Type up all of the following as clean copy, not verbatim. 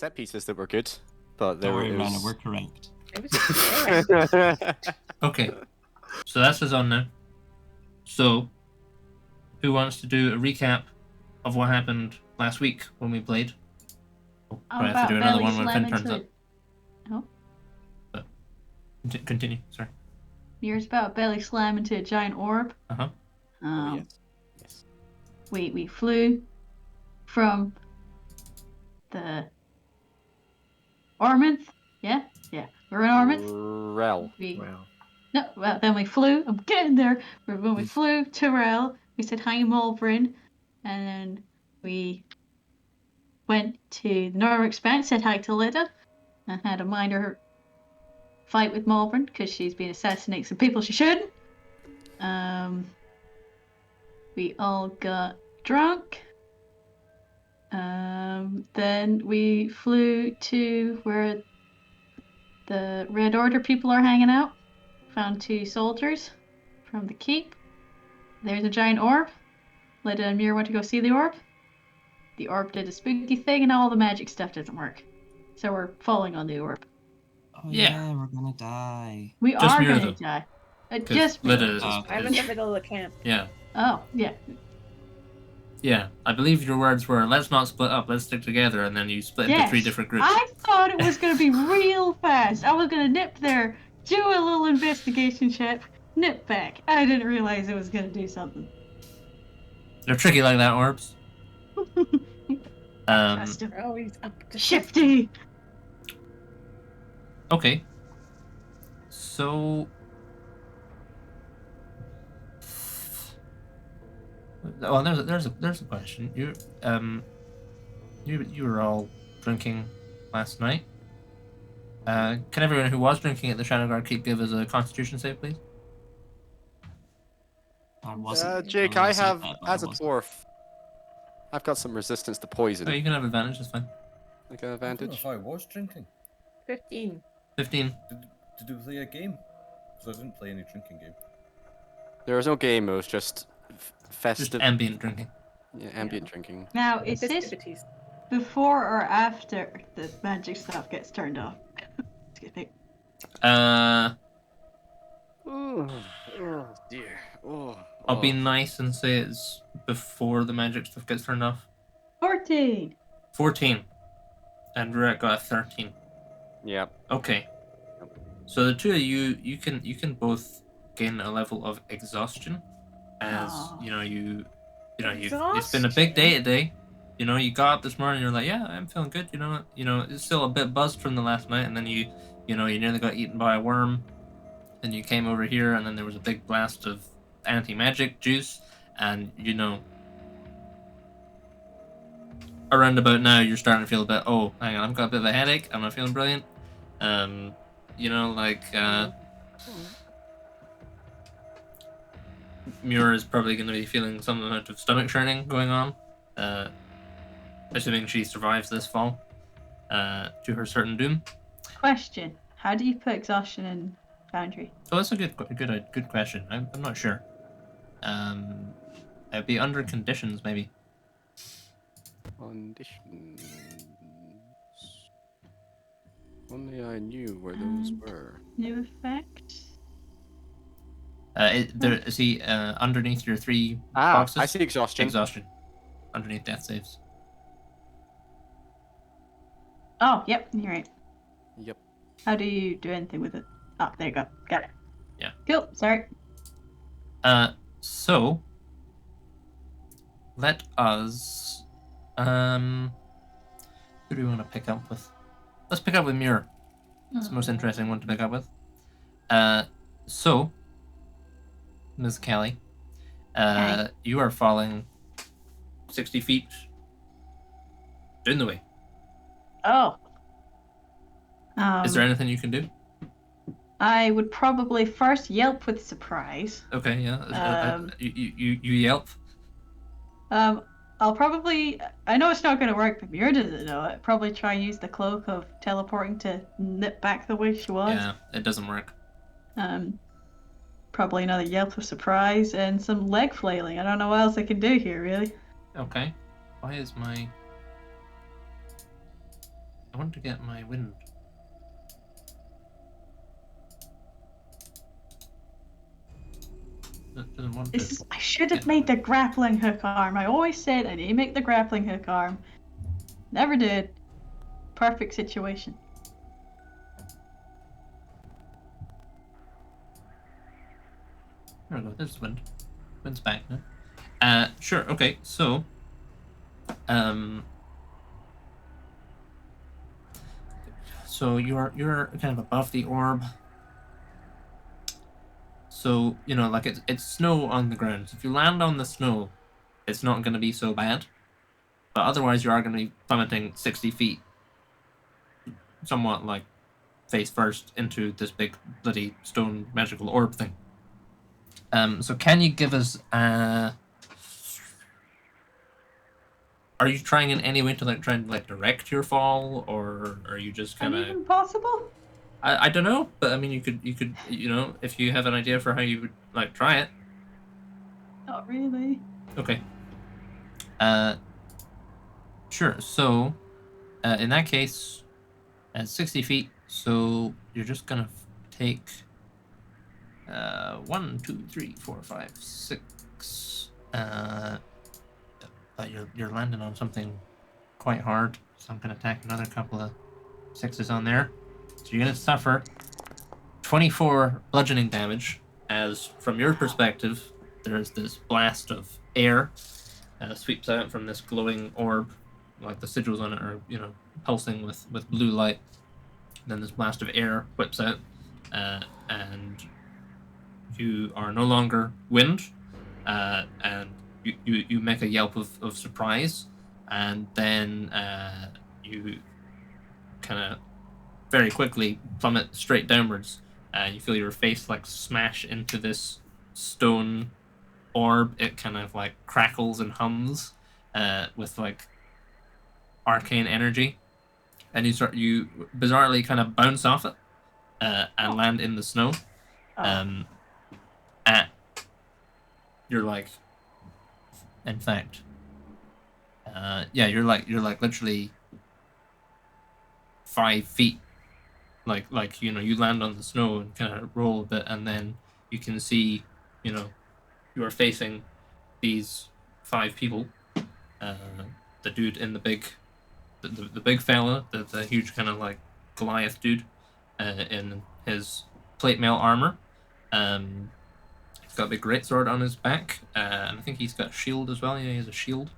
set pieces that were good, but there Don't worry, it Rana, was... we're correct. It was Okay, so that's us on now. So, who wants to do a recap of what happened last week when we played? We'll How probably have to do about another belly one when Finn slamming turns to up. it? Oh, Continue, sorry. yours about belly slamming to a giant orb. Uh-huh. Oh, yes. Yes. We flew from the Ormonth. Yeah, we're in Ormonth. Rel. Then we flew. I'm getting there. When we flew to Rel, we said hi Malbrin, and then we went to the Northern Expanse, said hi to Lida, and had a minor fight with Malbrin because she's been assassinating some people she shouldn't. We all got drunk. Then we flew to where the Red Order people are hanging out. Found 2 soldiers from the keep. There's a giant orb. Lida and Muir went to go see the orb. The orb did a spooky thing and all the magic stuff doesn't work. So we're falling on the orb. Oh Yeah. we're gonna die. We Just are Muir, going though. to die. Because Just Muir. Lida is... I'm in the middle of the camp. Yeah. Oh, yeah. Yeah, I believe your words were, let's not split up, let's stick together, and then you split into 3 different groups. I thought it was going to be real fast. I was going to nip there, do a little investigation check, nip back. I didn't realize it was going to do something. They're tricky like that, orbs. They're always up to Shifty! Okay. So... Well, there's a question. You were all drinking last night. Can everyone who was drinking at the Shadow Guard Keep give us a Constitution save, please? Jake, I have, as a dwarf, I've got some resistance to poison. Oh, you can have advantage. That's fine. I got I don't know advantage. if I was drinking. 15. 15. Did we play a game? Because I didn't play any drinking game. There was no game. It was just festive. Just ambient drinking. Yeah, ambient drinking. Now, is this Festivities. before or after the magic stuff gets turned off? Excuse me. Oh dear. I'll be nice and say it's before the magic stuff gets turned off. 14! 14. And Rhett got a 13. Yep. Okay. So the two of you can both gain a level of exhaustion, as it's been a big day today. You know, you got up this morning, you're like, yeah, I'm feeling good. It's still a bit buzzed from the last night, and then you nearly got eaten by a worm. Then you came over here, and then there was a big blast of anti-magic juice, and around about now, you're starting to feel a bit. Oh, hang on, I've got a bit of a headache. I'm not feeling brilliant. Muir is probably going to be feeling some amount of stomach churning going on, assuming she survives this fall to her certain doom. Question: how do you put exhaustion in Foundry? Oh, that's a good question. I'm not sure. It'd be under conditions, maybe. Conditions. Only I knew where those were. New effect. Underneath your 3 boxes. I see exhaustion. Exhaustion. Underneath death saves. Oh, yep, you're right. Yep. How do you do anything with it? Oh, there you go. Got it. Yeah. Cool. Sorry. So let us who do we want to pick up with? Let's pick up with Muir. It's the most interesting one to pick up with. So Ms. Kelly, you are falling 60 feet down the way. Oh. Is there anything you can do? I would probably first yelp with surprise. Okay, yeah. You yelp. I'll probably... I know it's not going to work, but Muir doesn't know it. Probably try and use the cloak of teleporting to nip back the way she was. Yeah, it doesn't work. Probably another yelp of surprise and some leg flailing. I don't know what else I can do here, really. Okay. Why is my... I want to get my wind. That doesn't want to. I should have made the grappling hook arm. I always said I need to make the grappling hook arm. Never did. Perfect situation. There we go. There's wind. Wind's back now. Sure. Okay. So, so you're kind of above the orb. So like it's snow on the ground. So if you land on the snow, it's not going to be so bad. But otherwise, you are going to be plummeting 60 feet, somewhat like face first into this big bloody stone magical orb thing. So can you give us are you trying in any way to try and direct your fall, or are you just kind of Even possible? I don't know, but I mean you could if you have an idea for how you would try it. Not really. Okay. Sure. So in that case, at 60 feet, so you're just gonna take 1, 2, 3, 4, 5, 6. But you're landing on something quite hard, so I'm gonna tack another couple of 6s on there. So you're gonna suffer 24 bludgeoning damage, as from your perspective, there's this blast of air sweeps out from this glowing orb, like the sigils on it are pulsing with blue light. Then this blast of air whips out, and you are no longer wind, and you make a yelp of surprise, and then you kind of very quickly plummet straight downwards, and you feel your face smash into this stone orb. It kind of crackles and hums with arcane energy, and you bizarrely kind of bounce off it and land in the snow. You're in fact, you're literally 5 feet. You land on the snow and kind of roll a bit, and then you can see, you are facing these 5 people. The dude in the big fella, the huge kind of Goliath dude, in his plate mail armor. He's got a big greatsword on his back, and I think he's got a shield as well. Yeah, he has a shield.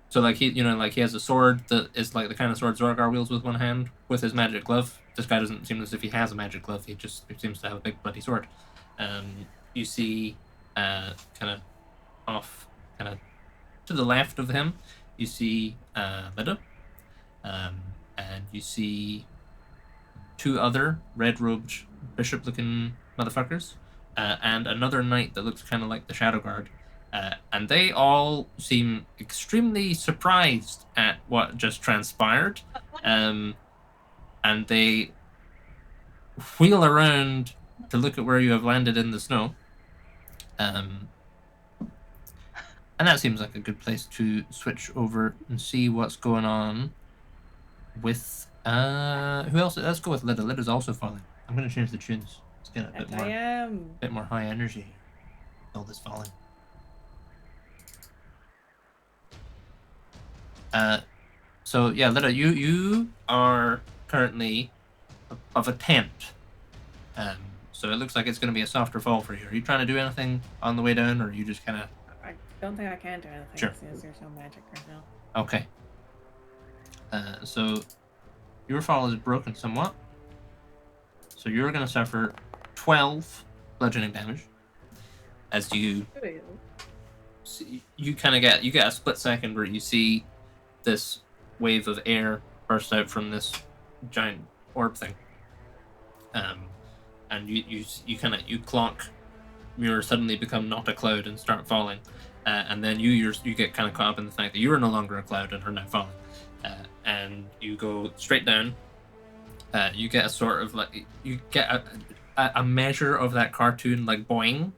So he has a sword that is the kind of sword Zorgar wields with one hand with his magic glove. This guy doesn't seem as if he has a magic glove. He seems to have a big bloody sword. You see, kind of off, kind of to the left of him, you see Lida, and you see 2 other red-robed bishop-looking motherfuckers, and another knight that looks kind of like the Shadow Guard. And they all seem extremely surprised at what just transpired. And they wheel around to look at where you have landed in the snow. And that seems like a good place to switch over and see what's going on with... who else? Let's go with Lida. Lida's also falling. I'm going to change the tunes. Let's get a bit more high energy. All this falling. So yeah, Lida, you are currently of a tent. So it looks like it's going to be a softer fall for you. Are you trying to do anything on the way down, or are you just kind of... I don't think I can do anything. Sure. Since there's no magic right now. Okay. So your fall is broken somewhat. So you're going to suffer 12 bludgeoning damage as you kind of get a split second where you see this wave of air burst out from this giant orb thing, and you clock, you suddenly become not a cloud and start falling, and then you get kind of caught up in the fact that you are no longer a cloud and are now falling, and you go straight down. You get a sort of you get a measure of that cartoon boing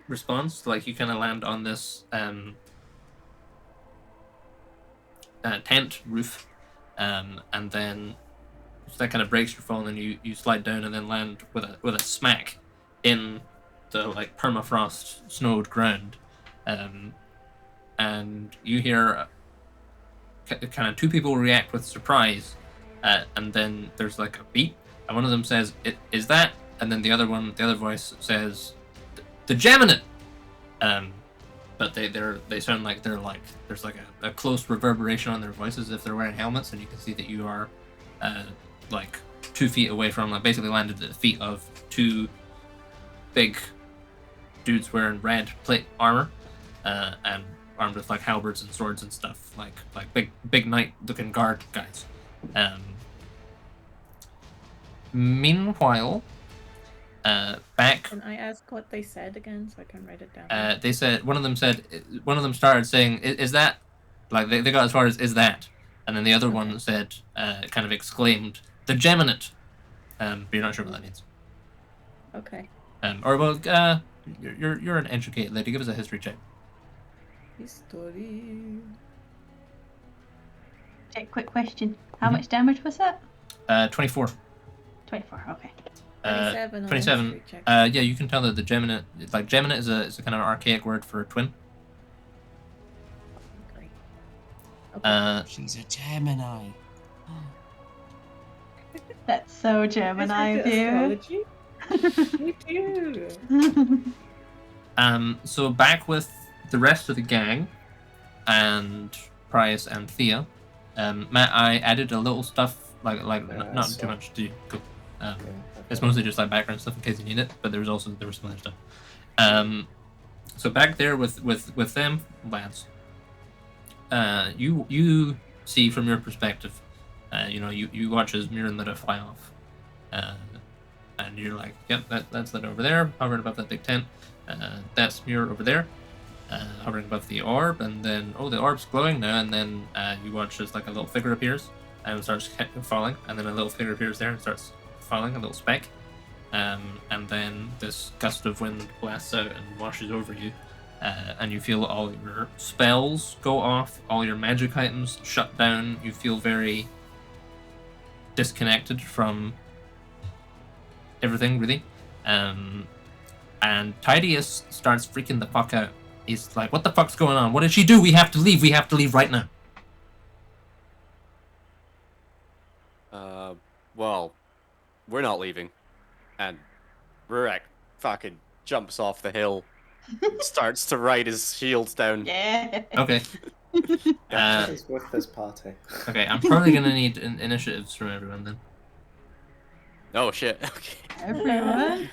response. You kind of land on this tent roof, and then so that kind of breaks your fall, and then you slide down and then land with a smack in the like permafrost snowed ground, and you hear kind of two people react with surprise, and then there's like a beep, and one of them says, "Is that?" And then the other voice says, "The Geminate." But they sound like they're like there's like a close reverberation on their voices if they're wearing helmets, and you can see that you are like 2 feet away from, like basically landed at the feet of two big dudes wearing red plate armor, and armed with like halberds and swords and stuff, like big knight looking guard guys. Meanwhile, back. Can I ask what they said again so I can write it down? They said one of them started saying, "Is that?" Like they got as far as "Is that?" And then the other one said, kind of exclaimed, "The Geminate." But you're not sure what that means. Okay. Or well, you're an extricate lady. Give us a history check. History. Okay, quick question. How much damage was that? 24. 24, okay. 27 on the 27. history check. Yeah, you can tell that the Geminate, like Geminate is a kind of archaic word for twin. Great. Okay. She's a Gemini. That's so Gemini of you. You do. So back with the rest of the gang, and Prius and Thea. Matt, I added a little stuff, like not too much to go. It's mostly just like background stuff in case you need it, but there was some other stuff. So back there with them lads, you see from your perspective, you watch as Mirren let it fly off, and you're like, yep, that's that over there, hovering above that big tent. That's Mirror over there, hovering above the orb, and then the orb's glowing now, and then you watch as like a little figure appears and starts falling, and then a little figure appears there and starts falling, a little speck, and then this gust of wind blasts out and washes over you, and you feel all your spells go off, all your magic items shut down. You feel very disconnected from everything, really. And Tidius starts freaking the fuck out. He's like, "What the fuck's going on? What did she do? We have to leave. We have to leave right now." Well, we're not leaving. And Rurak fucking jumps off the hill, starts to ride his shields down. Yeah. Okay. He's with this party. Okay, I'm probably gonna need initiatives from everyone then. Oh shit. Okay. Everyone?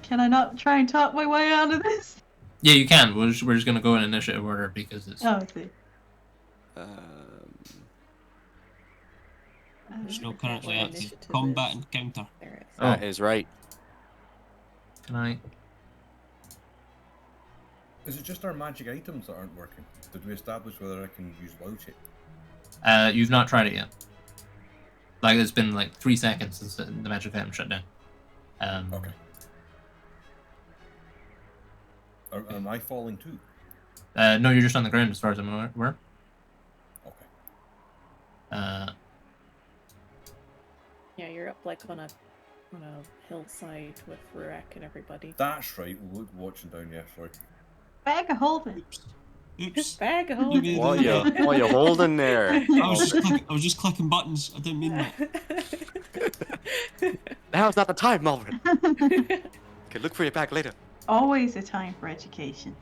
Can I not try and talk my way out of this? Yeah, you can. We're just gonna go in initiative order because it's. Oh, okay. There's no currently Well, active initiative combat is- encounter. There it is. That is right. Can I? Is it just our magic items that aren't working? Did we establish whether I can use low shape? You've not tried it yet. Like it's been like 3 seconds since the magic item shut down. Okay. Am I falling too? No, you're just on the ground as far as I'm aware. Okay. Yeah, you're up like on a hillside with Rurak and everybody. That's right. Watching down. Yeah, sorry. Bag of holding. Oops. Bag of You holding. mean- What you holding there? I was just clicking buttons. I didn't mean that. Now's not the time, Malvern. Okay, look for your bag later. Always a time for education.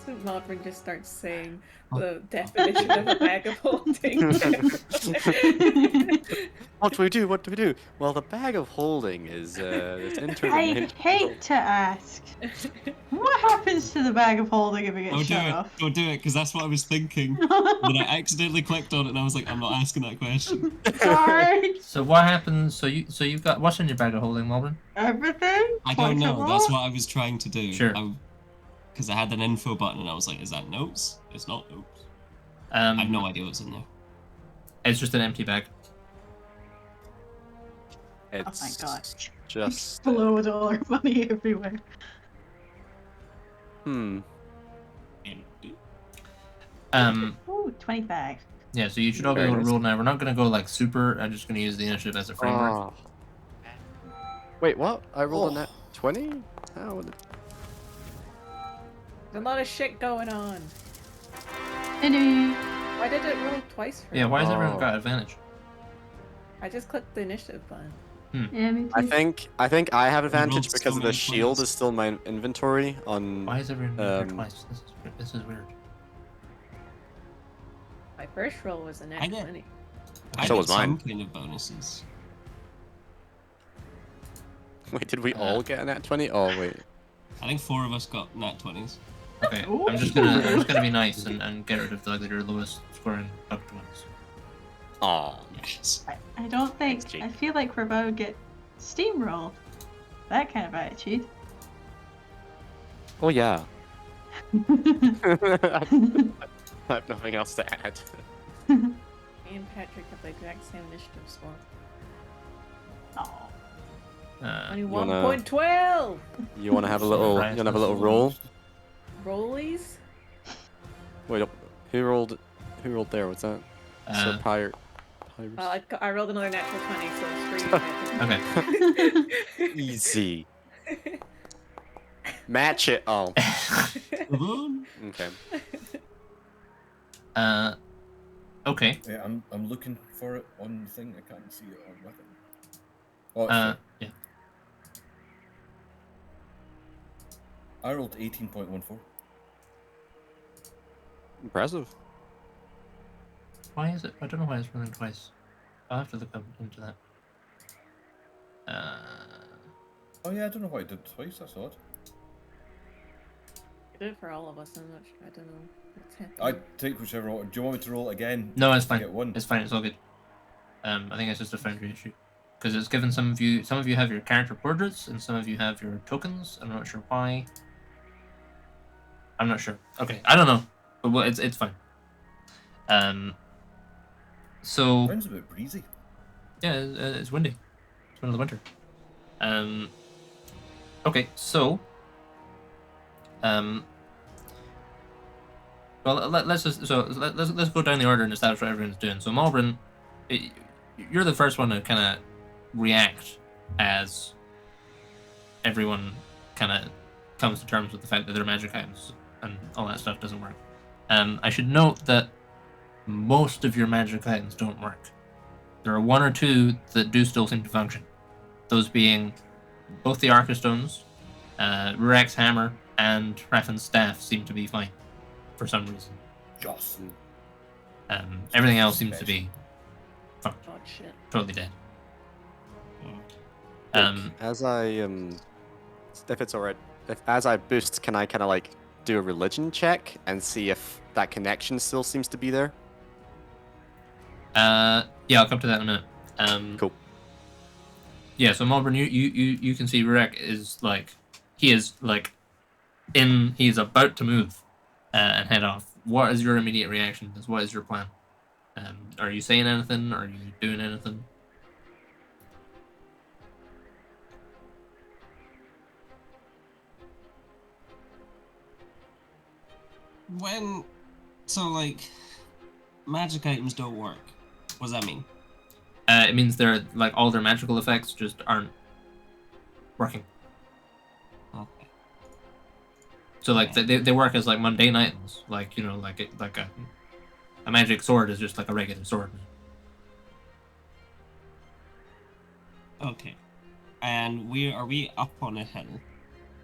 So Malvern just starts saying the definition of a bag of holding. What do we do? What do we do? Well, the bag of holding is it's entered. I hate to ask. What happens to the bag of holding if it gets Don't do shut it. off? Don't do it, because that's what I was thinking. But I accidentally clicked on it, and I was like, I'm not asking that question. Sorry. So what happens? So you've got what's in your bag of holding, Malvern? Everything? I don't know. Portable? That's what I was trying to do. Sure. Because I had an info button, and I was like, is that notes? It's not notes. I have no idea what's in there. It's just an empty bag. It's Oh my god. just Blow dollar money everywhere. Ooh, 25. Yeah, so you should all be Very able to nice. roll now. We're not gonna go like super. I'm just gonna use the initiative as a framework. Oh. Wait, what? I rolled a net 20? How would it... There's a lot of shit going on. Ta-da! Why did it roll twice for Yeah, me? why has everyone Oh. got advantage? I just clicked the initiative button. Yeah, me too. I think I have advantage rolled because so of the many shield 20s. is still in my inventory on. Why is everyone there twice? This is weird. My first roll was a net I get- 20. I So get was mine. some kind of bonuses. Wait, did we all get a nat 20? Oh wait. I think 4 of us got nat 20s. Okay, I'm just gonna be nice and get rid of your lowest scoring bugged ones. Aw. Yes. I don't think. Thanks, Jake. I feel like we're about to get steamrolled. That kind of attitude. Oh yeah. I have nothing else to add. Me and Patrick have the exact same initiative score. Oh. 21.12! You want to have a little? You want to have a little roll? Rollies? Wait, who rolled? Who rolled there? What's that? So pirate. Well, I rolled another natural 20, so screw you, Patrick. Okay. Easy. Match it. Oh. Boom. Okay. Okay. Yeah, I'm looking for it on the thing. I can't see it on weapon. Oh, it's there. Yeah. I rolled 18.14. Impressive. Why is it? I don't know why it's running twice. I'll have to look up into that. Oh yeah, I don't know why I did twice. That's odd. I did it for all of us, I'm not sure. I don't know what's happening. I take whichever order. Do you want me to roll again? No, it's to fine. Get one. It's fine. It's all good. I think it's just a foundry issue because it's given some of you. Some of you have your character portraits, and some of you have your tokens. I'm not sure why. I'm not sure. Okay, I don't know, but well, it's fine. So Sounds a bit breezy. yeah, it's windy. It's middle of winter. Okay, so well, let's go down the order and establish what everyone's doing. So Malbrin, you're the first one to kind of react as everyone kind of comes to terms with the fact that their magic items and all that stuff doesn't work. I should note that most of your magic items don't work. There are 1 or 2 that do still seem to function. Those being both the Arcastones, Rurek's hammer, and Raffin's staff seem to be fine for some reason. Joss. Everything else seems to be Oh shit. totally dead. As I if it's alright, if as I boost, can I kind of like do a religion check and see if that connection still seems to be there? Yeah, I'll come to that in a minute. Cool. Yeah, so Malbrin, you can see Rurek is like he's about to move and head off. What is your immediate reaction to this? What is your plan? Are you saying anything? Are you doing anything? So like, magic items don't work. What does that mean? It means they're like all their magical effects just aren't working. Okay. So like they work as like mundane items, like like a magic sword is just like a regular sword. Okay. And are we up on a hill?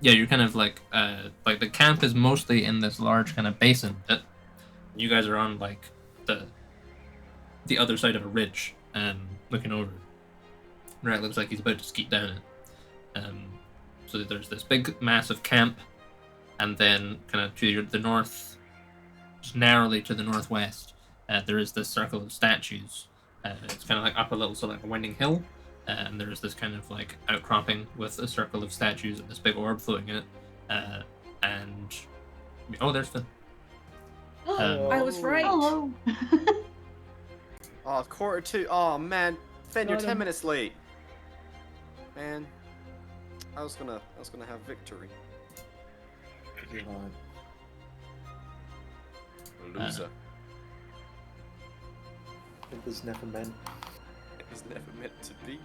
Yeah, you're kind of like the camp is mostly in this large kind of basin. You guys are on like the other side of a ridge, looking over. Right, looks like he's about to skeet down it. So there's this big massive camp, and then kind of to the north, just narrowly to the northwest, there is this circle of statues. It's kind of like up a little, so like a winding hill, and there's this kind of like outcropping with a circle of statues and this big orb floating in it. And oh, there's Finn. I was right. Hello. Oh, 1:45. Oh man, Finn, you're Got 10 him. minutes late. Man, I was gonna have victory. God. Loser. It was never meant. It was never meant to be.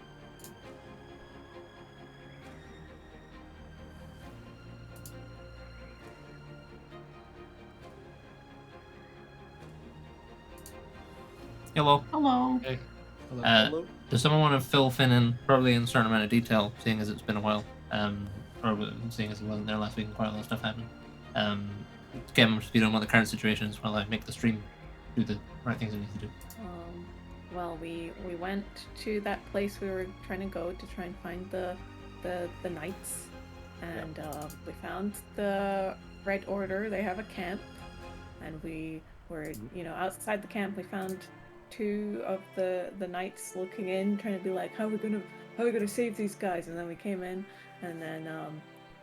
Hello. Hello. Hey. Hello? Does someone want to fill Finn in, probably in a certain amount of detail, seeing as it's been a while, or seeing as he wasn't there last week and quite a lot of stuff happened. Get him up to speed on what the current situation is while I make the stream do the right things I need to do. Well, we went to that place we were trying to go to try and find the knights, and we found the Red Order. They have a camp, and we were, outside the camp. We found two of the knights looking in, trying to be like, how are we gonna save these guys? And then we came in, and then a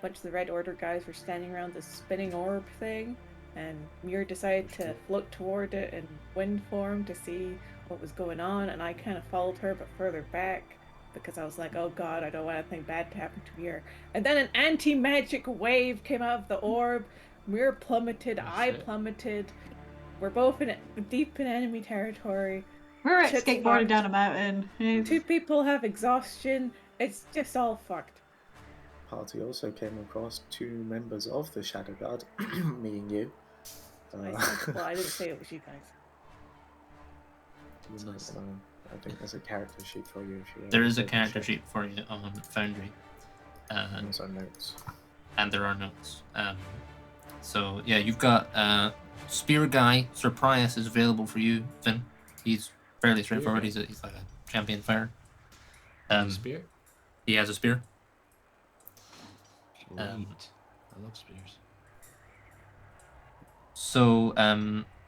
bunch of the Red Order guys were standing around this spinning orb thing, and Muir decided to float toward it in wind form to see what was going on, and I kind of followed her but further back because I was like, oh god, I don't want anything bad to happen to Muir. And then an anti-magic wave came out of the orb. Muir plummeted, I plummeted. We're both deep in enemy territory. We're at Shit's skateboarding fucked. down a mountain. Two people have exhaustion. It's just all fucked. Party also came across two members of the Shadow Guard, me and you. Well, I didn't say it was you guys. You might know. I think there's a character sheet for you. If you There is a character sheet for you on Foundry. And there's our notes. And there are notes. So yeah, you've got Spear Guy. Sir Prius is available for you, Finn. He's fairly straightforward. He's like a champion fighter. Spear? He has a spear. Sweet. I love spears. So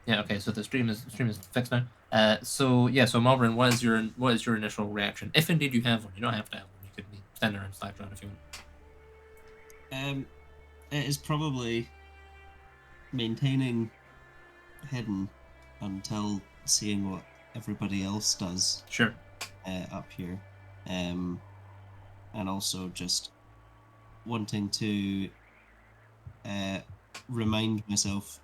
yeah, okay. So the stream is fixed now. So Malvern, what is your initial reaction? If indeed you have one, you don't have to have one. You could be standing around Slack if you want. It is probably maintaining hidden until seeing what everybody else does. Sure. Up here, and also just wanting to remind myself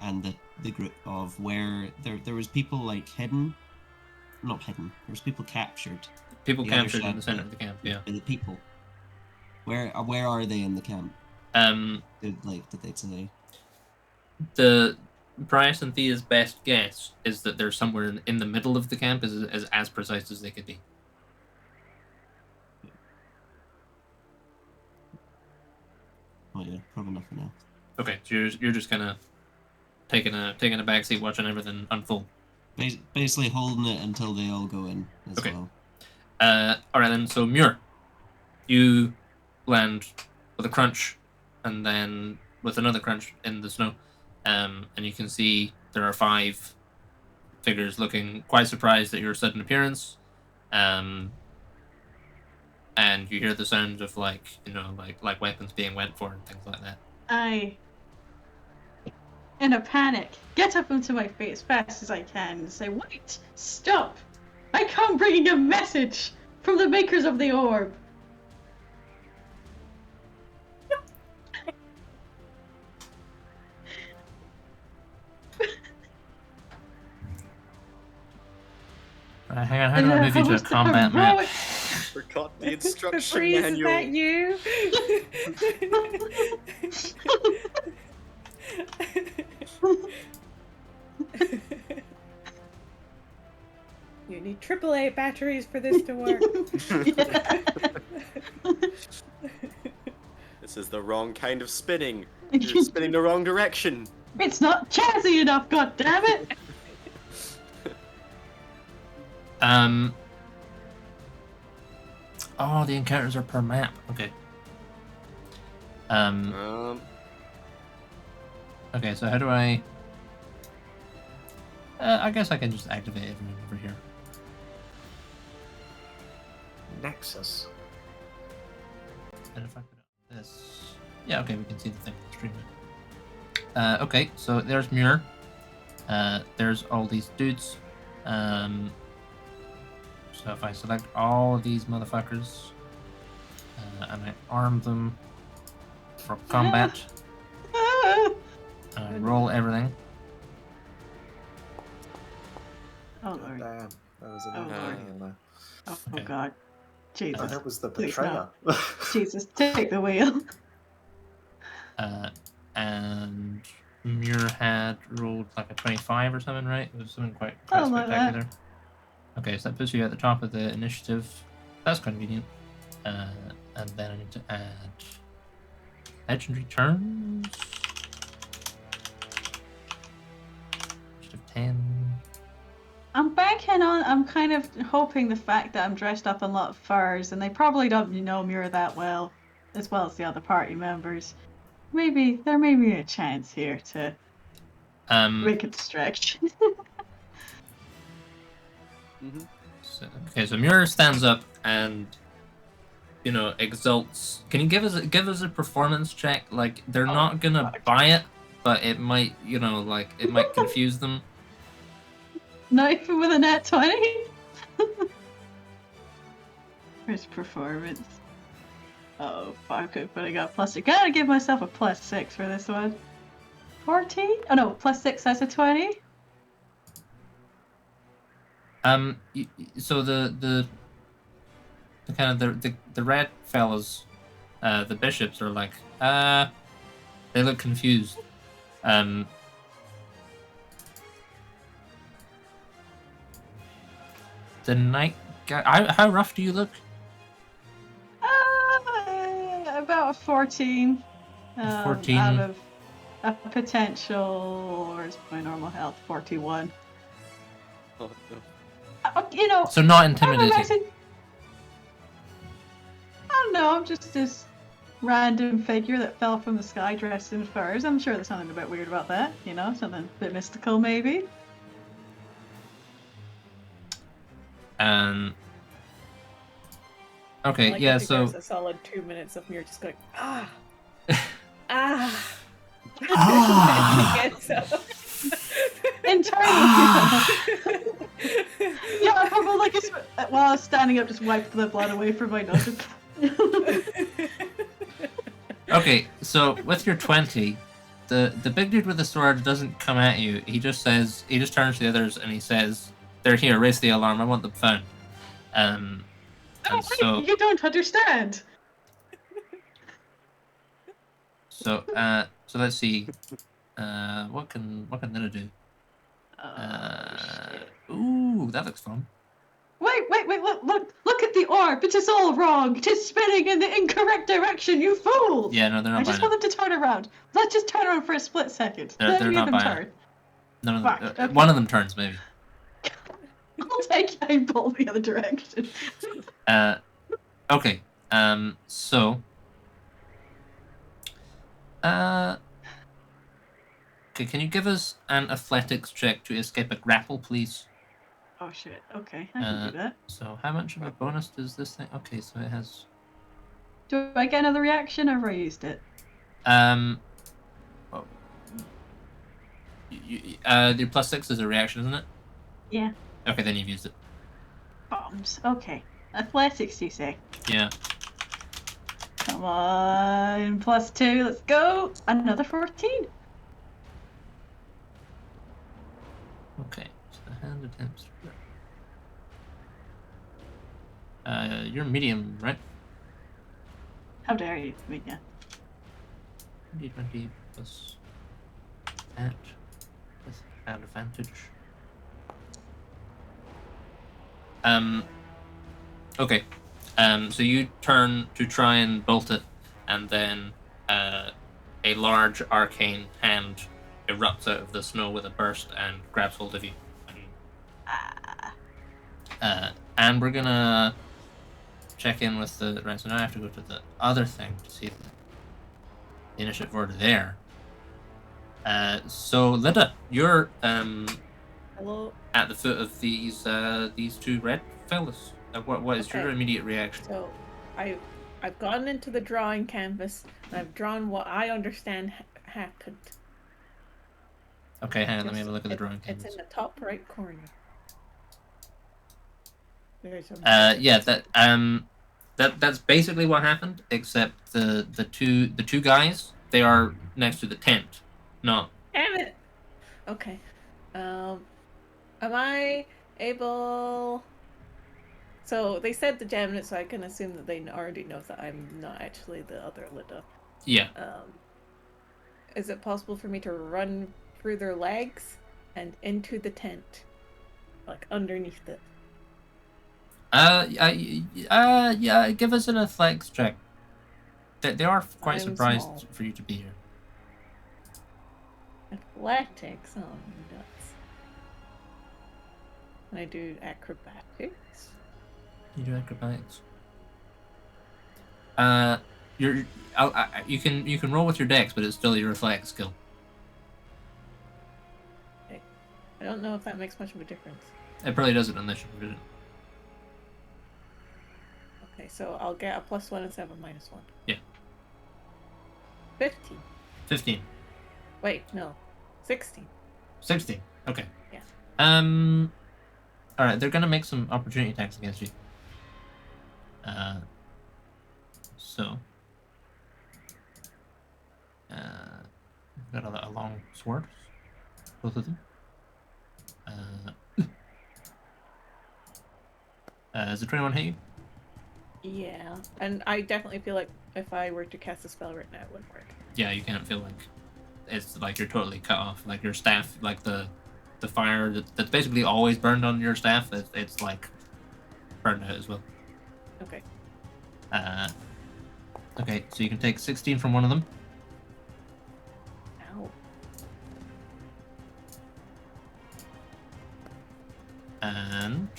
and the group of where there was people like not hidden. There was people captured. People The captured other in the center of the camp. Yeah. The people. Where are they in the camp? Did they say? The Bryce and Thea's best guess is that they're somewhere in the middle of the camp, is as precise as they could be. Oh yeah, probably nothing else. Okay, so you're just kind of taking a back seat, watching everything unfold. Basically holding it until they all go in as Okay. well. All right then. So Muir, you land with a crunch, and then with another crunch in the snow, and you can see there are 5 figures looking quite surprised at your sudden appearance, and you hear the sounds of like weapons being went for and things like that. I, in a panic, get up into my feet as fast as I can and say, wait, stop! I come bringing a message from the makers of the orb. Hang on, how do I move you to a combat map? Forgot the instruction Freeze, is manual. that you? You need AAA batteries for this to work. This is the wrong kind of spinning. You're spinning the wrong direction. It's not jazzy enough, goddammit! Oh, the encounters are per map. Okay. Okay, so how do I... I guess I can just activate everyone over here. Nexus. And if I put this... Yeah, okay, we can see the thing on the stream now. Okay, so there's Muir. There's all these dudes. So if I select all of these motherfuckers, and I arm them for combat, and I roll everything. Oh God Lord. damn, there was an Oh, enemy Lord. in there. Oh Okay. God. Jesus. That was the Please betrayer. Jesus, take the wheel. And Muir had rolled like a 25 or something, right? It was something quite Something like that. spectacular. Okay, so that puts you at the top of the initiative. That's convenient. And then I need to add legendary turns. Initiative 10. I'm banking on. I'm kind of hoping the fact that I'm dressed up in a lot of furs, and they probably don't know Muir that well as the other party members. Maybe there may be a chance here to make a distraction. Okay, so Muir stands up and exults. Can you give us a performance check? Like they're not gonna buy it, but it might it might confuse them. Not even with a nat 20. Where's performance? Oh fuck! But I got plus. I gotta give myself a +6 for this one. 14? Oh no, +6 as a 20. So the kind of the red fellas, the bishops are like, they look confused. The night guy. How rough do you look? About a 14. 14. Out of a potential, or is my normal health 41? Oh, no. So not intimidating. I don't know. I'm just this random figure that fell from the sky dressed in furs. I'm sure there's something a bit weird about that. Something a bit mystical, maybe. Okay, Like, yeah. I think So there's a solid 2 minutes of Muir just going ah, ah. Internally. Yeah, I probably while I was standing up, just wiped the blood away from my nose. Okay, so with your 20, the big dude with the sword doesn't come at you. He just turns to the others and he says, "They're here. Raise the alarm. I want them found." And so you don't understand. So let's see. What can Nina do? Ooh, that looks fun. Wait, look at the orb. It is all wrong. It is spinning in the incorrect direction, you fool! Yeah, no, they're not I just buying want them to turn around. Let's just turn around for a split second. They're Let me not them buying turn. it. None of them. Okay. One of them turns, maybe. I'll take a ball the other direction. Okay. So. Okay, can you give us an athletics check to escape a grapple, please? Oh shit. Okay, I can do that. So how much of a bonus does this thing? Okay, so it has. Do I get another reaction, or have I used it? Well, the +6 is a reaction, isn't it? Yeah. Okay, then you've used it. Bombs. Okay. Athletics, you say? Yeah. Come on. +2. Let's go. Another 14. Okay. So the hand attempts. You're medium, right? How dare you? I mean, yeah. D20 plus that with advantage. Okay. So you turn to try and bolt it, and then a large arcane hand erupts out of the snow with a burst and grabs hold of you. And we're gonna check in with the right. So now I have to go to the other thing to see the initiative order there. So Linda, you're Hello. at the foot of these two red fellas. What is your immediate reaction? So, I've gone into the drawing canvas and I've drawn what I understand happened. Okay, hang on, let me have a look at the drawing canvas. It's in the top right corner. Yeah, that's basically what happened, except the two guys, they are next to the tent. No. Damn it. Okay. Am I Abel. So they said the gem in it, so I can assume that they already know that I'm not actually the other Lida. Yeah. Is it possible for me to run through their legs and into the tent, like underneath it? Yeah. Give us an athletics check. They are quite I'm surprised small. for you to be here. Athletics. Oh, nuts. Can I do acrobatics? You do acrobatics. You can roll with your dex, but it's still your athletics skill. Okay. I don't know if that makes much of a difference. It probably doesn't unless you're proficient. Okay, so I'll get a +1 instead of a -1. Yeah. 15. 15. Wait, no. 16. 16. Okay. Yeah. All right. They're gonna make some opportunity attacks against you. So. Got a long sword. Both of them. Does the 21 hit you? Yeah, and I definitely feel like if I were to cast a spell right now, it wouldn't work. Yeah, you can't feel like it's like you're totally cut off. Like your staff, like the fire that's basically always burned on your staff. It's like burned out as well. Okay. Okay, so you can take 16 from one of them. Ow. And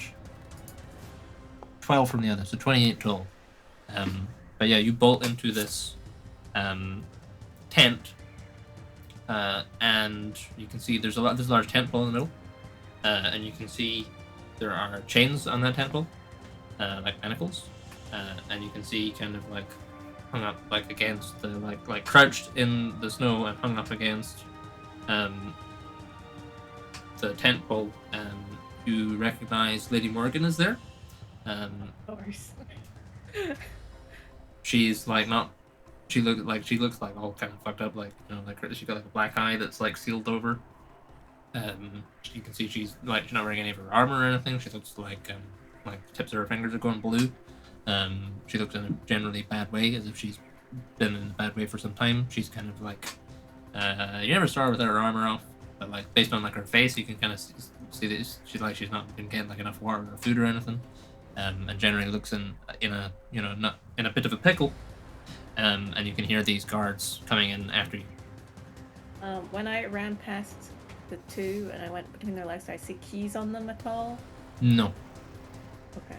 12 from the other, so 28 total. But yeah, you bolt into this tent, and you can see there's a large tent pole in the middle, and you can see there are chains on that tent pole, like manacles, and you can see kind of like hung up like against the like crouched in the snow and hung up against the tent pole. You recognize Lady Morgan is there. Of course. She's like not. She looks like all kind of fucked up, like like she got like a black eye that's like sealed over. You can see she's not wearing any of her armor or anything. She looks like the tips of her fingers are going blue. She looks in a generally bad way, as if she's been in a bad way for some time. She's kind of like you never saw her without her armor off, but like based on like her face, you can kind of see that she's not been getting like enough water or food or anything. And generally looks in a not in a bit of a pickle. And you can hear these guards coming in after you. When I ran past the two and I went between their legs, did I see keys on them at all? No. Okay.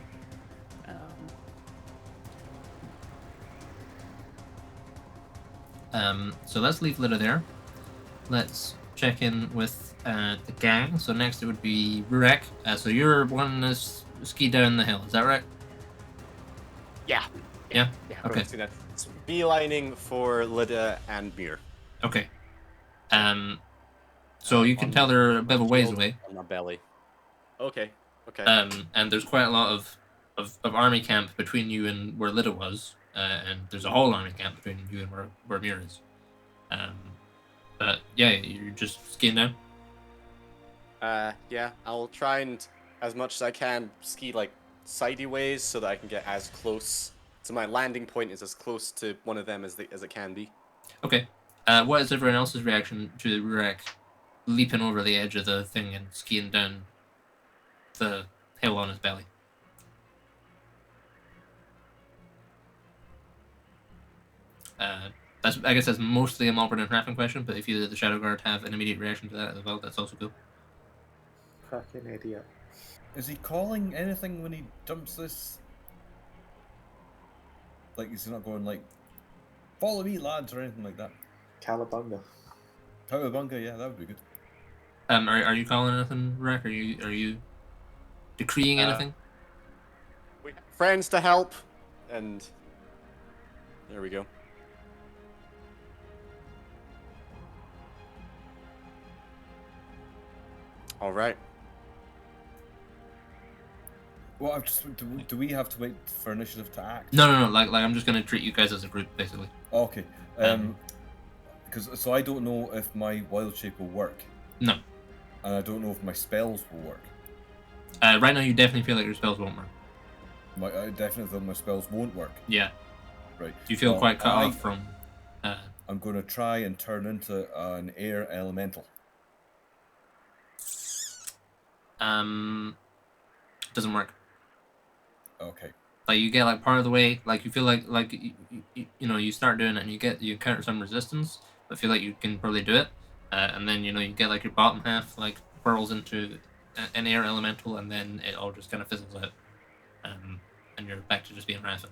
So let's leave Lida there. Let's check in with the gang. So next it would be Rurek. So you're one to ski down the hill, is that right? Yeah. Yeah? Okay. See that. It's beelining for Lida and Muir. Okay. So you can tell they're a bit of a ways away. On my belly. Okay. And there's quite a lot of army camp between you and where Lida was. And there's a whole army camp between you and where Muir is. But yeah, you're just skiing down. Yeah, I'll try and, as much as I can, ski like sideways so that I can get as close. So my landing point is as close to one of them as it can be. Okay. What is everyone else's reaction to Rurek leaping over the edge of the thing and skiing down the hill on his belly? I guess that's mostly a Malvern and Raffin question, but if either the Shadow Guard have an immediate reaction to that as well, that's also cool. Fucking idiot. Is he calling anything when he jumps this? Like, he's not going like, follow me, lads, or anything like that. Cowabunga. Cowabunga, yeah, that would be good. Are you calling anything, Rurek? Are you decreeing anything? We have friends to help, and there we go. All right. Well, I've just do we have to wait for initiative to act? No. Like I'm just gonna treat you guys as a group, basically. Okay. Because so I don't know if my wild shape will work. No. And I don't know if my spells will work. Right now, you definitely feel like your spells won't work. I definitely feel my spells won't work. Yeah. Right. You feel Well, quite cut off from. I'm going to try and turn into an air elemental. Doesn't work. Okay. Like you get like part of the way, like you feel like you start doing it and you counter some resistance, but feel like you can probably do it, and then you get like your bottom half like whirls into an air elemental, and then it all just kind of fizzles out, and you're back to just being Rathan.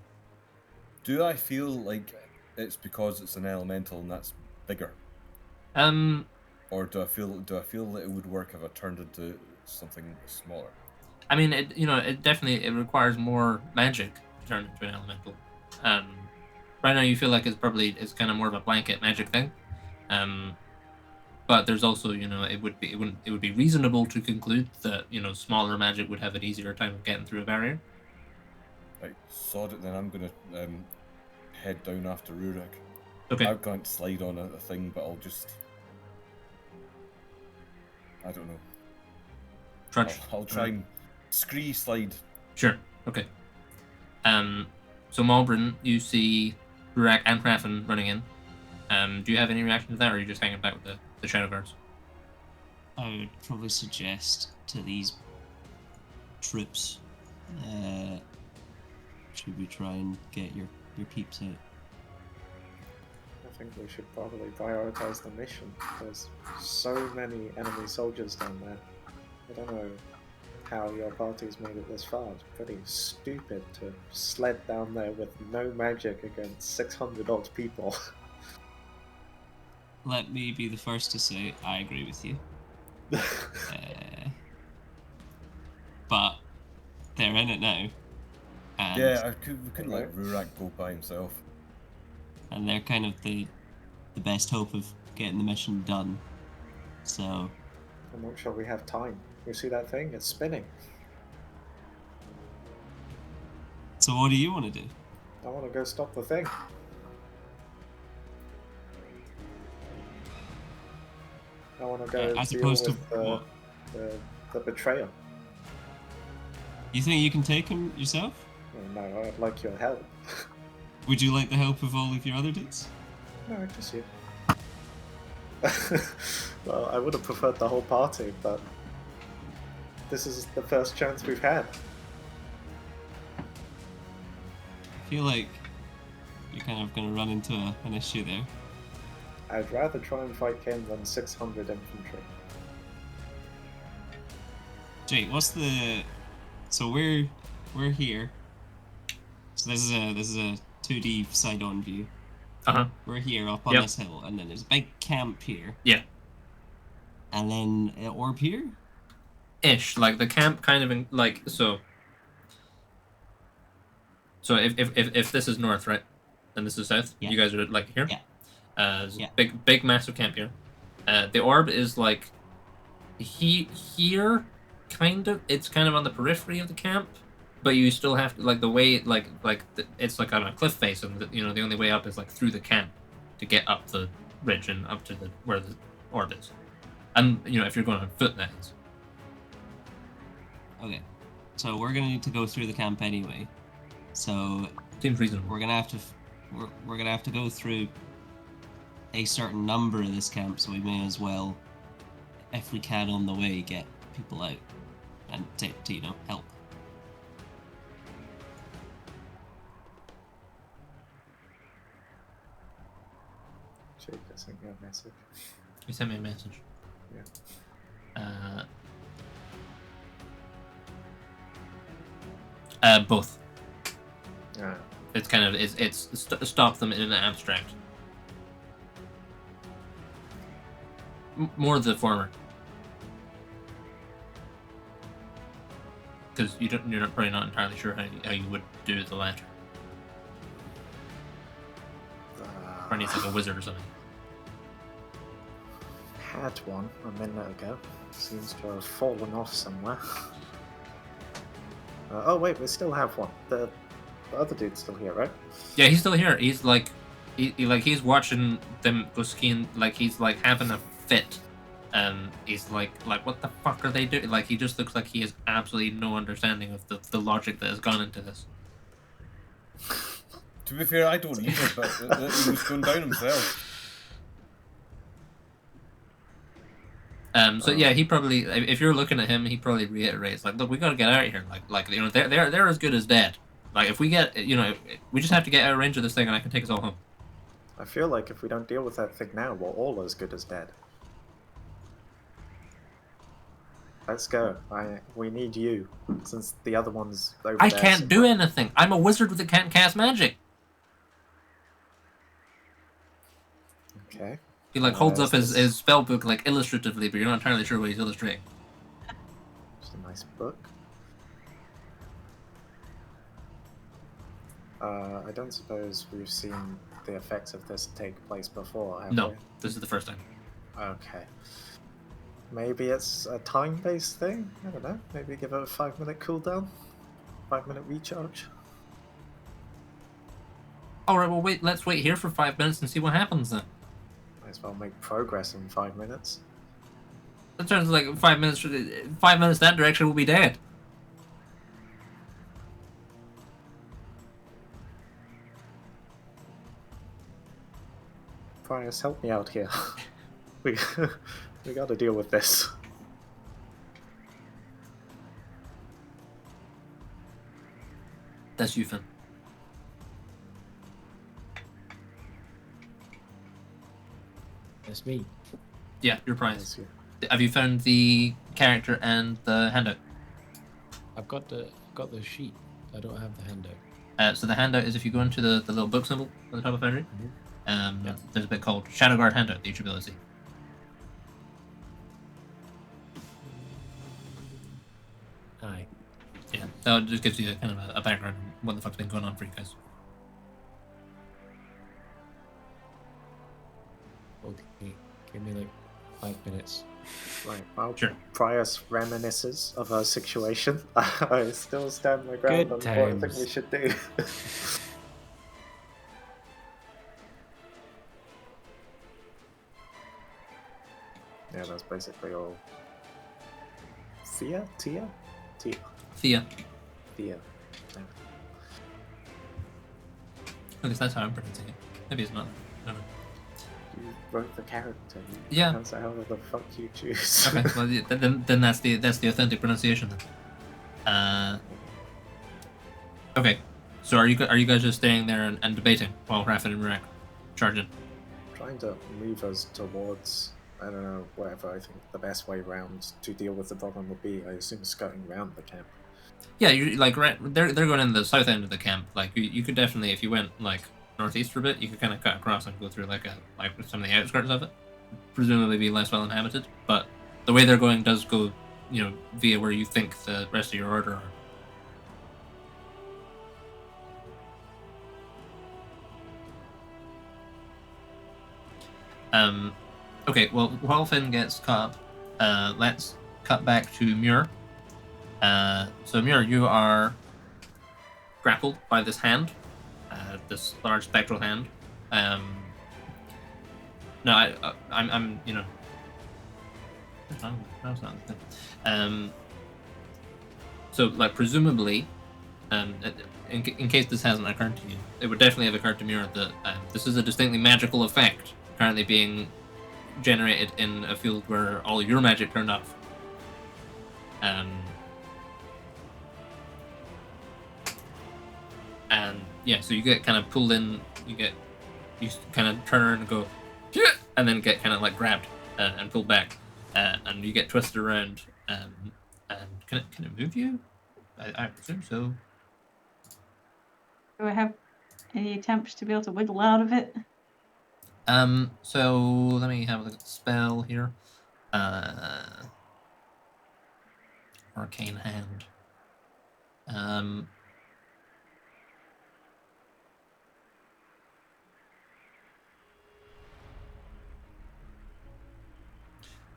Do I feel like it's because it's an elemental and that's bigger? Or do I feel that it would work if I turned into something smaller? I mean, it definitely requires more magic to turn into an elemental. Right now you feel like it's kind of more of a blanket magic thing. But there's also, it would be reasonable to conclude that, smaller magic would have an easier time of getting through a barrier. Right, sod it then. I'm gonna head down after Rurik. Okay. I can't slide on a thing, but I'll just. I don't know. Trudge. I'll try and scree slide. Sure. Okay. So Malbrin, you see Rurik and Rathan running in. Do you have any reaction to that, or are you just hanging back with the Shadow Guards? I would probably suggest to these troops, should we try and get your peeps out? I think we should probably prioritize the mission. There's so many enemy soldiers down there. I don't know how your party's made it this far. It's pretty stupid to sled down there with no magic against 600 odd people. Let me be the first to say I agree with you. But they're in it now. And Yeah, we couldn't let Rurik go by himself. And they're kind of the best hope of getting the mission done. So I'm not sure we have time. You see that thing? It's spinning. So what do you want to do? I want to go stop the thing. I want to go as deal opposed with to what? the betrayer. You think you can take him yourself? Oh, no, I'd like your help. Would you like the help of all of your other dudes? No, just you. Well, I would have preferred the whole party, but this is the first chance we've had. I feel like you're kind of going to run into an issue there. I'd rather try and fight Ken than 600 infantry. Jake, what's the... So we're here. So this is a 2D side-on view. Uh-huh. We're here up on Yep. this hill, and then there's a big camp here. Yeah. And then an orb here? Ish, like the camp kind of so if this is north, right, and this is south, Yeah. you guys are like here. Yeah. There's Yeah. a big massive camp here. The orb is like here, kind of. It's kind of on the periphery of the camp, but you still have to the way it's like on a cliff face, and the only way up is like through the camp to get up the ridge and up to where the orb is. And if you're going on foot, that is. Okay. So we're gonna need to go through the camp anyway. So Seems reasonable. we're gonna have to go through a certain number of this camp, so we may as well, if we can on the way, get people out and to help. Jake, I sent you a message. You sent me a message. Yeah. Both. Ah, It's kind of it's stop them in an abstract. More the former, because you're probably not entirely sure how you would do the latter. Or needs like a wizard or something. had one a minute ago. Seems to have fallen off somewhere. Oh wait, we still have one. The other dude's still here, right? Yeah, he's still here. He's he's watching them go skiing. Like he's like having a fit He's like, what the fuck are they doing? Like, he just looks like he has absolutely no understanding of the logic that has gone into this. To be fair, I don't either, but he was going down himself. So yeah, he probably, if you're looking at him, he probably reiterates like, look, we got to get out of here. Like you know, they're as good as dead. Like if we get, you know, we just have to get out of range of this thing, and I can take us all home. I feel like if we don't deal with that thing now, we're all as good as dead. Let's go. We need you, since the other one's over I there can't do somewhere. anything. I'm a wizard that can't cast magic. Okay. He like holds up Is his spell book like illustratively, but you're not entirely sure what he's illustrating. It's a nice book. I don't suppose we've seen the effects of this take place before, have No, we? this is the first time. Okay. Maybe it's a time-based thing? I don't know. Maybe give it a 5-minute cooldown? 5-minute recharge? Alright, well wait, let's wait here for 5 minutes and see what happens then. Might as well make progress in 5 minutes. In terms of like 5 minutes, 5 minutes that direction, we'll be dead. Precarious, help me out here. we gotta deal with this. That's you, Finn. That's me. Yeah, your prize. That's you. Have you found the character and the handout? I've got the sheet. I don't have the handout. So the handout is if you go into the little book symbol on the top of Foundry, Yeah. there's a bit called Shadow Guard Handout that you should be able to see. Aye. Yeah, that just gives you kind of a background on what the fuck's been going on for you guys. Okay. Give me like 5 minutes. Right, while Sure. Precarious reminisces of her situation, I still stand my ground Good on what I think times. we should do. Yeah, that's basically all. Tia? Thea. Tia. At Yeah. least that's how I'm pronouncing it. Maybe it's not. I don't know. You wrote the character. You Yeah. pronounce it however the fuck you choose. Okay, well yeah, then that's the authentic pronunciation then. Okay, so are you guys just staying there and debating while Raffin and Rack charge in? Trying to move us towards, I don't know, whatever I think the best way round to deal with the problem would be. I assume skirting around the camp. Yeah, you like they're going in the south end of the camp. Like you could definitely, if you went like northeast for a bit, you could kind of cut across and go through like some of the outskirts of it. Presumably be less well inhabited, but the way they're going does go, you know, via where you think the rest of your order are. Okay, well, while Finn gets caught up, let's cut back to Muir. So Muir, you are grappled by this hand, this large spectral hand. No, I'm, you know. That's not the thing. So, like, presumably, in case this hasn't occurred to you, it would definitely have occurred to Muir that this is a distinctly magical effect currently being generated in a field where all your magic turned off. And yeah, so you get kind of pulled in, you kind of turn and go, and then get kind of like grabbed and pulled back, and you get twisted around. And can it move you? I presume so. Do I have any attempts to be able to wiggle out of it? So let me have a look at the spell here. Arcane Hand.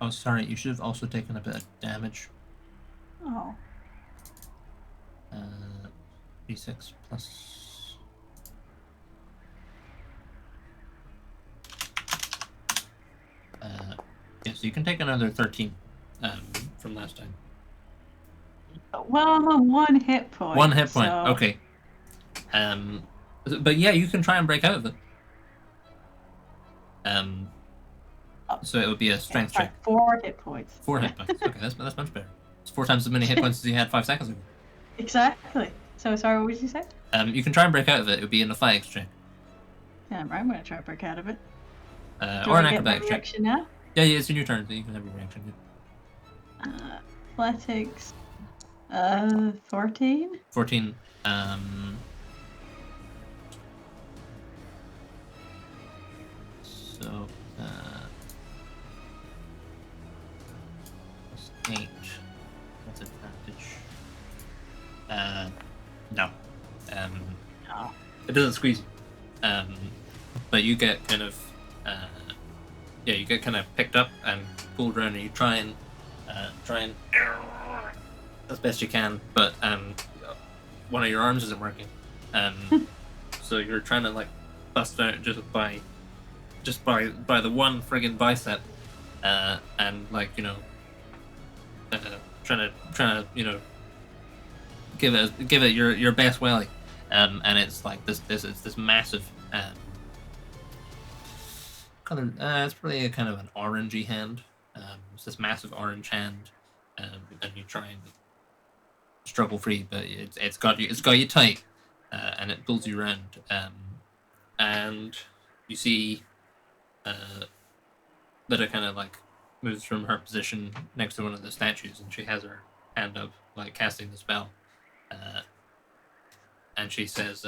Oh, sorry, you should have also taken a bit of damage. Oh. D6 plus... yes, so you can take another 13 from last time. Well, I'm on 1 hit point. 1 hit point. So... Okay. But yeah, you can try and break out of it. So it would be a strength check. 4 hit points. 4 hit points. Okay, that's much better. It's 4 times as many hit points as you had 5 seconds ago. Exactly. So sorry, what did you say? You can try and break out of it. It would be an athletics check. Yeah, I'm going to try to break out of it. Or an acrobatics check. Now? Yeah, it's in your turn, so you can have your reaction. Athletics. 14. 14. So, plus 8. That's advantage. No. It doesn't squeeze you. But you get kind of, you get kind of picked up and pulled around, and you try and as best you can, but one of your arms isn't working. So you're trying to like bust out just by the one friggin' bicep, and like trying to give it your best welly, and it's like this massive color. It's probably a kind of an orangey hand. It's this massive orange hand, and you try and struggle free, but it's got you tight, and it pulls you around, and you see that it kind of like moves from her position next to one of the statues, and she has her hand up, like casting the spell, and she says,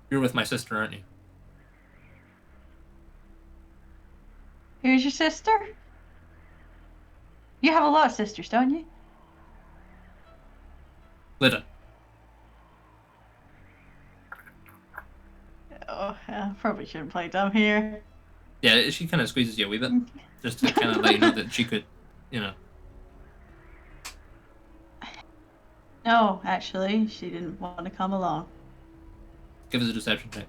"You're with my sister, aren't you?" Who's your sister? You have a lot of sisters, don't you? Lida. Oh, I probably shouldn't play dumb here. Yeah, she kind of squeezes you a wee bit, just to kind of let you know that she could, No, actually, she didn't want to come along. Give us a deception check.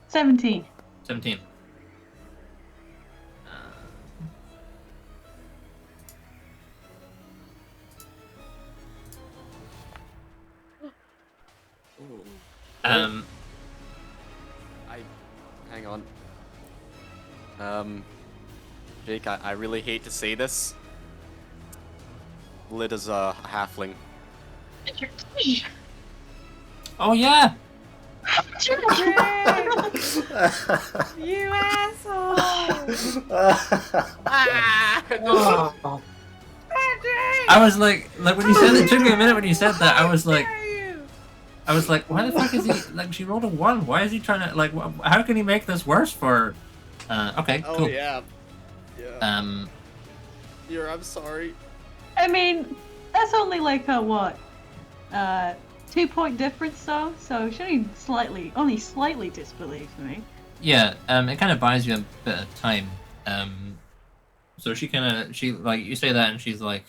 17. 17. Hang on. Jake, I really hate to say this. Lida's a halfling. Oh yeah. You asshole! I was like when you said it took me a minute when you said that. I was like, why the fuck is he like? She rolled a 1. Why is he trying to like? How can he make this worse for? Okay, oh, cool. Yeah. I'm sorry. I mean, that's only like a what? 2-point difference though, so she only slightly disbelieves me. Yeah, it kind of buys you a bit of time. So she like you say that and she's like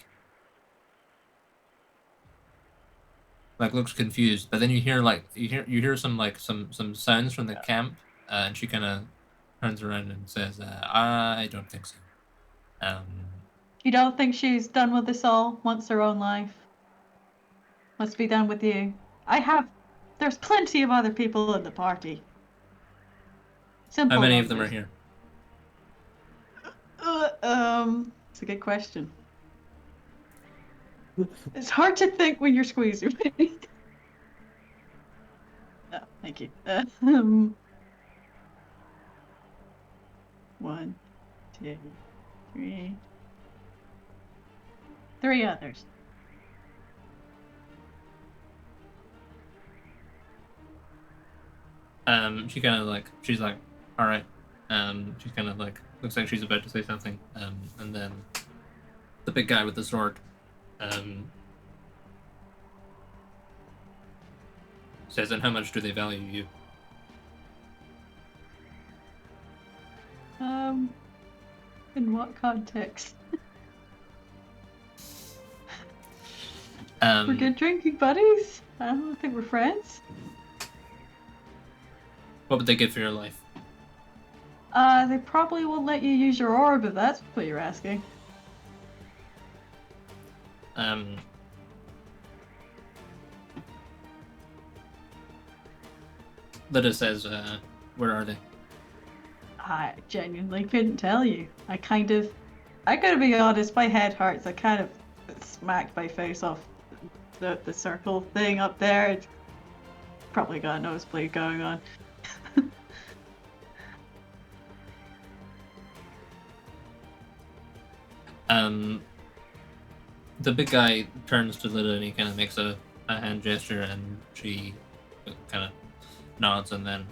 looks confused, but then you hear some sounds from the camp, and she kind of turns around and says, "I don't think so." You don't think she's done with this all? Wants her own life? Must be done with you. There's plenty of other people in the party. Simple. How many of them are here? It's a good question. It's hard to think when you're squeezing me. Oh, thank you. 1, 2, 3. 3 others. She kind of like she's like, all right. She kind of like looks like she's about to say something. And then the big guy with the sword, says, "And how much do they value you?" In what context? We're good drinking buddies. I don't think we're friends. What would they give for your life? They probably won't let you use your orb if that's what you're asking. Lyda says, where are they? I genuinely couldn't tell you. I gotta be honest, my head hurts. I kind of smacked my face off the circle thing up there. It's probably got a nosebleed going on. The big guy turns to Lyda and he kind of makes a hand gesture, and she kind of nods and then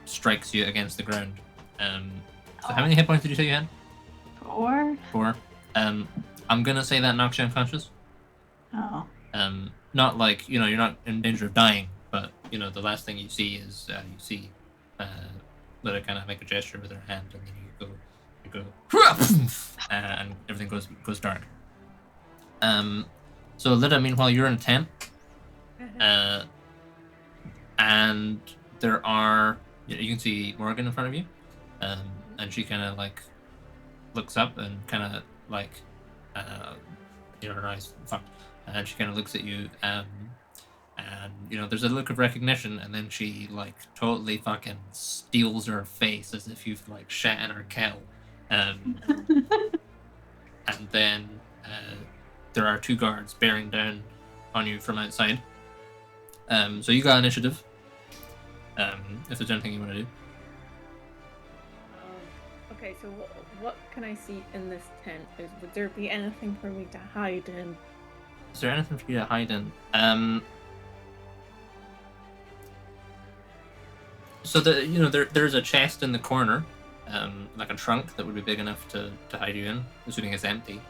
strikes you against the ground. So how many hit points did you say you had? 4. 4. I'm gonna say that knocks you unconscious. Oh. Not like, you're not in danger of dying, but, the last thing you see is, Lyda kind of make a gesture with her hand, and then you go, and everything goes dark. So Lyda, meanwhile, you're in a tent, and there are, you can see Morgan in front of you, and she kind of like looks up and kind of like, her eyes fucked, and she kind of looks at you, and there's a look of recognition, and then she like totally fucking steals her face as if you've like shat in her kettle, and then there are 2 guards bearing down on you from outside. So you got initiative. If there's anything you want to do. Okay, so what can I see in this tent? Would there be anything for me to hide in? Is there anything for you to hide in? So there's a chest in the corner, like a trunk that would be big enough to hide you in, assuming it's empty.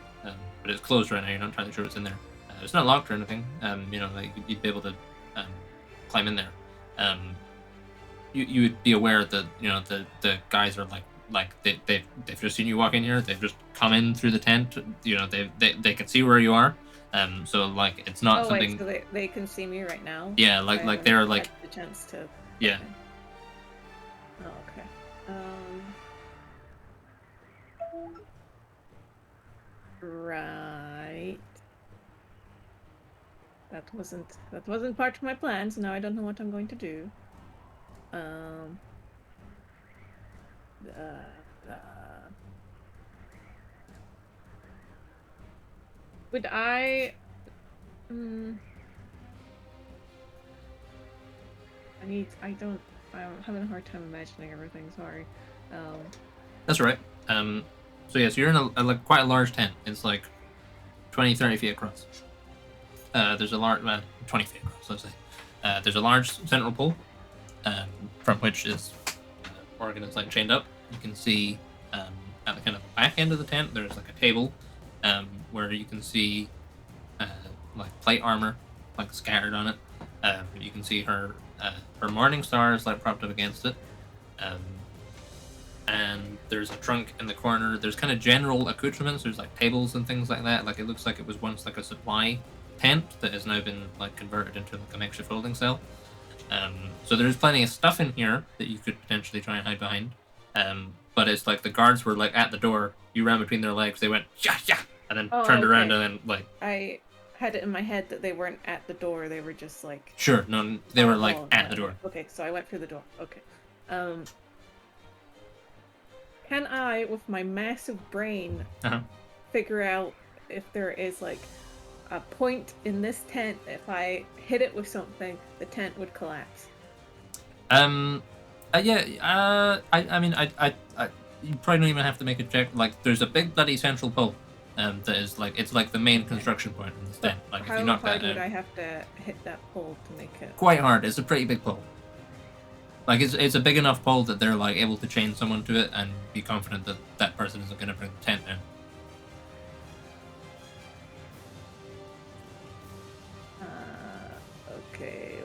But it's closed right now. You're not entirely sure what's in there. It's not locked or anything. Like you'd be able to climb in there. You would be aware that the guys are like they've just seen you walk in here. They've just come in through the tent. They can see where you are. So like it's not something. Wait, so they can see me right now. Yeah, like they're like the chance to. Yeah. Okay. Oh, okay. Right. That wasn't part of my plan, so now I don't know what I'm going to do. Would I? I'm having a hard time imagining everything. Sorry. That's right. So yes, you're in a quite a large tent. It's like 20-30 feet across. There's a large, 20 feet across, let's say. There's a large central pole, from which is Morgan is like chained up. You can see at the kind of back end of the tent, there's like a table, where you can see like plate armor like scattered on it. You can see her morning stars like propped up against it. And there's a trunk in the corner. There's kind of general accoutrements. There's like tables and things like that. Like it looks like it was once like a supply tent that has now been like converted into like a makeshift holding cell. So there's plenty of stuff in here that you could potentially try and hide behind. But it's like the guards were like at the door. You ran between their legs. They went yeah, and then turned around and then like. I had it in my head that they weren't at the door. They were just like. Sure, no, they were like at the door. Okay, so I went through the door. Okay. Can I, with my massive brain, figure out if there is like a point in this tent? If I hit it with something, the tent would collapse. I mean, you probably don't even have to make a check. Like, there's a big bloody central pole, that is like it's like the main construction point in this tent. Like, if you knock that down, how hard would I have to hit that pole to make it? Quite hard. It's a pretty big pole. Like it's a big enough pole that they're like able to chain someone to it and be confident that that person isn't going to bring the tent down. Okay.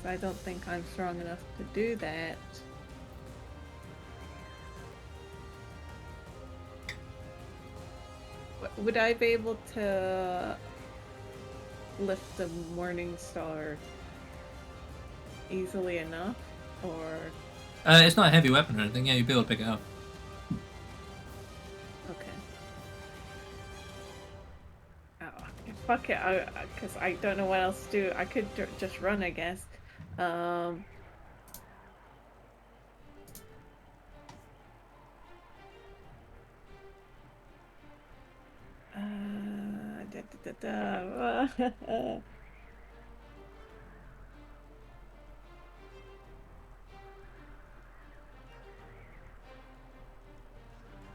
So I don't think I'm strong enough to do that. would I be able to lift the Morning Star easily enough, or? It's not a heavy weapon or anything. Yeah, you'd be able to pick it up. Okay. Oh, fuck it, because I don't know what else to do. I could just run, I guess.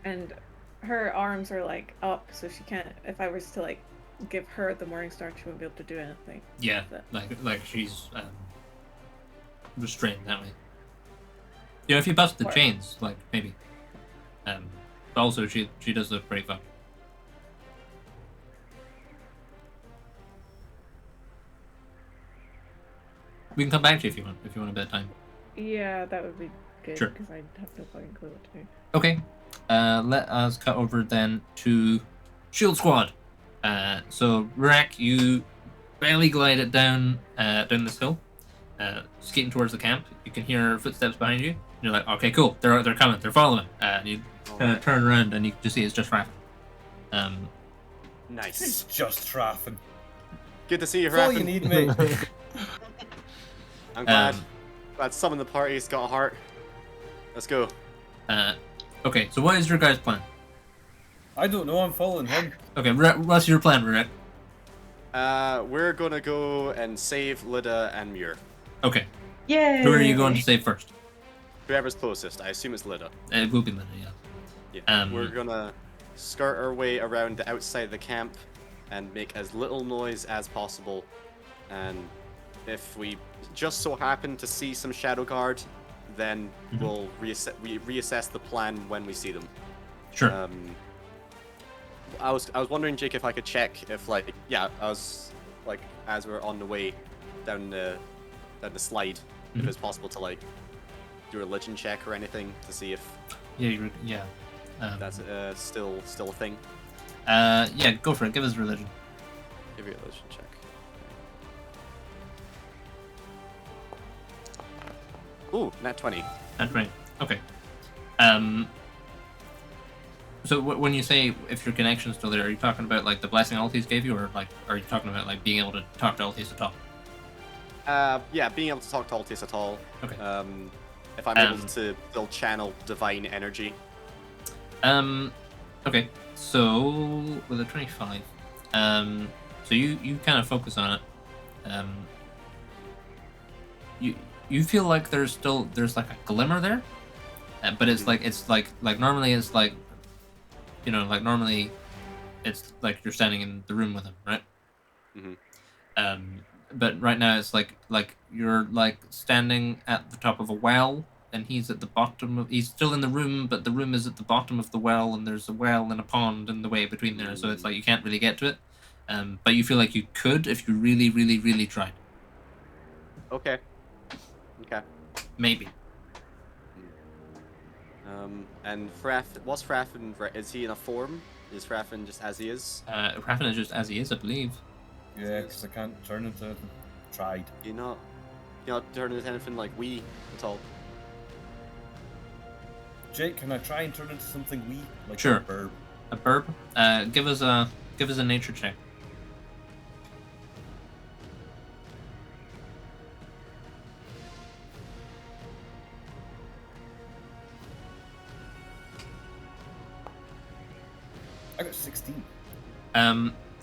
And her arms are like up, so she can't. If I was to like give her the Morning Star, she wouldn't be able to do anything. Yeah, like she's restrained that way. You know, if you bust the chains, like maybe. But also, she does look pretty fucked. We can come back to you if you want a bit of time. Yeah, that would be good. Sure. Because I have no fucking clue what to do. Okay. Let us cut over then to Shield Squad. So Rurak, you barely glide it down this hill, skating towards the camp. You can hear footsteps behind you. You're like, okay, cool. They're coming. They're following. And you kind of turn around and you just see it's just Raffen. Nice. It's just Raffen. Good to see you, That's all Raffen. you need, mate. I'm glad some of the party's got a heart. Let's go. Okay, so what is your guys' plan? I don't know, I'm following him. Okay, what's your plan, Rurak? We're gonna go and save Lida and Muir. Okay. Yay! Who are you going to save first? Whoever's closest. I assume it's Lida. It will be Lida, yeah. Yeah. We're gonna skirt our way around the outside of the camp and make as little noise as possible. And if we just so happen to see some Shadow Guard, then we'll reassess the plan when we see them. Sure. I was wondering, Jake, if I could check if as we're on the way down the slide, if it's possible to like do a religion check or anything to see if that's still a thing. Yeah, go for it. Give us religion. Give you a religion check. Ooh, nat 20. Nat 20. Okay. So when you say if your connection's still there, are you talking about like the blessing Althis gave you, or like are you talking about like being able to talk to Althis at all? Yeah, being able to talk to Althis at all. Okay. If I'm able to still channel divine energy. Okay. So with a 25, so you kind of focus on it. You feel like there's like a glimmer there, but it's like normally it's like, you know, like normally it's like you're standing in the room with him, right? But right now it's like you're like standing at the top of a well, and he's at the bottom of. He's still in the room, but the room is at the bottom of the well, and there's a well and a pond in the way between there, so it's like you can't really get to it. But you feel like you could if you really, really, really tried. Okay. Maybe. And what's Fraffen? Is he in a form? Is Fraffen just as he is? Raffen is just as he is, I believe. Yeah, because I can't turn into anything. Tried. You're not turning into anything like we at all. Jake, can I try and turn into something wee? Like Sure. a bird? A burb? Give us a nature check. I got 16.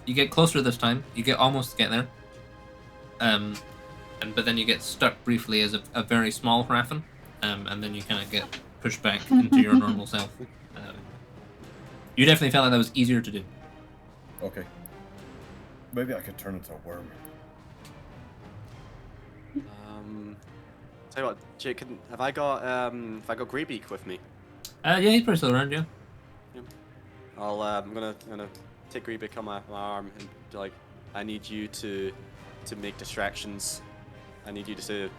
You get closer this time. You almost get there. But then you get stuck briefly as a very small Raffen, and then you kind of get pushed back into your normal self. You definitely felt like that was easier to do. Okay. Maybe I could turn into a worm. Tell you what, Jake, have I got Greybeak with me? Yeah, he's pretty still around, yeah. I'm gonna take Greybeak on my arm and like, I need you to make distractions. I need you to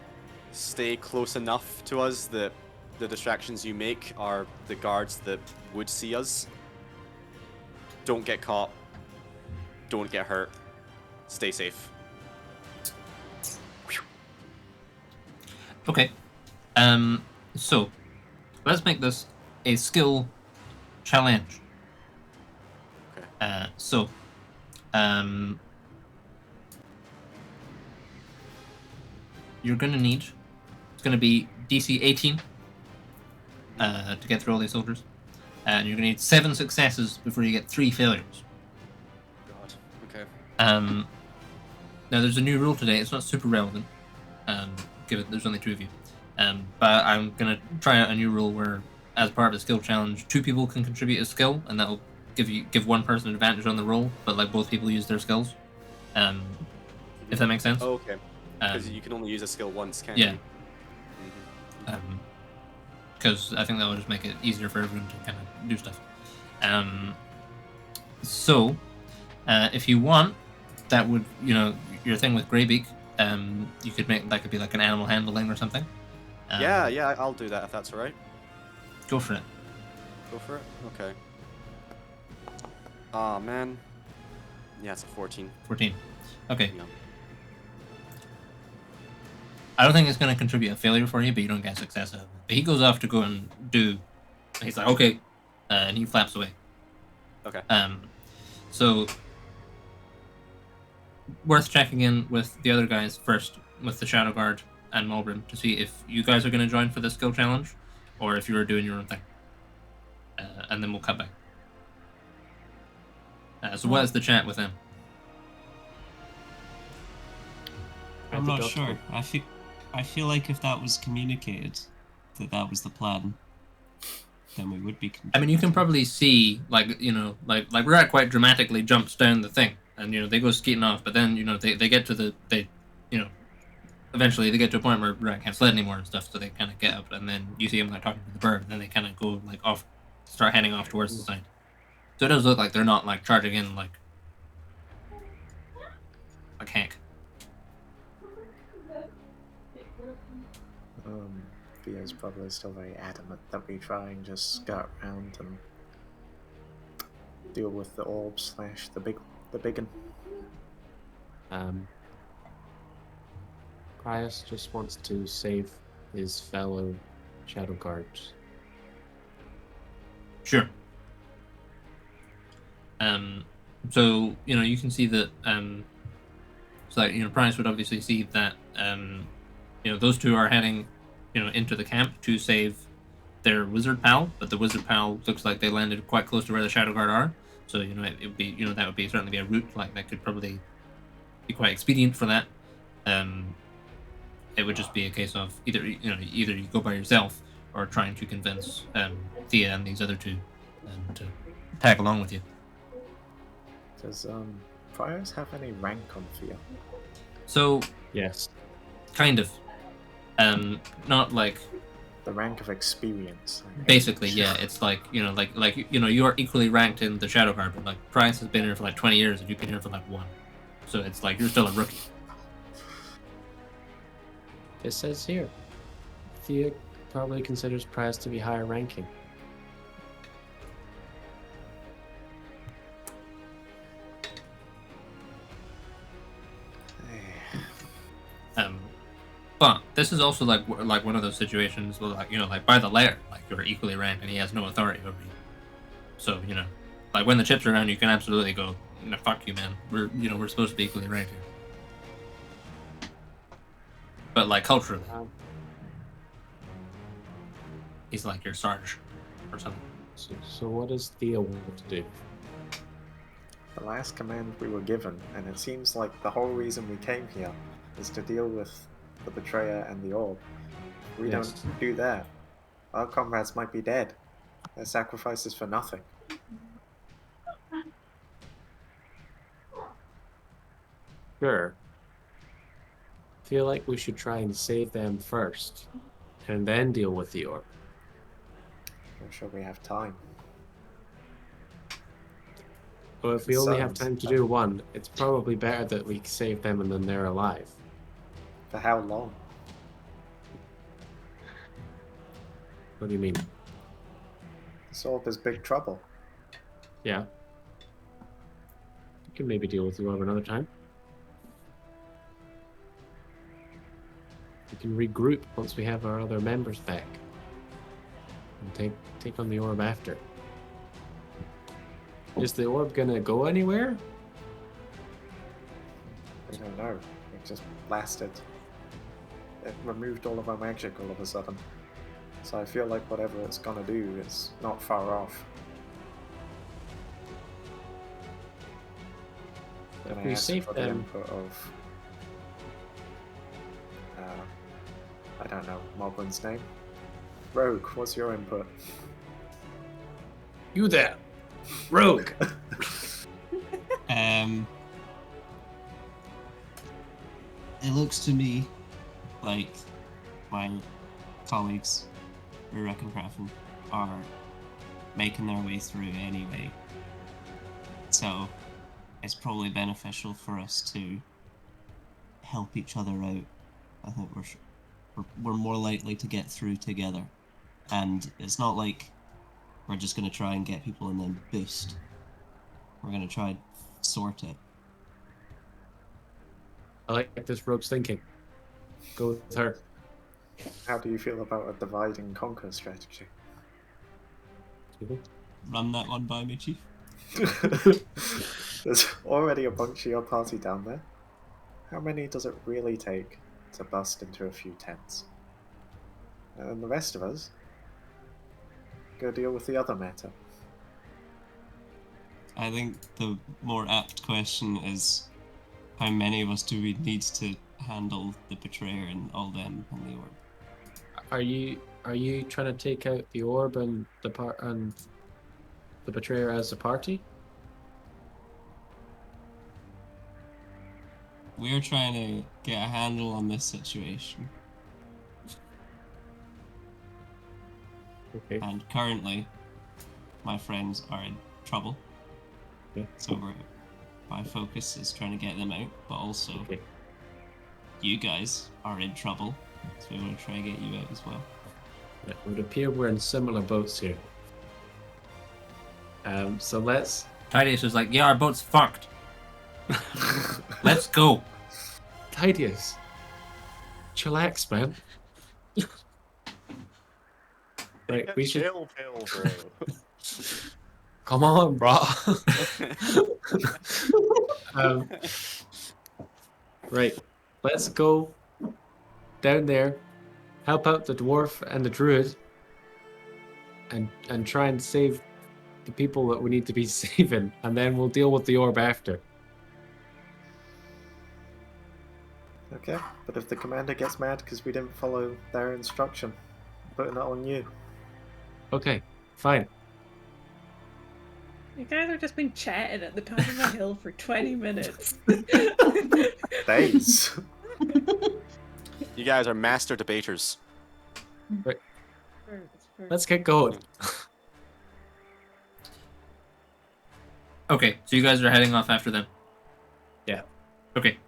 stay close enough to us that the distractions you make are the guards that would see us. Don't get caught. Don't get hurt. Stay safe. Okay. So let's make this a skill challenge. Okay. You're gonna need. It's gonna be DC 18 to get through all these soldiers, and you're gonna need 7 successes before you get 3 failures. God. Okay. Now there's a new rule today. It's not super relevant. Given there's only 2 of you. But I'm gonna try out a new rule where, as part of the skill challenge, 2 people can contribute a skill, and that will give one person an advantage on the roll. But like both people use their skills. If that makes sense. Oh, okay. Because you can only use a skill once, can't yeah. you? Because I think that will just make it easier for everyone to kind of do stuff. So, if you want, that would, your thing with Greybeak, you could make that could be like an animal handling or something. Yeah, I'll do that if that's alright. Go for it. Go for it? Okay. Aw, man. Yeah, it's a 14. 14. Okay. Yeah. I don't think it's going to contribute a failure for you, but you don't get success out of it. But he goes off to go and do. And he's like, okay. And he flaps away. Okay. So, worth checking in with the other guys first, with the Shadow Guard and Mulbrim, to see if you guys are going to join for the skill challenge, or if you're doing your own thing. And then we'll cut back. So what is the chat with them? I'm not sure. I feel like if that was communicated, that was the plan, then we would be. I mean, you can probably see, like Rat quite dramatically jumps down the thing, and they go skating off. But then they get to eventually they get to a point where Rat can't sled anymore and stuff, so they kind of get up, and then you see him like talking to the bird, and then they kind of go like off, start heading off towards the side. So it does look like they're not like charging in like Hank. Thea's probably still very adamant that we try and just skirt around and deal with the orb / the biggin. Precarious just wants to save his fellow Shadow Guards. Sure. So you can see that. So Price would obviously see that. Those 2 are heading, into the camp to save their wizard pal, but the wizard pal looks like they landed quite close to where the Shadow Guard are. So it would be, that would be certainly be a route like that could probably be quite expedient for that. It would just be a case of either you go by yourself or trying to convince Thea and these other 2 to tag along with you. Does Precarious have any rank on Thea? So Yes. kind of. Not like the rank of experience. Basically, yeah. It's like you are equally ranked in the Shadow Guard, but like Price has been here for like 20 years, and you've been here for like 1. So it's like you're still a rookie. It says here, Thea probably considers Price to be higher ranking. But this is also like one of those situations where like by the layer, like you're equally ranked and he has no authority over you. So like when the chips are around, you can absolutely go, fuck you, man. We're supposed to be equally ranked here. But like culturally, he's like your sarge or something. So what does Thea want to do? The last command we were given, and it seems like the whole reason we came here is to deal with the betrayer and the orb. If we don't do that, our comrades might be dead. Their sacrifice is for nothing. Sure. Feel like we should try and save them first, and then deal with the orb. I'm sure we have time. Well, if we only have time to do one, it's probably better that we save them and then they're alive. For how long? What do you mean? This orb is big trouble. Yeah. can maybe deal with the orb another time. We can regroup once we have our other members back. And take on the orb after. Is the orb gonna go anywhere? I don't know. It just blasted. It removed all of our magic all of a sudden. So I feel like whatever it's gonna do is not far off. If And we I asked save for the them, input of... I don't know, Moblин's name? Rogue, what's your input? you there, Rogue. It looks to me like my colleagues, Rurik and Krafen, are making their way through anyway. So it's probably beneficial for us to help each other out. I think we're more likely to get through together. And it's not like we're just going to try and get people and then boost. We're going to try and sort it. I like this Rogue's thinking. Go with her. How do you feel about a divide and conquer strategy? Run that one by me, Chief. There's already a bunch of your party down there. How many does it really take to bust into a few tents? And the rest of us go deal with the other matter. I think the more apt question is, how many of us do we need to handle the betrayer and all them and the orb? Are you trying to take out the orb and the betrayer as a party? We're trying to get a handle on this situation. Okay. And currently, my friends are in trouble. Okay. So my focus is trying to get them out, but also you guys are in trouble, so we want to try and get you out as well. It would appear we're in similar boats here. So let's... Tidius is like, yeah, our boat's fucked. Let's go. Tidius. Chillax, man. Right, we should... Chill, bro. Come on, bro. Right, let's go down there, help out the dwarf and the druid, and try and save the people that we need to be saving, and then we'll deal with the orb after. Okay, but if the commander gets mad because we didn't follow their instruction, I'm putting it on you. Okay, fine. You guys have just been chatting at the top of the hill for 20 minutes. Days. You guys are master debaters. Right. Let's get going. Okay, so you guys are heading off after them. Yeah. Okay.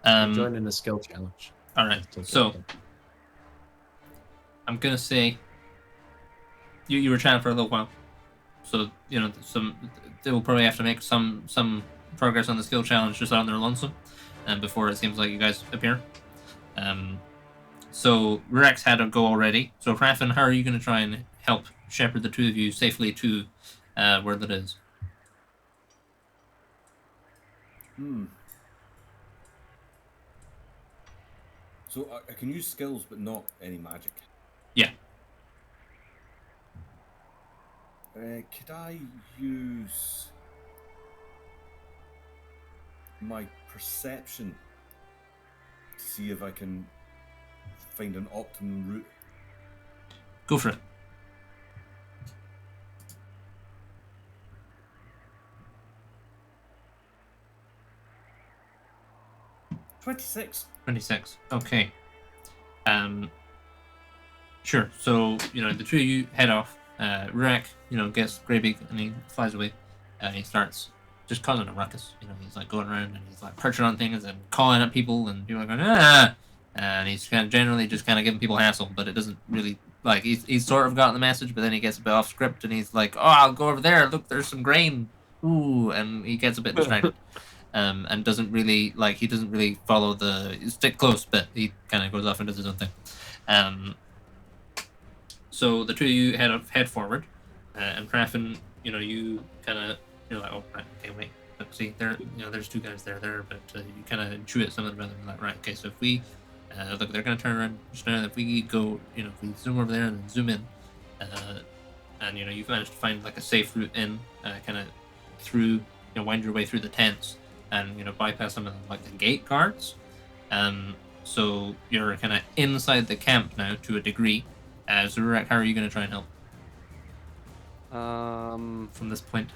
Joining the skill challenge. All right. So I'm gonna say you were chatting for a little while, so you know they will probably have to make some progress on the skill challenge just on their lonesome, and before it seems like you guys appear. So Rex had a go already. So Krafen, how are you gonna try and help shepherd the two of you safely to where that is? So I can use skills, but not any magic. Yeah. Could I use my perception to see if I can find an optimum route? Go for it. $26. 26. Okay. Sure. So, the two of you head off. Rurik, gets Greybeak and he flies away. And he starts just causing a ruckus. He's like going around and he's like perching on things and calling at people and people are going, ah! And he's kind of generally just kind of giving people hassle, but it doesn't really, he's sort of gotten the message, but then he gets a bit off script and he's like, oh, I'll go over there. Look, there's some grain. ooh, and he gets a bit distracted. And doesn't really follow the stick close bit. He kind of goes off and does his own thing. So the two of you head forward, and Krafen, you kind of you're like, oh right, okay, wait, look, see there, there's two guys there, but you kind of intuit something rather than like, right, okay, so if we look, they're gonna turn around. Just now, if we go, if we zoom over there and then zoom in, and you've managed to find like a safe route in, kind of through, wind your way through the tents. And bypass some of the gate guards. So you're kind of inside the camp now to a degree. Zurak, how are you going to try and help? From this point.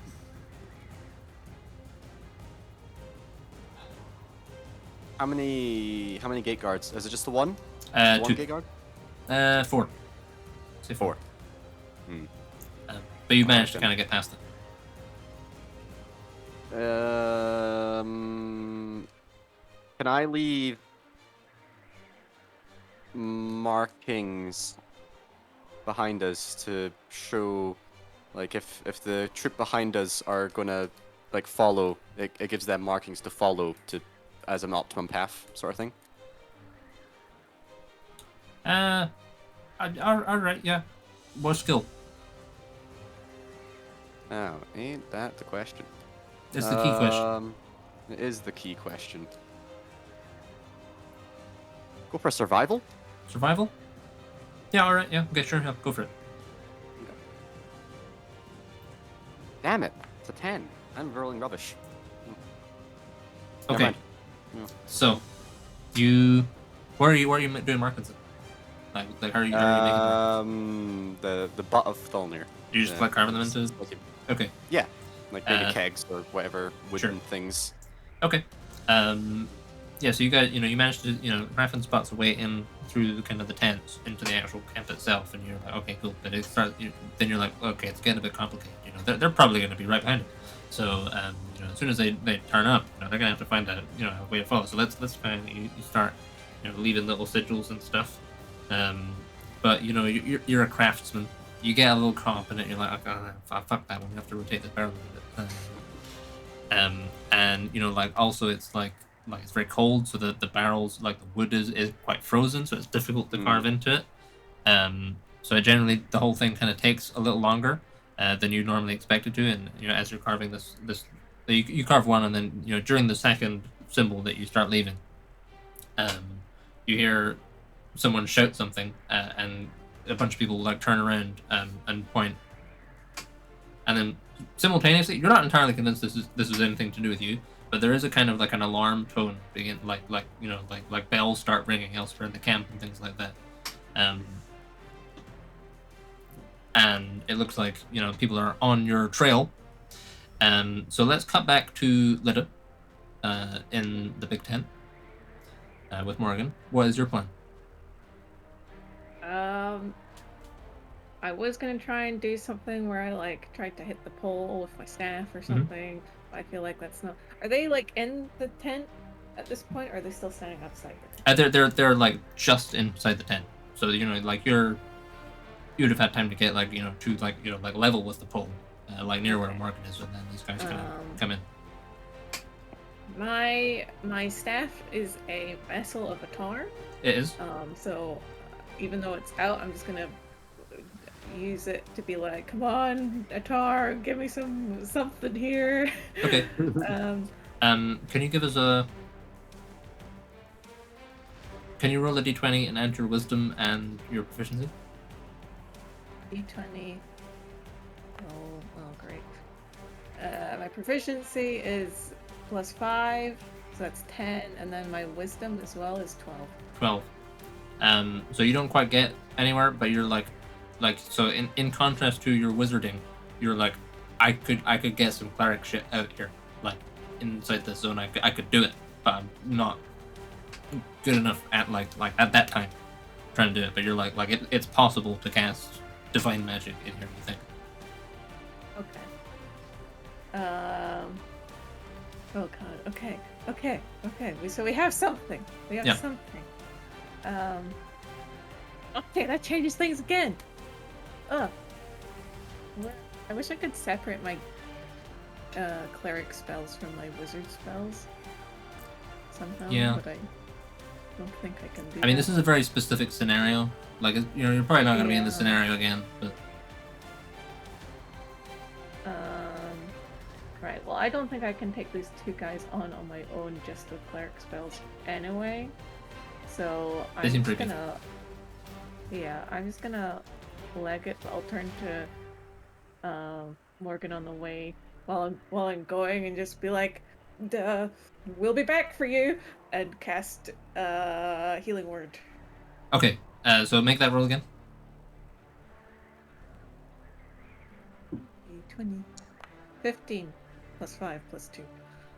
How many gate guards? Is it just the one? One 2 gate guard? 4. Say 4. But you managed to kind of get past it. Can I leave markings behind us to show, like, if the troop behind us are gonna follow, it gives them markings to follow as an optimum path sort of thing? All right, yeah. What skill? Oh, ain't that the question? It's the key question. It is the key question. Go for survival? Survival? Yeah, alright, yeah. Okay, sure, yeah, go for it. Okay. Damn it, it's a 10. I'm rolling rubbish. Okay. So, where are you doing markings? Like how are you making markings? The butt of Tholnir. You just carving them into? Okay. Yeah, like maybe kegs or whatever wooden things. Okay. Yeah, so you guys, you managed to, Raffen spots a way in through kind of the tents into the actual camp itself, and you're like, okay, cool. But then you're like, okay, it's getting a bit complicated. They're probably going to be right behind it. So, as soon as they turn up, they're going to have to find a way to follow. So let's kind of you start, leaving little sigils and stuff. But you're a craftsman. You get a little confident. You're like, okay, fuck that one. We have to rotate the barrel a bit. And also it's like it's very cold, so the barrels, the wood is quite frozen, so it's difficult to carve into it. So generally the whole thing kind of takes a little longer than you normally expect it to. And as you're carving this you carve one, and then during the second symbol that you start leaving, you hear someone shout something, and a bunch of people turn around and point, and then simultaneously, you're not entirely convinced this is anything to do with you, but there is a kind of an alarm tone begin, like bells start ringing elsewhere in the camp and things like that, and it looks like people are on your trail. So let's cut back to Lida, in the big tent, with Morgan. What is your plan? I was gonna try and do something where I tried to hit the pole with my staff or something. But I feel like that's not. Are they in the tent at this point, or are they still standing outside the tent? They're just inside the tent. So you'd have had time to get to level with the pole, near where Morgan is, and then these guys come in. My staff is a vessel of a tar. It is. So even though it's out, I'm just gonna use it to be like, come on, Atar, give me something here. Okay. Can you give us can you roll a d20 and add your wisdom and your proficiency? D20. Oh, great. My proficiency is +5, so that's 10, and then my wisdom as well is 12. 12. So you don't quite get anywhere, but you're so in contrast to your wizarding, you're like, I could get some cleric shit out here, inside this zone. I could do it, but I'm not good enough at at that time trying to do it. But you're it's possible to cast divine magic in here, you think? Okay. Oh god. Okay. So we have something. Something. Okay, that changes things again. Ugh. I wish I could separate my cleric spells from my wizard spells somehow, Yeah. but I don't think I can do I mean, that. this is a very specific scenario. Like, you know, you're probably not going to be in this Yeah. scenario again, but... Right, well, I don't think I can take these two guys on my own just with cleric spells anyway. So I'm just gonna... Yeah, I'm just gonna leg it, but I'll turn to Morgan on the way while I'm going and just be like, "Duh, we'll be back for you," and cast Healing Word. Okay, so make that roll again. 20. 15 plus 5 plus 2.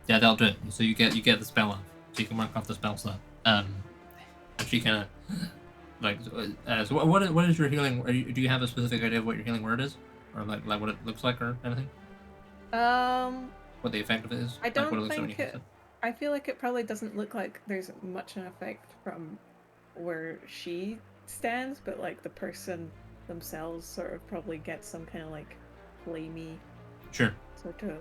Yeah, that'll do it. So you get the spell off. So you can mark off the spell slot. She kind of like. So what is your healing? Do you have a specific idea of what your healing word is, or like what it looks like, or anything? What the effect of it is? I don't like what it looks think like when you cast it? I feel like it probably doesn't look like there's much an effect from where she stands, but like the person themselves sort of probably get some kind of like flamey Sure. sort of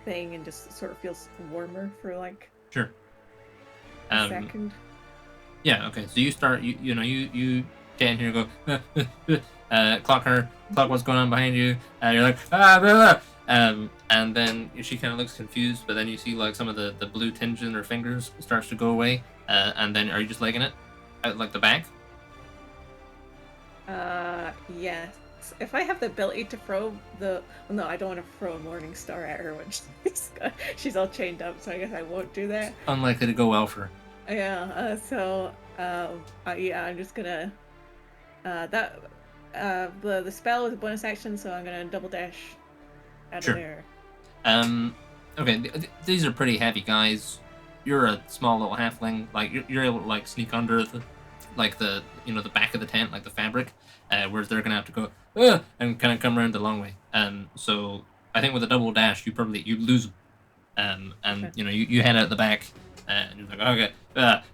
thing and just sort of feels warmer for like sure a second. Yeah, okay. So you start you get in here and go clock what's going on behind you. You're like blah, blah. And then she kind of looks confused, but then you see like some of the blue tinge in her fingers starts to go away. And then are you just legging it out like the back? Yes. If I have the ability to throw no, I don't want to throw a morning star at her when she's all chained up, so I guess I won't do that. Unlikely to go well for her. Yeah, yeah, I'm just gonna the spell is a bonus action, so I'm gonna double dash out of there. Okay, these are pretty heavy guys. You're a small little halfling, like you're able to like sneak under the the back of the tent, like the fabric, whereas they're gonna have to go and kind of come around the long way. So I think with a double dash, you lose them. And Okay. you head out the back, and you're like okay,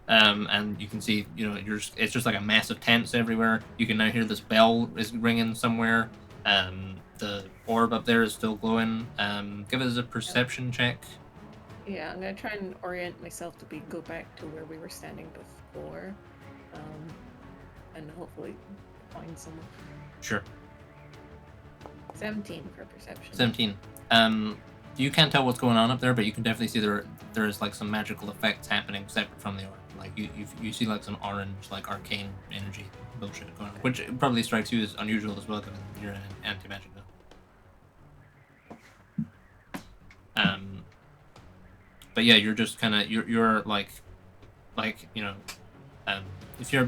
and you can see it's just like a massive tents everywhere. You can now hear this bell is ringing somewhere. The orb up there is still glowing. Give us a perception check. Yeah, I'm gonna try and orient myself to go back to where we were standing before, and hopefully find someone. Sure. 17 for perception. 17. You can't tell what's going on up there, but you can definitely see there is like some magical effects happening separate from the orb. Like you see like some orange, like arcane energy bullshit going on, which probably strikes you as unusual as well, given you're an anti-magic now. But yeah, you're just kind of you're like if you're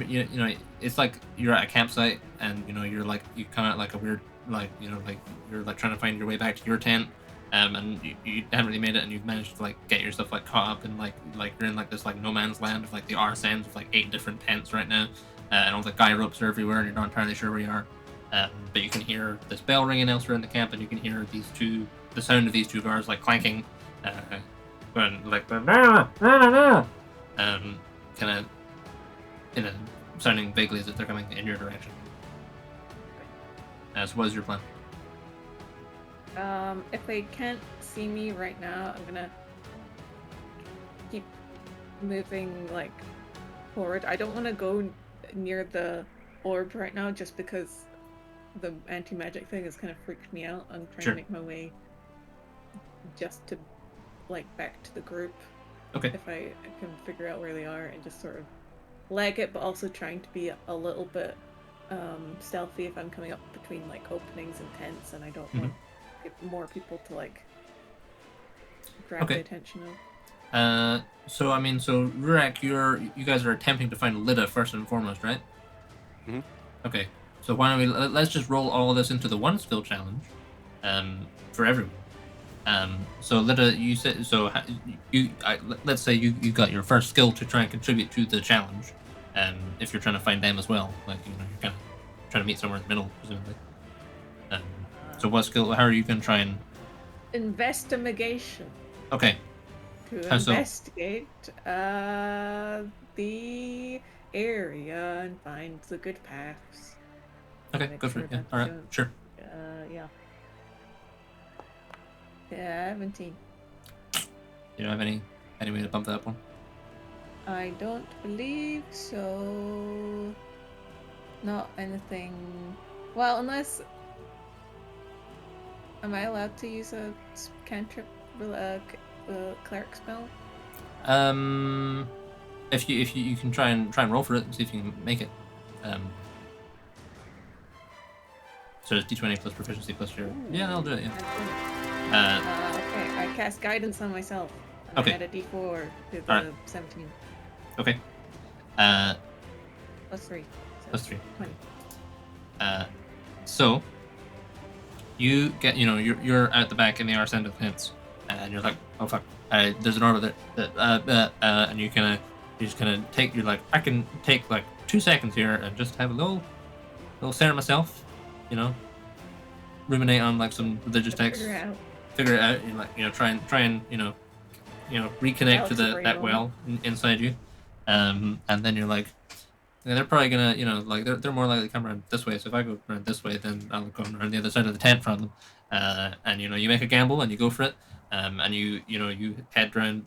it's like you're at a campsite and you're like you kind of like a weird like you're like trying to find your way back to your tent. And you haven't really made it, and you've managed to like get yourself like caught up in like you're in like this like no man's land of like the arsens of like 8 different tents right now, and all the guy ropes are everywhere, and you're not entirely sure where you are. But you can hear this bell ringing elsewhere in the camp, and you can hear the sound of these two guards like clanking, when like kind of sounding vaguely as if they're coming in your direction. So what is your plan? If they can't see me right now, I'm gonna keep moving like forward. I don't want to go near the orb right now, just because the anti-magic thing has kind of freaked me out. I'm trying to make my way just to like back to the group. Okay. If I can figure out where they are and just sort of leg it, but also trying to be a little bit stealthy if I'm coming up between like openings and tents, and I don't want more people to like grab the attention of. So Rurak, you guys are attempting to find Lida first and foremost, right? Mm-hmm. Okay. So why don't let's just roll all of this into the one skill challenge, for everyone. So Lida, you said let's say you got your first skill to try and contribute to the challenge, if you're trying to find them as well, like you're kind of trying to meet somewhere in the middle, presumably. So what skill? How are you going to try and... Investigation. Okay. To investigate the area and find the good paths. Okay, go for it. Yeah. All right, sure. Yeah. 17. You don't have any way to bump that up one? I don't believe so. Not anything. Well, unless. Am I allowed to use a cantrip, cleric spell? If you can try and roll for it and see if you can make it. So it's d20 plus proficiency plus your. Yeah, I'll do it. Yeah. Okay, I cast guidance on myself. And Okay. I add a d4 to the Alright. 17. Okay. Plus 3. So Plus 3. 20. So you get, you're at the back in the arse end of the fence, and you're like, oh fuck, there's an orb there, and you just kind of take, you're like, I can take like 2 seconds here and just have a little stare at myself, ruminate on like some religious text, figure it out, and like, try and reconnect to that well inside you, and then you're like, yeah, they're probably gonna, like they're more likely to come around this way. So if I go around this way, then I'll go around the other side of the tent from them. And you make a gamble and you go for it. And you head around.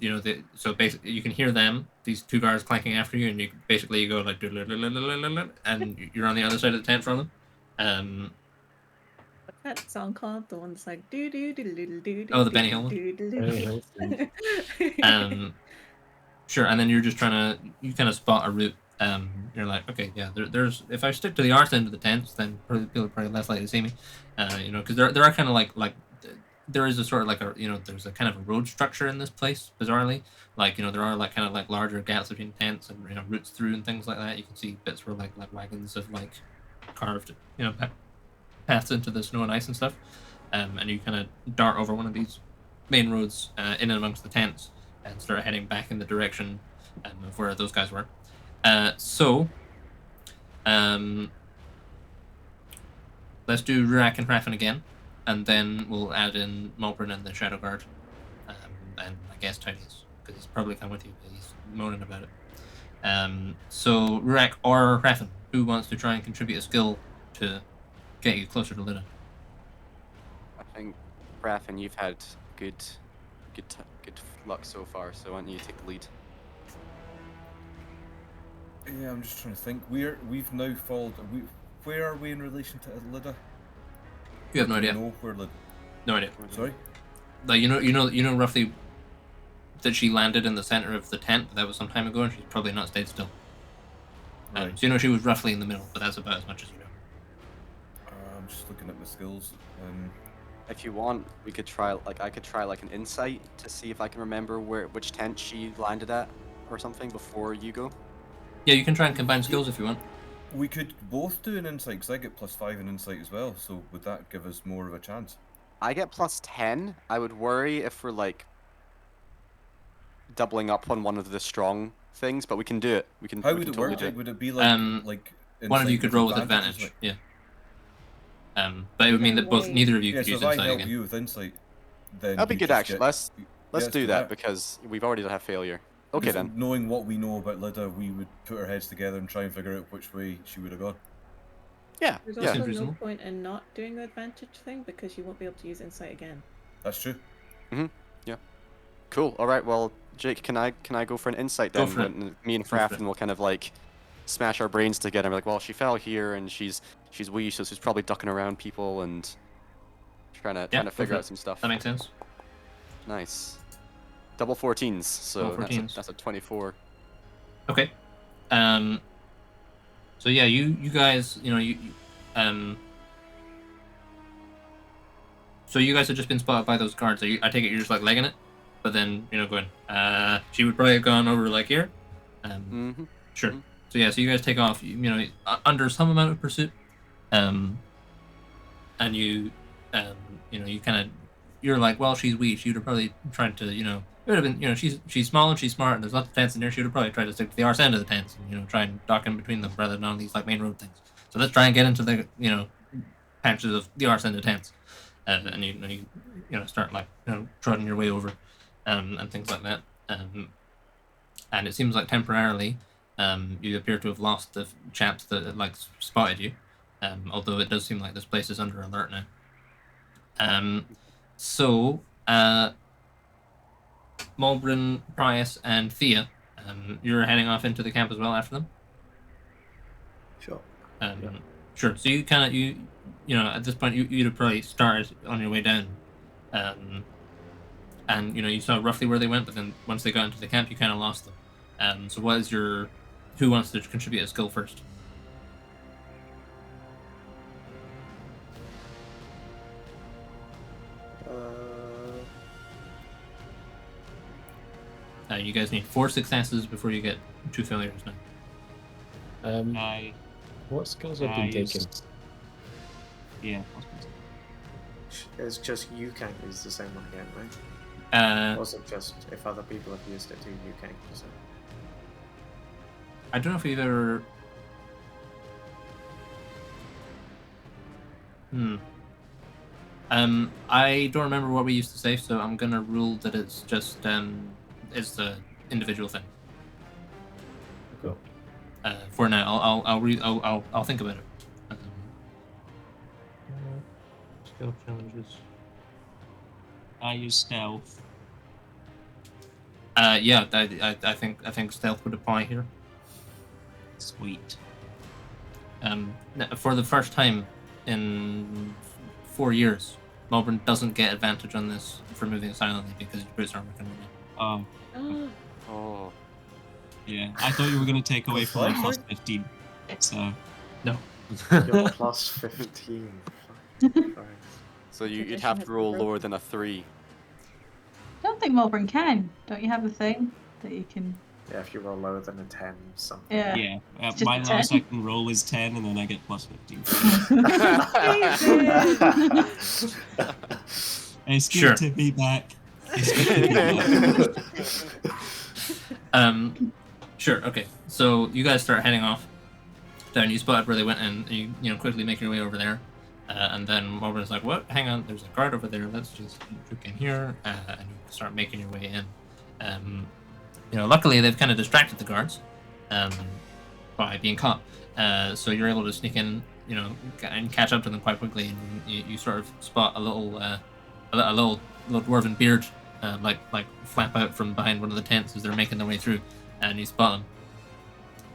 So basically you can hear them, these 2 guards clanking after you, and you go like, and you're on the other side of the tent from them. What's that song called? The one that's like do do do do do do. Oh, the Benny Hill one. Sure. And then you're just trying to kind of spot a route. You're like, okay, yeah, there's if I stick to the arse end of the tents, then people are probably less likely to see me, because there are kind of like there is a sort of like there's a kind of a road structure in this place, bizarrely, like there are like kind of like larger gaps between tents and routes through and things like that. You can see bits where like wagons have like carved paths into the snow and ice and stuff, and you kind of dart over one of these main roads in and amongst the tents and start heading back in the direction of where those guys were. Let's do Rurak and Raffen again, and then we'll add in Mulbrin and the Shadow Guard, and I guess Tidius, because he's probably come with you, but he's moaning about it. So Rurak or Raffen, who wants to try and contribute a skill to get you closer to Luna? I think, Raffen, you've had good luck so far, so why don't you take the lead? Yeah, I'm just trying to think. We've now followed. Where are we in relation to Lida? You have no idea. No, where Lida? No idea. Sorry. Like you know roughly that she landed in the center of the tent, but that was some time ago, and she's probably not stayed still. Right. So she was roughly in the middle, but that's about as much as you know. I'm just looking at my skills. If you want, we could try I could try like an insight to see if I can remember which tent she landed at or something before you go. Yeah, you can try and combine skills if you want. We could both do an insight, because I get +5 in insight as well, so would that give us more of a chance? I get +10. I would worry if we're like doubling up on one of the strong things, but we can do it. How would it work? Would it be like one of you could roll with advantage? Yeah. But it would mean that neither of you could use insight again. So if I help you with insight, then that'd be good actually. Let's do that because we've already had failure. Okay then. Knowing what we know about Lida, we would put our heads together and try and figure out which way she would have gone. Yeah. There's also no point in not doing the advantage thing because you won't be able to use insight again. That's true. Yeah. Cool. All right. Well, Jake, can I go for an insight then? Go for it. Me and Fraffen will kind of like smash our brains together. And be like, well, she fell here and she's wee, so she's probably ducking around people and trying to figure out some stuff. That makes sense. Nice. Double 14s, so that's a 24. Okay. So yeah, you guys, so you guys have just been spotted by those guards. I take it you're just like legging it, but then going. She would probably have gone over like here. Sure. Mm-hmm. So yeah, so you guys take off. Under some amount of pursuit, and you kind of. You're like, well, she's wee. She would have probably tried to, it would have been, she's small and she's smart, and there's lots of tents in there. She would have probably tried to stick to the arse end of the tents and, try and dock in between them rather than on these, like, main road things. So let's try and get into the, patches of the arse end of tents. And you start, like, trotting your way over, and things like that. And it seems like temporarily, you appear to have lost the chaps that, like, spotted you. Although it does seem like this place is under alert now. So Mulbrin, Prius, and Thea, you're heading off into the camp as well after them. Sure. Sure. So you kind of you know at this point you'd have probably started on your way down, and you saw roughly where they went, but then once they got into the camp, you kind of lost them. So what is your who wants to contribute a skill first? You guys need 4 successes before you get 2 failures now. What skills have been taken? Yeah. It's just you can't use the same one again, right? Or is it just if other people have used it too, you can't use it? I don't know if either. I don't remember what we used to say, so I'm gonna rule that it's just it's the individual thing. Cool. For now, I'll think about it. Skill challenges. I use stealth. Yeah, I think stealth would apply here. Sweet. For the first time in 4 years, Melbourne doesn't get advantage on this for moving silently because your boots aren't working right now. Oh. Yeah, I thought you were going to take away from my plus 15, so... No. You're plus 15. So you'd have to roll lower than a 3. I don't think Melbourne can. Don't you have a thing that you can... Yeah, if you roll lower than a 10, something. Yeah. My lowest I can roll is 10, and then I get plus 15. It's good to be back. Sure, okay. So you guys start heading off. Then you spotted where they went, and you quickly make your way over there. And then Morgan's like, "What? Hang on, there's a guard over there. Let's just look in here," and you start making your way in. Luckily they've kind of distracted the guards by being caught. So you're able to sneak in, and catch up to them quite quickly. And you sort of spot a little dwarven beard, like flap out from behind one of the tents as they're making their way through, and you spot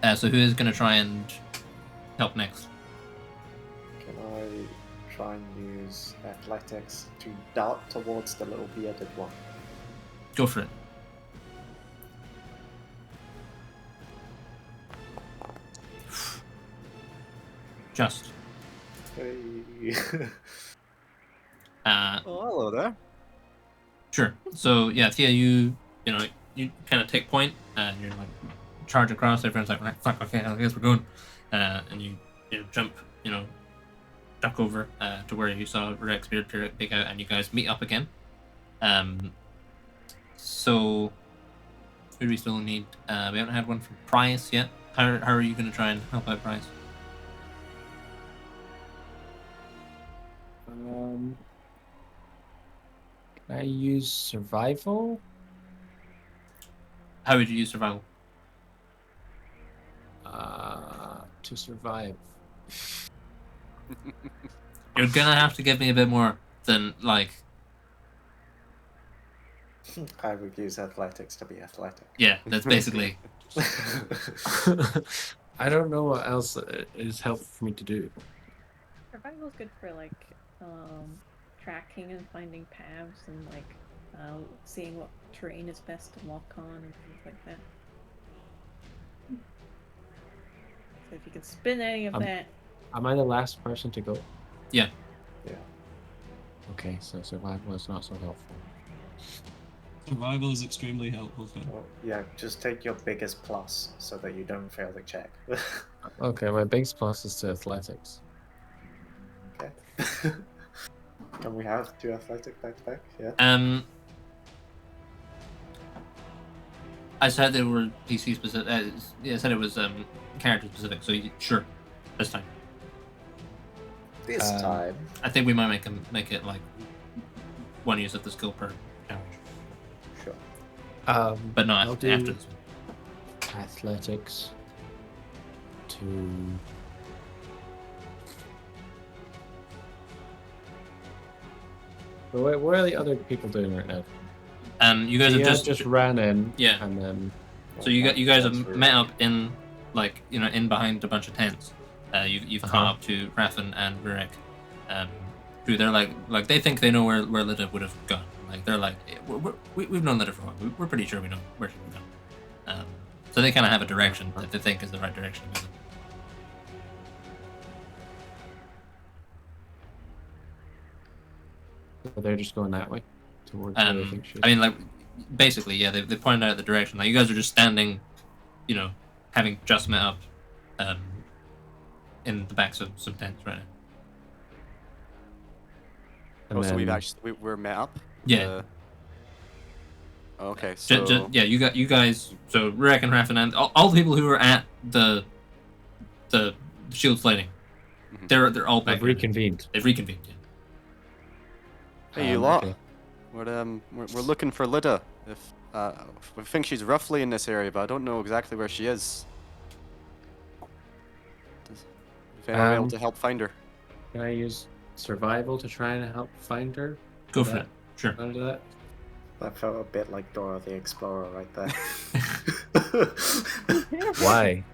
them. So who is going to try and help next? Can I try and use athletics to dart towards the little bearded one? Go for it. Just. Hey. Hello there. Sure. So yeah, Thea, you kind of take point, and you're like charge across. Everyone's like, "Fuck, okay, I guess we're going." And you jump, duck over to where you saw Rex Beard pick out, and you guys meet up again. So who do we still need? We haven't had one from Price yet. How are you going to try and help out Price? Can I use survival? How would you use survival? To survive. You're gonna have to give me a bit more than like. I would use athletics to be athletic. Yeah, that's basically. I don't know what else is helpful for me to do. Survival is good for like tracking and finding paths and seeing what terrain is best to walk on and things like that. So if you can spin any of that. Am I the last person to go? Yeah. Yeah. Okay, so survival is not so helpful. Survival is extremely helpful. Well, yeah, just take your biggest plus so that you don't fail the check. Okay, my biggest plus is to athletics. Okay. Can we have 2 athletic back to back? Yeah. I said they were PC specific. I said it was character specific. So sure, this time. This time. I think we might make it like 1 use of the skill per challenge. Sure. But not I'll after do this one. athletics to But what are the other people doing right now? You guys have just ran in. Yeah. And then. So you guys have met up in in behind a bunch of tents. You've caught up to Raffin and Rurik, who they're like they think they know where Lita would have gone. Like they're like we've known Lita for a while. We're pretty sure we know where she would have gone. So they kind of have a direction that they think is the right direction to go. So they're just going that way towards where they think she is. I mean, like, basically, yeah, they pointed out the direction. Like, you guys are just standing, having just met up in the backs of some tents right now. So we're met up? Yeah. Okay, so... yeah, you guys, so Rurik and Raffin and all the people who were at the shield sliding, they're all back. They've reconvened. They've reconvened, yeah. Hey, you lot. Okay. We're looking for Lida. We think she's roughly in this area, but I don't know exactly where she is. If anyone able to help find her. Can I use survival to try and help find her? Go for it. Sure. Want to do that? That felt a bit like Dora the Explorer right there. Why?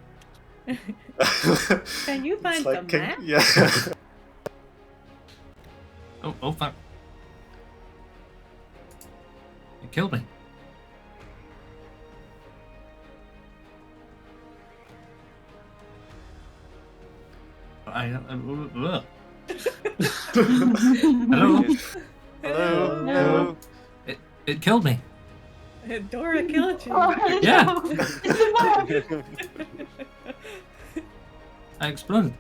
Can you find the map? Yeah. Oh fuck. It killed me. Hello? Hello? It killed me. Dora killed you. Oh, Yeah. no. It's a bug. I exploded.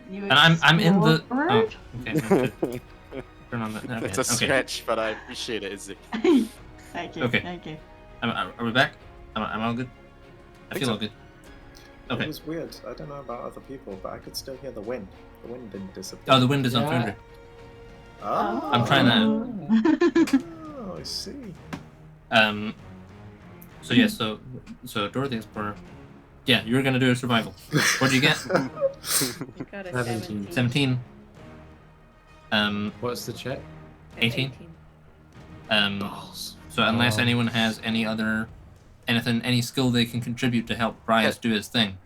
You And I'm in the... explode? Oh, okay. Turn on that. Okay. It's a Okay. stretch, but I appreciate it, Izzy. Thank you. Okay. Thank you. Are we back? Am I all good? I feel all good. It Okay. was weird. I don't know about other people, but I could still hear the wind. The wind didn't disappear. Oh, the wind is on Yeah. Foundry. Oh. I'm trying that. Oh, I see. So yeah, so Dora the Explorer. Yeah, you were gonna do a survival. What'd you get? You got a 17. 17. What's the check? 18. Balls. So unless Oh. anyone has any skill they can contribute to help Bryce do his thing.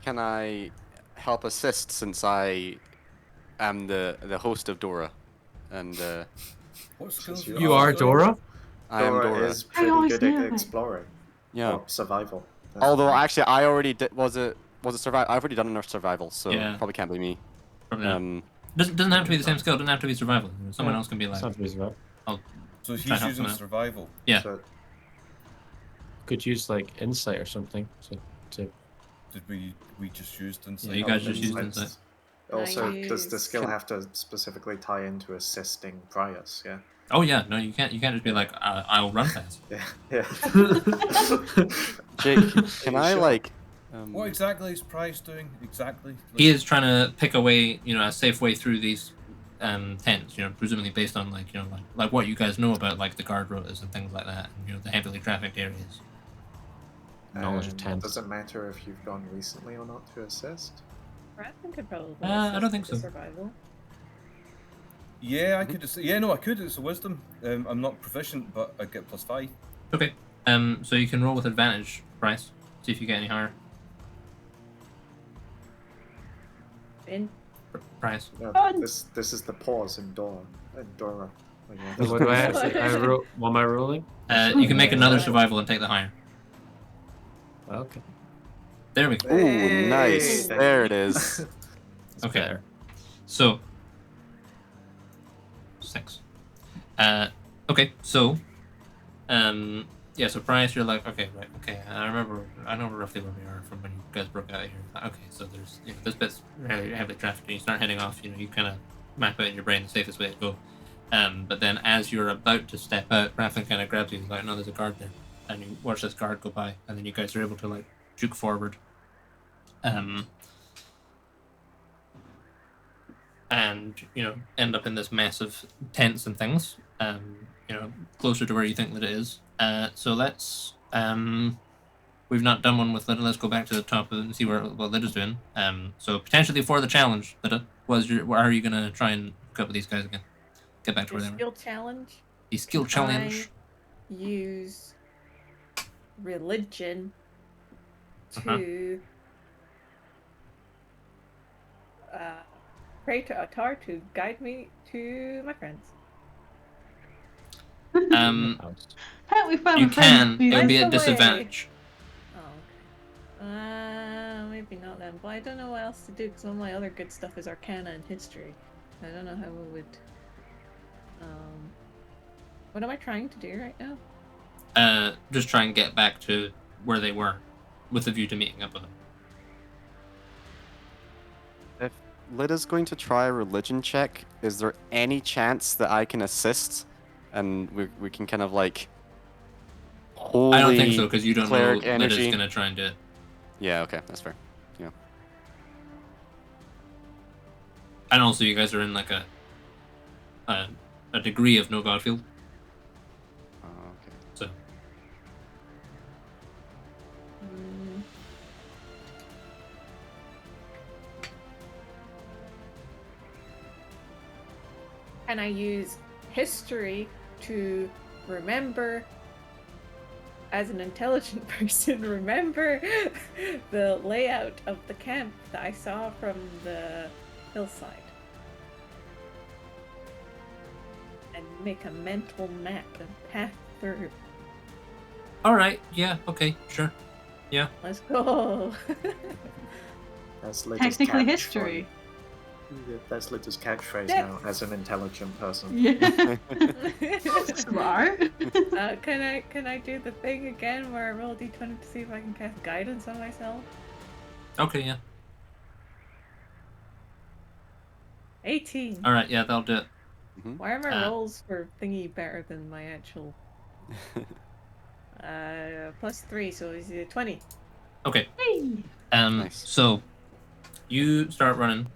Can I help assist since I am the host of Dora? And What skills You You are Dora? I am Dora. is pretty always good knew at it. exploring. Yeah. Or survival. That's Although fine. actually, I already did. Was it survival? I've already done enough survival, so Yeah. probably can't be me. Probably not. Doesn't have to be the same skill. Doesn't have to be survival. Someone else can be like. Sounds reasonable. So Try he's and help using them out. survival. Yeah. So, Could use like insight or something to Did we just used insight? Yeah, you guys just elements. used insight. Also, does the Nice. skill have to specifically tie into assisting Prius? Yeah. Oh yeah, no, you can't. You can't just be like, I'll run fast. Yeah. Yeah. Jake, can I Sure. like? What exactly is Price doing? Exactly. He is trying to pick a way, a safe way through these tents. Presumably based on like what you guys know about like the guard rotas and things like that. And, the heavily trafficked areas. knowledge of And tents. does it matter if you've gone recently or not to assist? Raffin could probably. I don't assist think with so. Survival. Yeah, I could. Yeah, no, I could. It's a wisdom. I'm not proficient, but I get +5. Okay. So you can roll with advantage, Bryce. See if you get any higher. In. Bryce. No, Fun. this is the pause in Dora. Dora. Oh, yeah. So what do I have to, what am I rolling? You can make another survival and take the higher. Okay. There we go. Ooh, Hey, nice. thank There you. it is. It's Okay. better. So 6. Okay, so yeah, so Bryce, you're like, okay, right, okay, I know roughly where we are from when you guys broke out here. Okay, so there's this bit's heavily trafficked and you start heading off, you kind of map out in your brain the safest way to go. But then as you're about to step out, Raffin kind of grabs you, he's like, no, there's a guard there. And you watch this guard go by, and then you guys are able to like juke forward. And end up in this mess of tents and things, closer to where you think that it is. So let's we've not done one with Lida. Let's go back to the top and see what Lida's doing. So potentially for the challenge, Lida, what are you gonna try and hook up with these guys again? get back to where they were. Skill challenge. The skill challenge. Use religion to pray to Atar to guide me to my friends. We found you a friend. can. It would be a That's the way. disadvantage. Oh, okay. Maybe not then. But I don't know what else to do because all my other good stuff is Arcana and History. I don't know how we would. What am I trying to do right now? Just try and get back to where they were, with a view to meeting up with them. If Lida's going to try a religion check, is there any chance that I can assist, and we can kind of like holy I don't think so because you don't know cleric that it's energy? gonna try and do it. Yeah, okay, that's fair. Yeah. And also, you guys are in like a degree of no god field. Okay. So. Can I use history to remember, as an intelligent person, remember the layout of the camp that I saw from the hillside? And make a mental map and path through. Alright, yeah, okay, sure. Yeah. Let's go. That's Lida's Technically catchphrase. history. That's Lida's catchphrase Yes. now, as an intelligent person. Yeah. Smart. Can I do the thing again where I roll d20 to see if I can cast guidance on myself? Okay, yeah. 18. Alright, yeah, that'll do it. Why are my rolls for thingy better than my actual? +3, so is it 20? Okay. Hey. Nice. So you start running.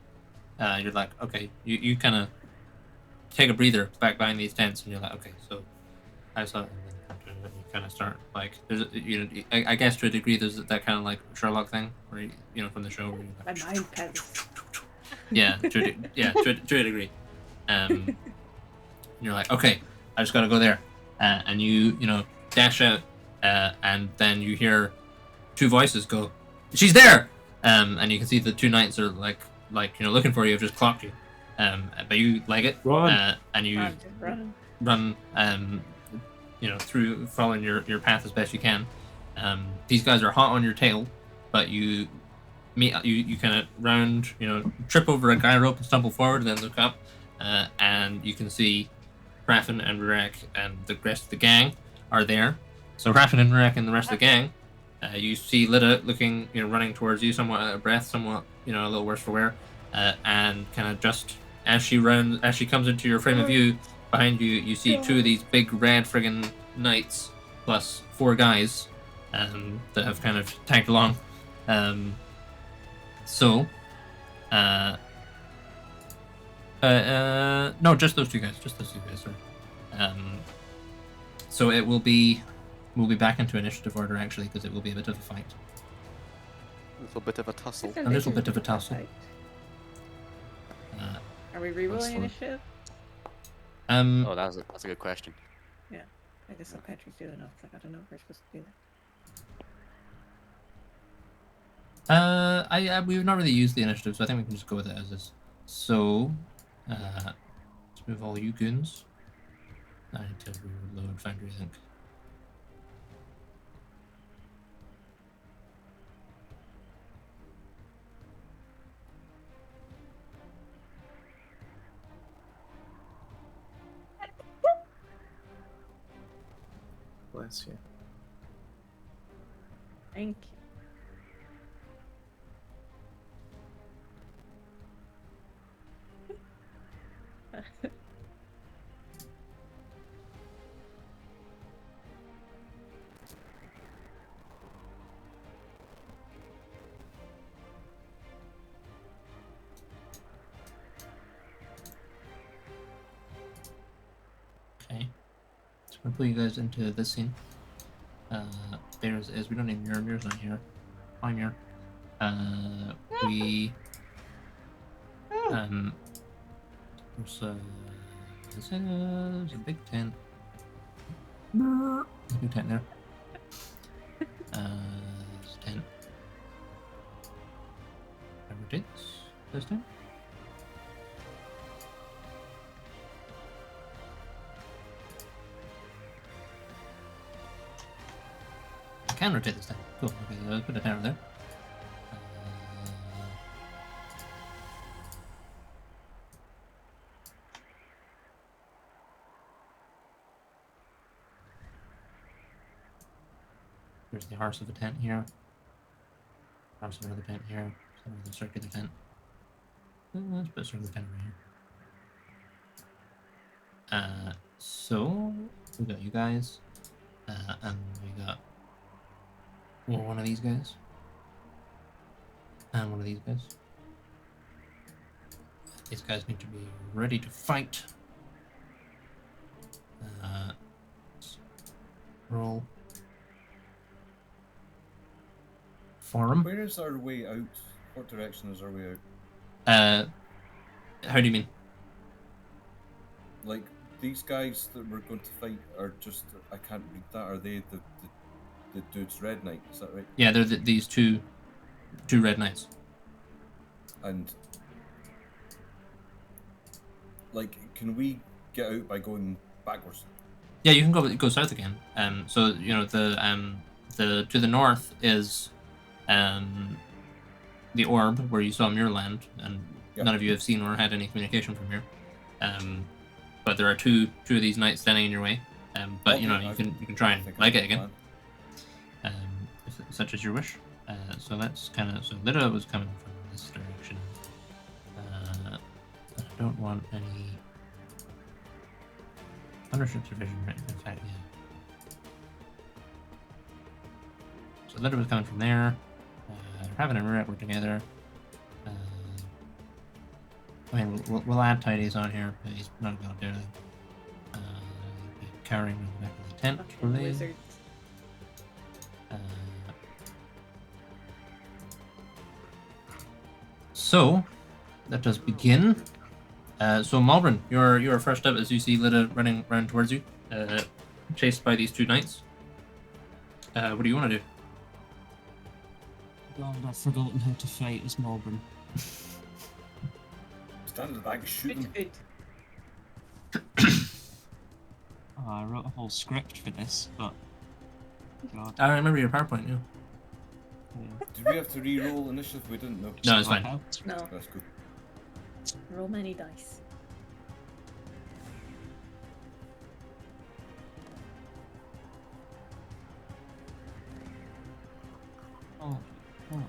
You're like, okay, you kind of take a breather back behind these tents, and you're like, okay, so I saw it, and then you kind of start like, there's I guess to a degree there's that kind of like Sherlock thing where from the show where you're like, My mind pets. yeah, to a degree. You're like, okay, I just gotta go there, and you dash out, and then you hear two voices go, "She's there!" And you can see the two knights are like looking for you. Have just clocked you, but you like it, Run. and you I'm just running. run, through following your path as best you can. These guys are hot on your tail, but you kind of round, trip over a guy rope and stumble forward, and then look up, and you can see Raffin and Rurek and the rest of the gang are there. So Raffin and Rurek and the rest of the gang, you see Lida looking, running towards you, somewhat out of breath, somewhat, a little worse for wear, and kind of just as she comes into your frame of view, behind you, you see two of these big red friggin' knights plus 4 guys that have kind of tagged along. No, just those two guys. Sorry. So we'll be back into initiative order actually, because it will be a bit of a fight. A little bit of a tussle. A little bit of a tussle. Are we rerolling initiative? Oh, that's a good question. Yeah, I guess St. Patrick's doing enough. I don't know if we're supposed to do that. We've not really used the initiative, so I think we can just go with it as is. So, let's move all you goons. I need to reload Foundry, I think. Bless you. Thank you. Okay. So I'm gonna put you guys into this scene. There's is we don't need Mirror. Mirror's not here. Hi, Mirror. We there's This is a big tent. There's a big tent there. This tent. Rotates this time. I can rotate this time. Cool. Okay, let's put a tent over there. There's the hearse of the tent here. Hearse of another tent here. The circular tent. Let's put a circular tent over here. So we got you guys, and we got one of these guys, and one of these guys. These guys need to be ready to fight. Roll. Form. Where is our way out? What direction is our way out? How do you mean? Like, these guys that we're going to fight are just, I can't read that. Are they the dude's Red Knight? Is that right? Yeah, they're these two Red Knights. And, like, can we get out by going backwards? Yeah, you can go south again. So you know the to the north is the orb where you saw Muirland, and none of you have seen or had any communication from here. But there are two of these knights standing in your way. But you know you can try and leg it again. Such as your wish. So that's kind of so. Lita was coming from this direction. I don't want any thunderships or vision, right? In fact, yeah. So Lita was coming from there. Raven and Ruret were together. I mean, we'll add Tides on here, but he's not going to do anything. Carrying on the back of the tent. Okay, wizards. So, let us begin. So Malbrin, you're first up as you see Lita running around towards you, chased by these two knights. What do you want to do? God, I've forgotten how to fight as Malbrin. Stand in the back, shoot them. Oh, I wrote a whole script for this, but God. I remember your PowerPoint, yeah. Did we have to re-roll initiative? We didn't know. No, it's fine. No. That's good. Roll many dice. Oh. Oh.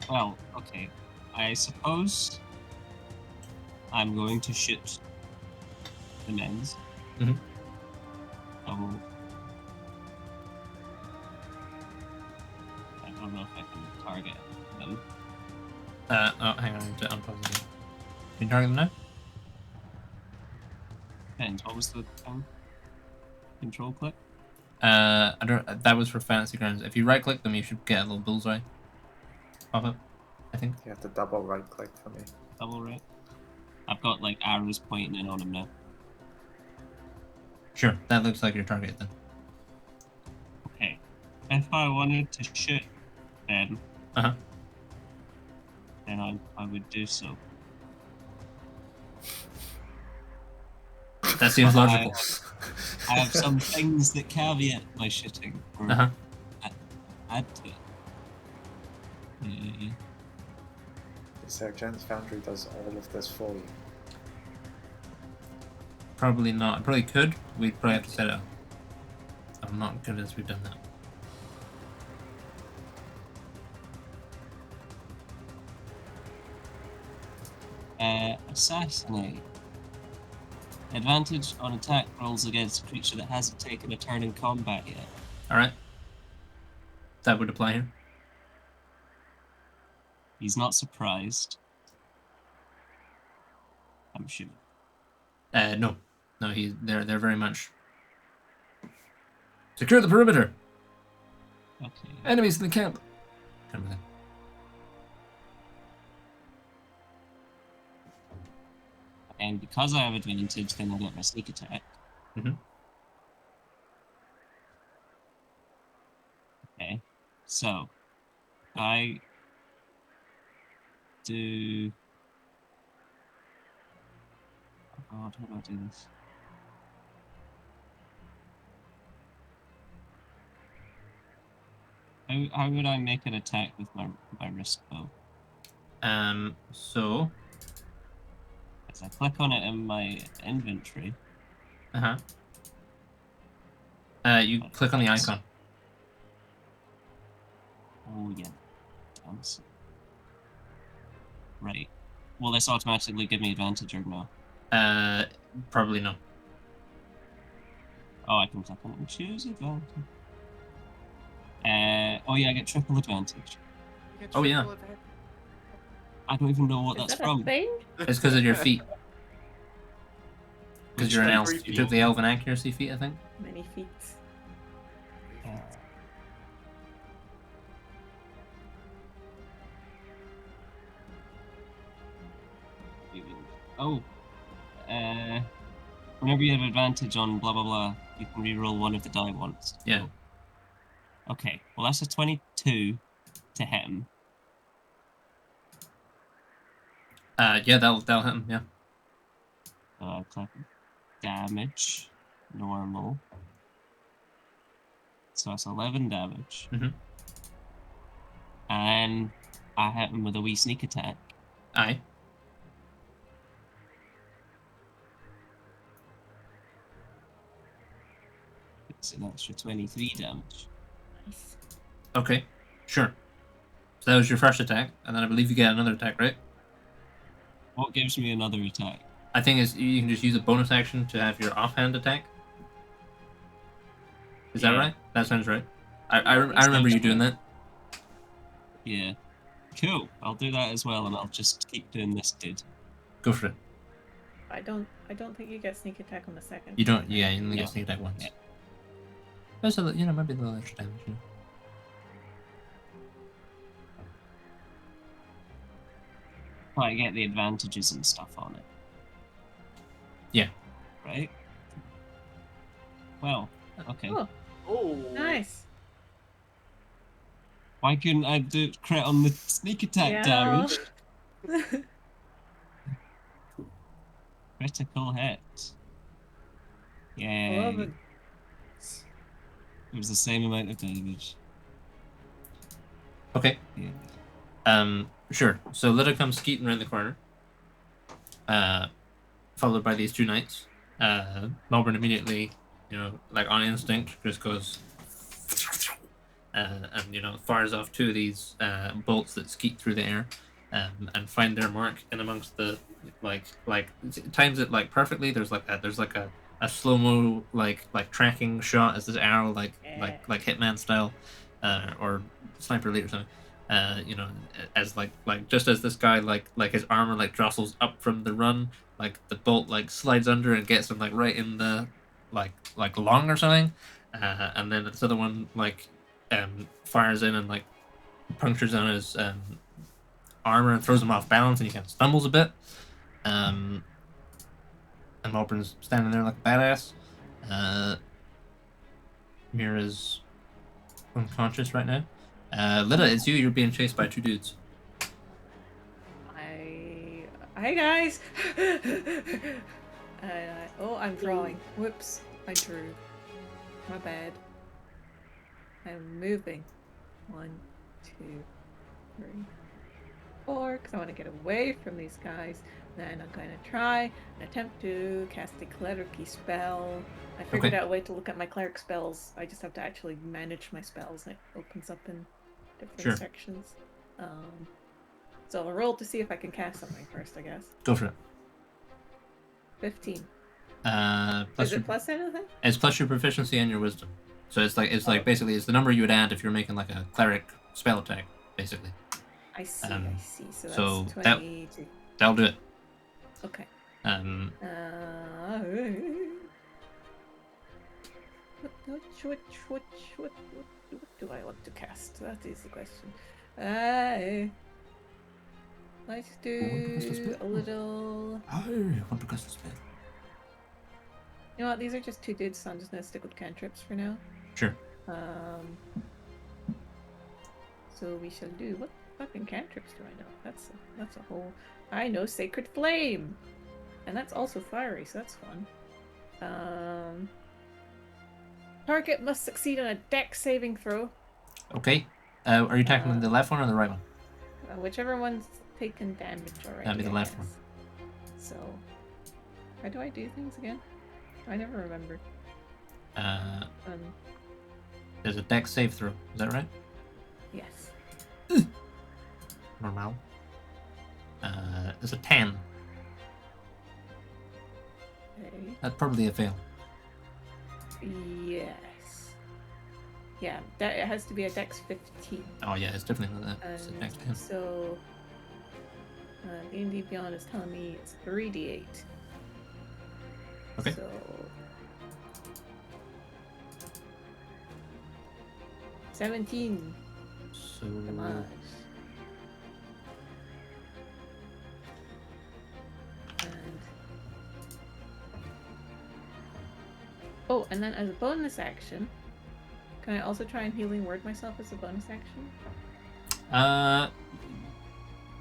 Well, okay. I suppose I'm going to shoot the men's. Mm-hmm. I don't know if I can target them. Oh, hang on, I'm pausing it. Can you target them now? And what was the control click? I don't. That was for fantasy grounds. If you right-click them, you should get a little bullseye pop up. I think. You have to double right click for me. Double right. I've got like arrows pointing in on them now. Sure, that looks like your target then. Okay. If I wanted to shoot them, then I would do so. That seems logical. I have some things that caveat my shooting. Or add to it. So Jen's Foundry does all of this for you. Probably not. Probably could. We'd probably have to set it up. I'm not convinced we've done that. Assassinate. Advantage on attack rolls against a creature that hasn't taken a turn in combat yet. Alright. That would apply here. He's not surprised. I'm sure. No. No, they're very much Secure the perimeter. Okay. Enemies in the camp. Kind of thing. And because I have advantage, then I get my sneak attack. Mm-hmm. Okay. So, I do... Oh god, how do I do this? How would I make an attack with my wrist bow? So. As I click on it in my inventory. You click on the icon. Oh yeah. Right. Will this automatically give me advantage or no? Probably no. Oh, I can click on it and choose advantage. Oh yeah, I get triple advantage. Oh yeah. I don't even know what Is that's that from. a thing? It's because of your feet. Because you're an elf. Creepy. You took the elven accuracy feat, I think. Many feet. Oh. Whenever you have advantage on blah blah blah, you can reroll one of the die once. Yeah. Okay. Well, that's a 22 to hit him. Yeah, that'll hit him. Yeah. Click damage, normal. So that's 11 damage. Mm-hmm. And I hit him with a wee sneak attack. Aye. It's an extra 23 damage. Nice. Okay. Sure. So that was your first attack, and then I believe you get another attack, right? What gives me another attack? I think you can just use a bonus action to have your offhand attack. Is that right? That sounds right. I remember you doing that. Yeah. Cool. I'll do that as well, and I'll just keep doing this, dude. Go for it. I don't think you get sneak attack on the second. You don't. Yeah, you only No. get sneak attack once. Yeah. That's maybe a little extra damage. You know? I get the advantages and stuff on it. Yeah. Right? Well, okay. Oh, nice. Why couldn't I do crit on the sneak attack damage? Critical hit. Yay. Love it. It was the same amount of damage. Okay. Yeah. Sure. So Lita comes skeeting around the corner. Followed by these two knights. Melbourne immediately, like on instinct, just goes and fires off two of these bolts that skeet through the air, and find their mark in amongst the like times it like perfectly. There's like a slow-mo like tracking shot as this arrow like Hitman style, or Sniper Elite or something. As like just as this guy like his armor like jostles up from the run, like the bolt like slides under and gets him like right in the like lung or something, and then this other one like fires in and like punctures on his armor and throws him off balance, and he kind of stumbles a bit. And Malburn's standing there like a badass. Mira's unconscious right now. Lita, it's you. You're being chased by two dudes. Hi guys. I'm drawing. Whoops, I drew. My bad. I'm moving. 1, 2, 3, 4. Because I want to get away from these guys. Then I'm going to try and attempt to cast a cleric-y spell. I figured out a way to look at my cleric spells. I just have to actually manage my spells, and it opens up in different sections. So I'll roll to see if I can cast something first, I guess. Go for it. 15. Plus Is it plus anything? It's plus your proficiency and your wisdom. So it's like basically it's the number you would add if you're making like a cleric spell attack, basically. I see. So that's 22. That'll do it. Okay. Oops. What do I want to cast? That is the question. Let's do a little. I want to cast a spell. You know what? These are just 2 dudes, so I'm just gonna stick with cantrips for now. Sure. So we shall do what fucking cantrips do I know? That's a whole. I know Sacred Flame, and that's also fiery, so that's fun. Target must succeed on a dex saving throw. Okay. Are you tackling the left one or the right one? Whichever one's taken damage already. That'd be the left one. So, how do I do things again? I never remember. There's a dex save throw. Is that right? Yes. Normal. There's a 10. Okay. That's probably a fail. Yes. Yeah, it has to be a dex 15. Oh yeah, it's definitely not that. It's a dex 10. So, D&D Beyond is telling me it's 3d8. Okay. So, 17. So Damage. And oh, and then as a bonus action, can I also try and healing word myself as a bonus action?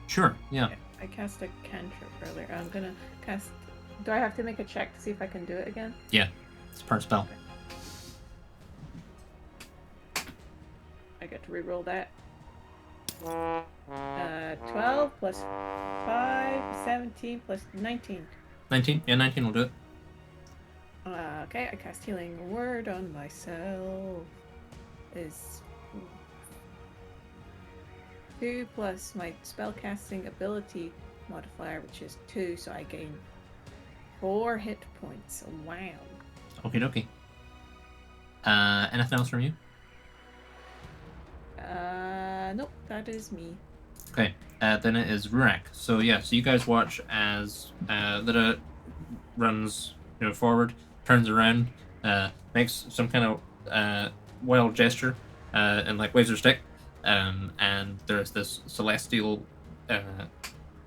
Sure, yeah. Okay, I cast a cantrip earlier. I'm gonna cast. Do I have to make a check to see if I can do it again? Yeah, it's part spell. Okay. I get to reroll that. 12 plus 5, 17 plus 19. 19? Yeah, 19 will do it. Okay, I cast healing word on myself. Is 2 plus my spellcasting ability modifier, which is 2, so I gain 4 hit points. Wow. Okie dokie. Anything else from you? Nope, that is me. Okay, then it is Rurak. So yeah, so you guys watch as Lita runs, forward, turns around, makes some kind of wild gesture, and like waves her stick, and there's this celestial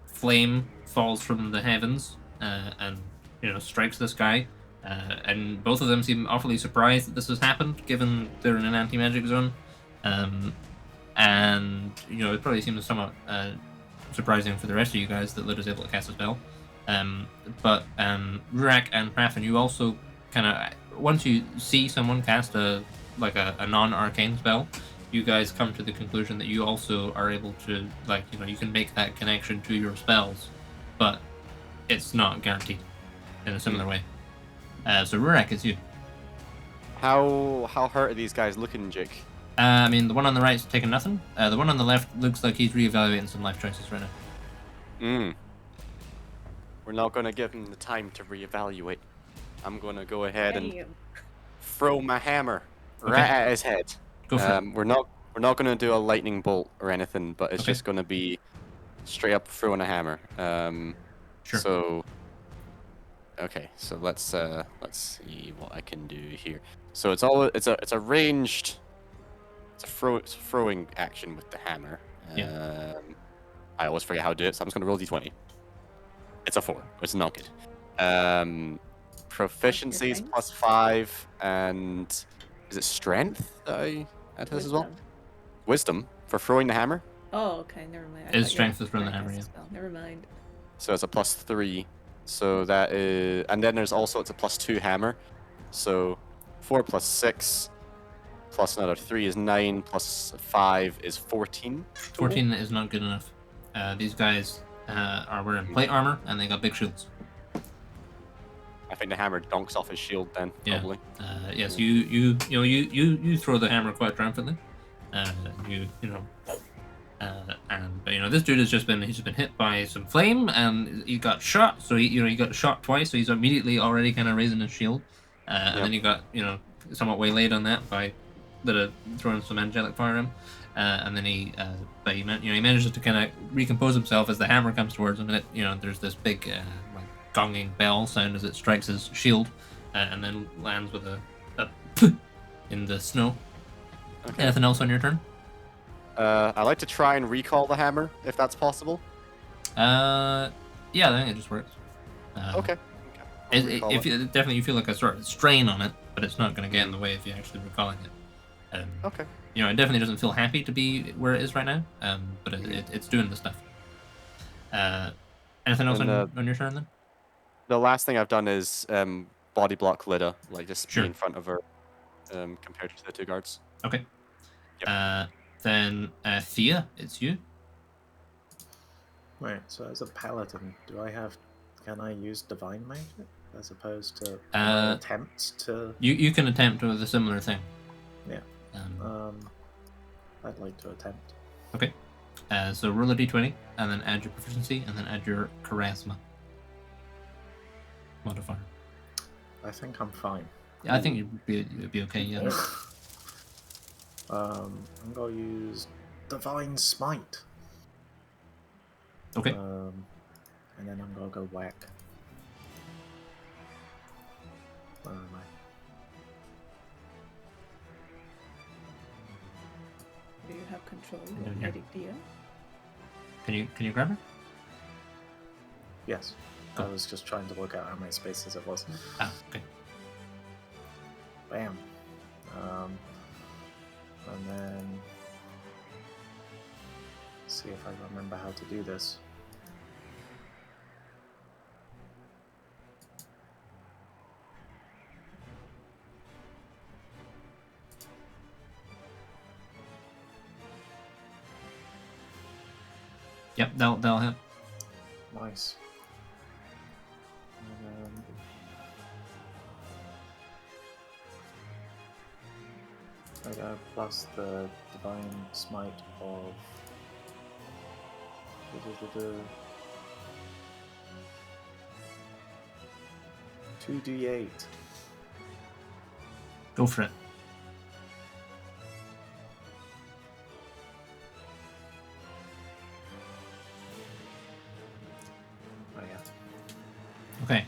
flame falls from the heavens, and strikes this guy, and both of them seem awfully surprised that this has happened, given they're in an anti-magic zone. And it probably seems somewhat surprising for the rest of you guys that Lita's able to cast a spell. But Rurak and Prafen, you also kind of, once you see someone cast a non-arcane spell, you guys come to the conclusion that you also are able to, you can make that connection to your spells, but it's not guaranteed in a similar way. So Rurak, it's you. How hurt are these guys looking, Jake? I mean, the one on the right's taking nothing. The one on the left looks like he's reevaluating some life choices right now. We're not going to give him the time to reevaluate. I'm going to go ahead and throw my hammer right at his head. Go for it. We're not going to do a lightning bolt or anything, but it's just going to be straight up throwing a hammer. Sure. So, okay, so let's see what I can do here. So it's a ranged. It's a throwing action with the hammer. Yeah. I always forget how to do it, so I'm just going to roll d20. It's a 4. It's not good. Proficiency is +5, and is it strength that I add to this as well? Wisdom for throwing the hammer? Oh, okay, never mind. Is strength for throwing the hammer, yeah. Never mind. So it's a +3. So that is... And then there's also, it's a +2 hammer. So 4 + 6... plus another 3 is 9, plus 5 is 14. 14 is not good enough. These guys are wearing plate armor, and they got big shields. I think the hammer donks off his shield then, probably. Yes, you throw the hammer quite triumphantly. But this dude he's been hit by some flame, and he got shot. So he got shot twice. So he's immediately already kind of raising his shield, and then he got somewhat waylaid on that by throwing some angelic fire at him, and then he manages to kind of recompose himself as the hammer comes towards him, and there's this big gonging bell sound as it strikes his shield, and then lands with a in the snow. Okay. Anything else on your turn? I like to try and recall the hammer, if that's possible. Yeah, I think it just works. Okay. I'll recall If you definitely you feel like a sort of strain on it, but it's not going to get in the way if you actually recalling it. Okay. You know, it definitely doesn't feel happy to be where it is right now. But it's doing the stuff. Anything else on your turn then? The last thing I've done is body block Lyda, like just Sure. be in front of her, compared to the two guards. Okay. Yep. Then Thea, it's you. Right, so as a paladin, can I use divine magic as opposed to attempts to? You can attempt with a similar thing. Yeah. I'd like to attempt. Okay. So roll a d20, and then add your proficiency, and then add your charisma modifier. I think I'm fine. Yeah, I think you'd be okay. Yeah. I'm gonna use divine smite. Okay. And then I'm gonna go whack. Where am I? Do you have control Yeah, of yeah. Lady Thea? Can you grab her? Yes. Cool. I was just trying to work out how many spaces it was. Ah, okay. Bam. And then see if I remember how to do this. Yep, that'll hit. Nice. I got plus the divine smite of 2d8. Go for it. Oh yeah. Okay.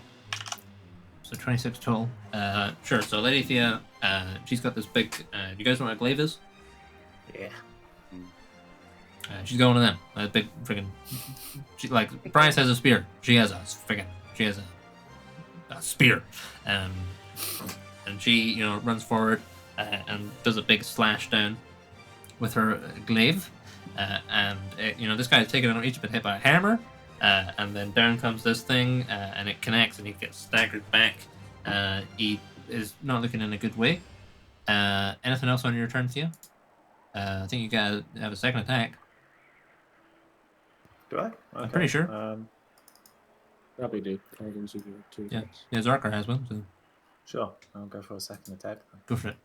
So 26 total. Sure. So Lady Thea, she's got this big. You guys know what a glaive is? Yeah. She's got one of them. A big friggin'. Like Bryce has a spear. She has a spear. And she, runs forward and does a big slash down with her glaive. This guy's taken each been hit by a hammer. And then down comes this thing, and it connects, and he gets staggered back. He is not looking in a good way. Anything else on your turn, Thea? I think you gotta have a second attack. Do I? Okay. I'm pretty sure. Probably do. Dragons will do it too. Yeah, Zarkar has one, so Sure. I'll go for a second attack then. go for it.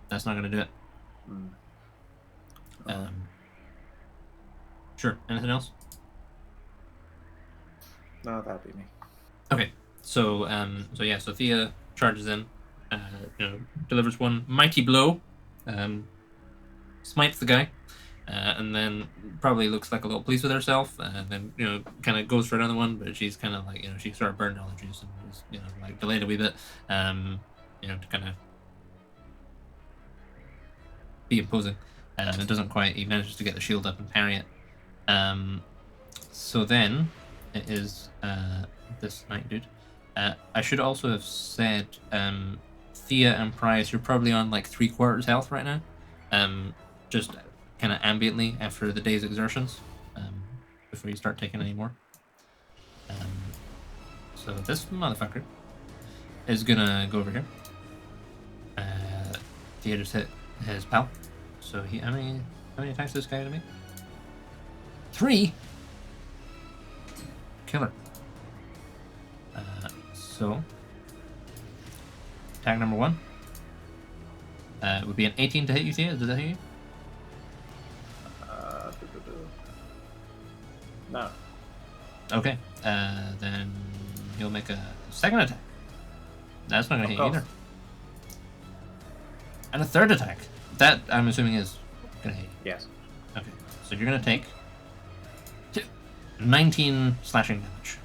That's not gonna do it. Sure. Anything else? No, that'd be me. Okay. So Thea charges in, delivers one mighty blow, smites the guy, and then probably looks like a little pleased with herself, and then kind of goes for another one, but she's kind of like she sort of burned all the juice and was like delayed a wee bit, to kind of be imposing, and it doesn't quite. He manages to get the shield up and parry it. So then it is this knight dude. I should also have said, Thea and Price, you're probably on like 3/4 health right now. Just kind of ambiently after the day's exertions, before you start taking any more. So this motherfucker is gonna go over here. Thea just hit his pal. So how many attacks does this guy to make? 3. Killer. So attack number 1 would be an 18 to hit you, Thea. Does that hit you? No. Okay. Then he'll make a second attack. That's not gonna hit you either. And a third attack. That I'm assuming is gonna hit you. Yes. Okay. So you're gonna take 19 slashing damage.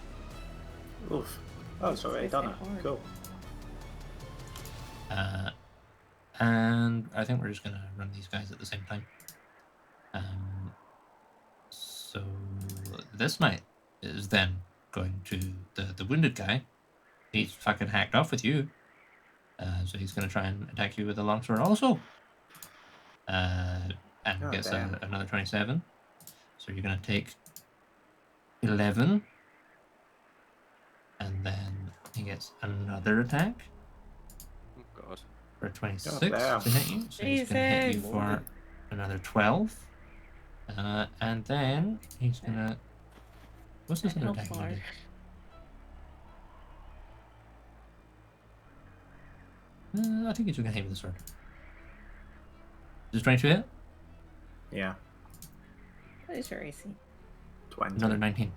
Oof. Oh, it's already done it. Cool. And I think we're just gonna run these guys at the same time. So this knight is then going to the wounded guy. He's fucking hacked off with you. So he's gonna try and attack you with a longsword also. And gets another 27. So you're gonna take 11. And then he gets another attack. Oh god. For 26 damn. to hit you. So he's gonna hit you for another 12. And then he's gonna. What's this other attack gonna do? I think he's gonna hit with the sword. Does 22 hit? Yeah. What is your AC? 20. Another 19.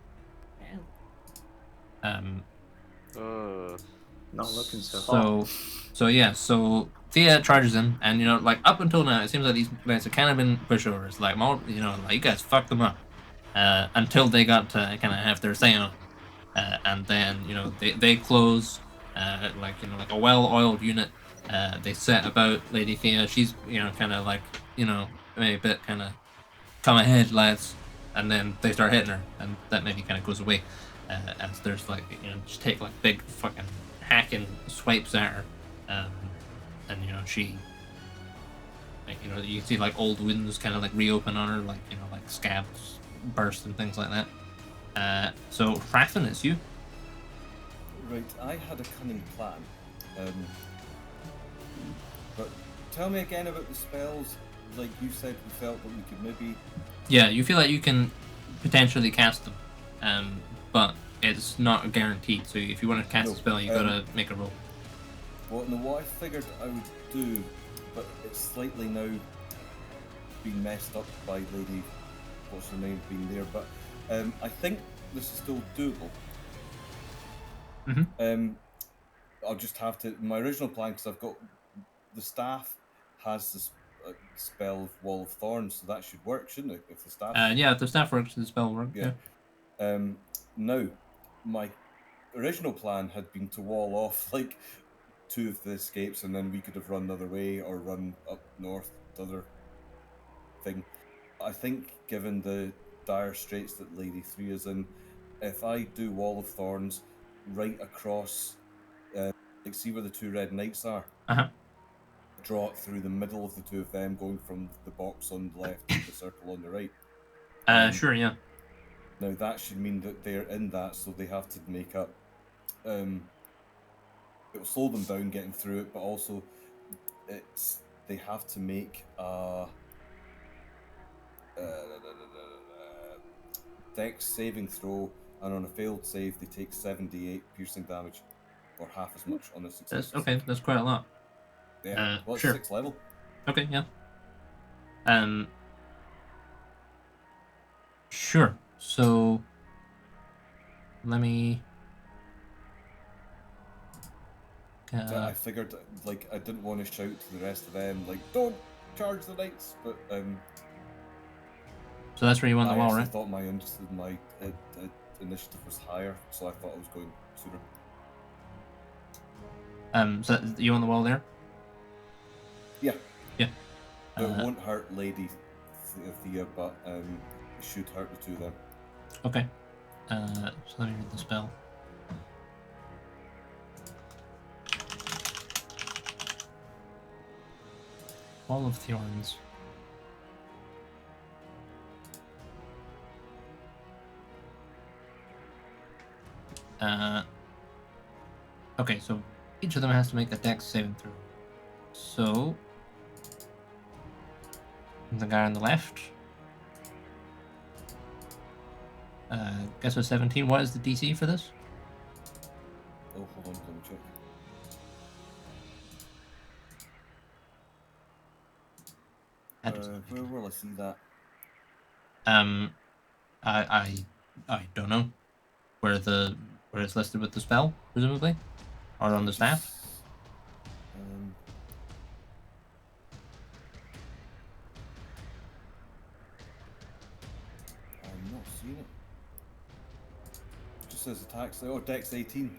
Damn. Not looking so hot. So yeah, so Thea charges him, and like up until now, it seems like these guys have kind of been pushovers. Like more, like you guys fucked them up until they got to kind of have their say on, and then they close like a well-oiled unit. They set about Lady Thea. She's kind of like maybe a bit kind of come ahead, lads, and then they start hitting her, and that maybe kind of goes away as there's like just take like big fucking hacking swipes at her, and she like you can see like old wounds kind of like reopen on her, like like scabs burst and things like that. So Raffin, it's you. Right, I had a cunning plan, but tell me again about the spells. Like you said, we felt that we could maybe. Yeah, you feel like you can potentially cast them, but it's not guaranteed. So if you want to cast a spell, you gotta make a roll. Well, no, what I figured I would do, but it's slightly now being messed up by Lady, what's her name, being there. But I think this is still doable. I'll just have to. My original plan, because I've got the staff has this spell of Wall of Thorns, so that should work, shouldn't it? If the staff. Yeah, if the staff works, the spell will work. Yeah. Now, my original plan had been to wall off like 2 of the escapes, and then we could have run the other way or run up north, the other thing. I think, given the dire straits that Lady 3 is in, if I do Wall of Thorns right across, like see where the 2 red knights are, draw it through the middle of the 2 of them, going from the box on the left to the circle on the right. Sure, yeah. Now that should mean that they're in that, so they have to make up. It will slow them down getting through it, but also they have to make a Dex saving throw, and on a failed save they take 78 piercing damage, or half as much on a success. Okay, that's quite a lot. Yeah, well, it's sure. 6th level. Okay, yeah. Sure. So let me. I figured, like, I didn't want to shout to the rest of them, like, don't charge the knights, but So that's where you want the wall, right? I thought my initiative was higher, so I thought I was going sooner. So you want the wall there? Yeah. Yeah. It won't hurt Lady Thea, but it should hurt the 2 of them. Okay. So let me read the spell. Wall of Thorns. Okay, so each of them has to make a Dex saving throw. So the guy on the left gets a 17. What is the DC for this? Oh, hold on, double check. Where will I see that? I don't know where it's listed with the spell, presumably, or on the staff. I'm not seeing it. just says attacks. Oh, Dex 18.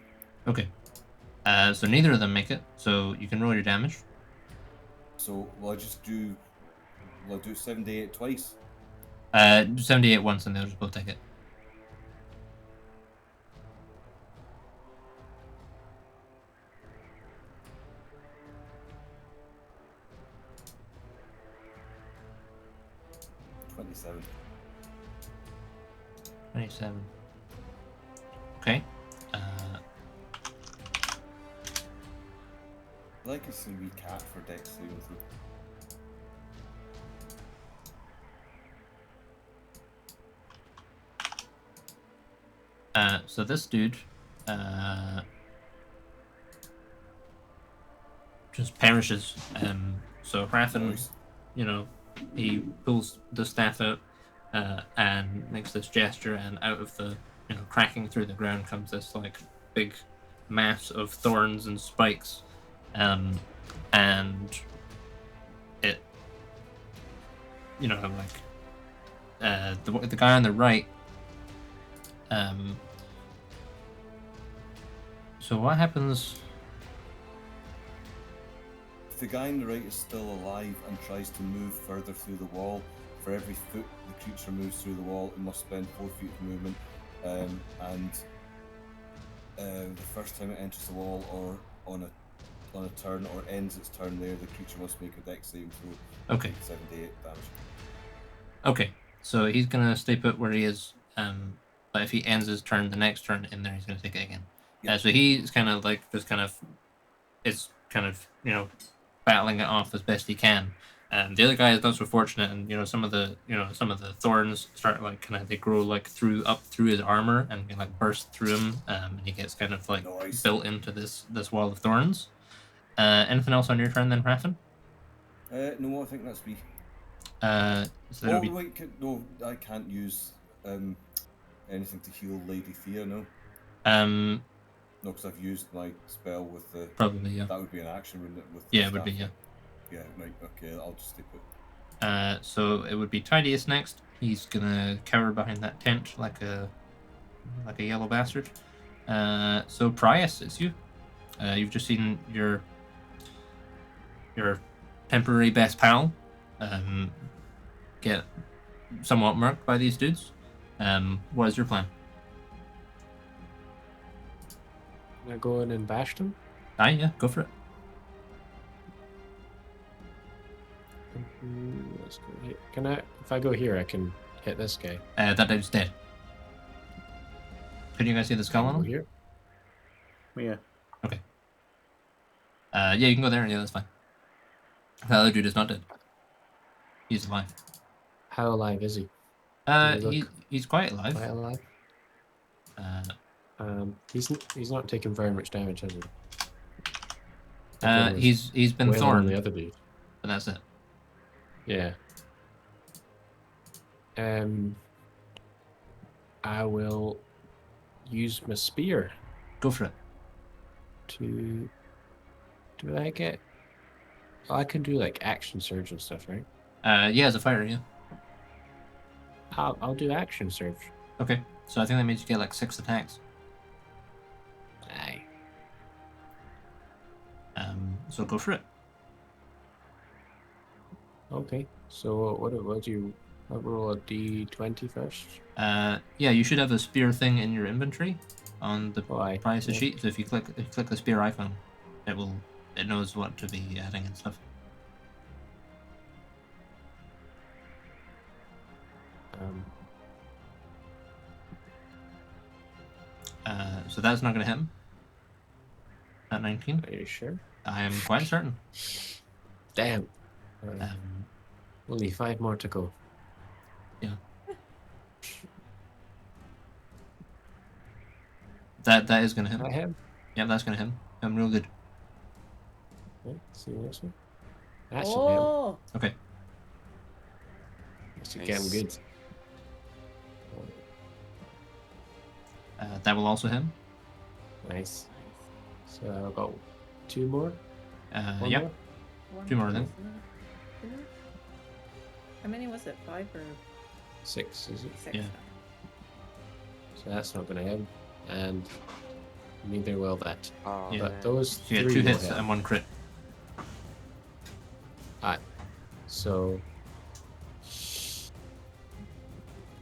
Okay. So neither of them make it. So you can roll your damage. So will I just do? Will I do 78 twice? 78 once, and they'll just both take it. $27. 27. Okay. I like a wee cat for Dex saving throw. So this dude, just perishes. So Hrathen, Nice. you know, he pulls the staff out, and makes this gesture, and out of the, cracking through the ground comes this like big mass of thorns and spikes, and it, the guy on the right. So what happens? If the guy on the right is still alive and tries to move further through the wall, for every foot the creature moves through the wall, it must spend 4 feet of movement. The first time it enters the wall or on a turn or ends its turn there, the creature must make a Dex saving throw. Okay. 78 damage. Okay. So he's gonna stay put where he is. But if he ends his turn, the next turn in there, he's gonna take it again. Yeah. So he's kind of battling it off as best he can. The other guy is not so fortunate, and some of the thorns start they grow through his armor and can burst through him, and he gets Nice. built into this wall of thorns. Anything else on your turn then, Hrathen? No, I think that's me. So that'll be Wait, no, I can't use anything to heal Lady Thea, no. No, because I've used my spell with the. Probably, yeah. That would be an action, wouldn't it? With Yeah, the it would be, staff? yeah. Yeah, right. Okay, I'll just stay put. So it would be Tidius next. He's gonna cower behind that tent like a yellow bastard. So Prius, it's you. You've just seen your temporary best pal get somewhat murked by these dudes. What is your plan? Can I go in and bash them? Aye, yeah, go for it. Let's go here. Can I? If I go here, I can hit this guy. That dude's dead. Can you guys see the skull Go on him? here. Yeah. Okay. Yeah, you can go there. Yeah, that's fine. The other dude is not dead. He's alive. How alive is he? Does he look He's quite alive. quite alive? He's not taking very much damage, has he? Everyone was He's been wailing on thorned, the other dude. but that's it. Yeah. I will use my spear Go for it. to. Do I get? Oh, I can do action surge and stuff, right? Yeah, as a fighter, yeah. I'll do action surge. Okay, so I think that means you get 6 attacks. Aye. So go for it. Okay. So what do you? I'll roll a d20 first. Yeah, you should have a spear thing in your inventory on the Aye. price Yeah. sheet. So if you click the spear icon, it knows what to be adding and stuff. So that's not going to hit him. At 19. Are you sure? I am quite certain. Damn. Um, Only 5 more to go. yeah. That is going to hit I him. him. Yeah, that's going to hit him. I'm real good. Right, see the next one. That should hit him. Oh, Okay. That should get him Nice. good. That will also hit him. Nice. So I've got 2 more. One Yep. more? one 2 more then. wasn't it? Two? How many was it? 5 or 6, is it? 6? Yeah. So that's not gonna hit him. and neither will that. Oh, Yeah. But man. those So you 3 2 will hits hit. and 1 crit. So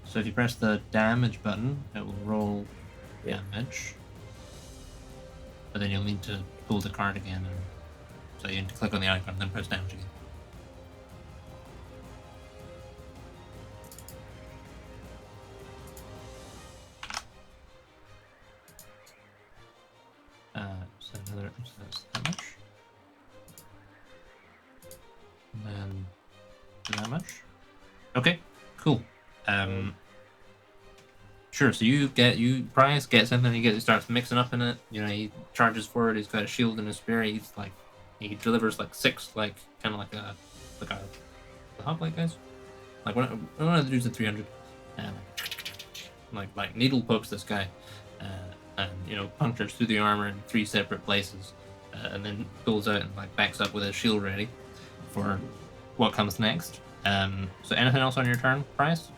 So if you press the damage button, it will roll Yeah. damage. But then you'll need to pull the card again. And so you need to click on the icon and then press damage again. So that's that much. And then that much. Okay, cool. Sure. So Price gets in there. He starts mixing up in it. You know, he charges forward. He's got a shield and a spear. He's like, he delivers like 6, like kind of like a the hoplite guys. Like one of the dudes at 300, like needle pokes this guy, and you know punctures through the armor in 3 separate places, and then pulls out and like backs up with his shield ready for what comes next. So anything else on your turn, Price?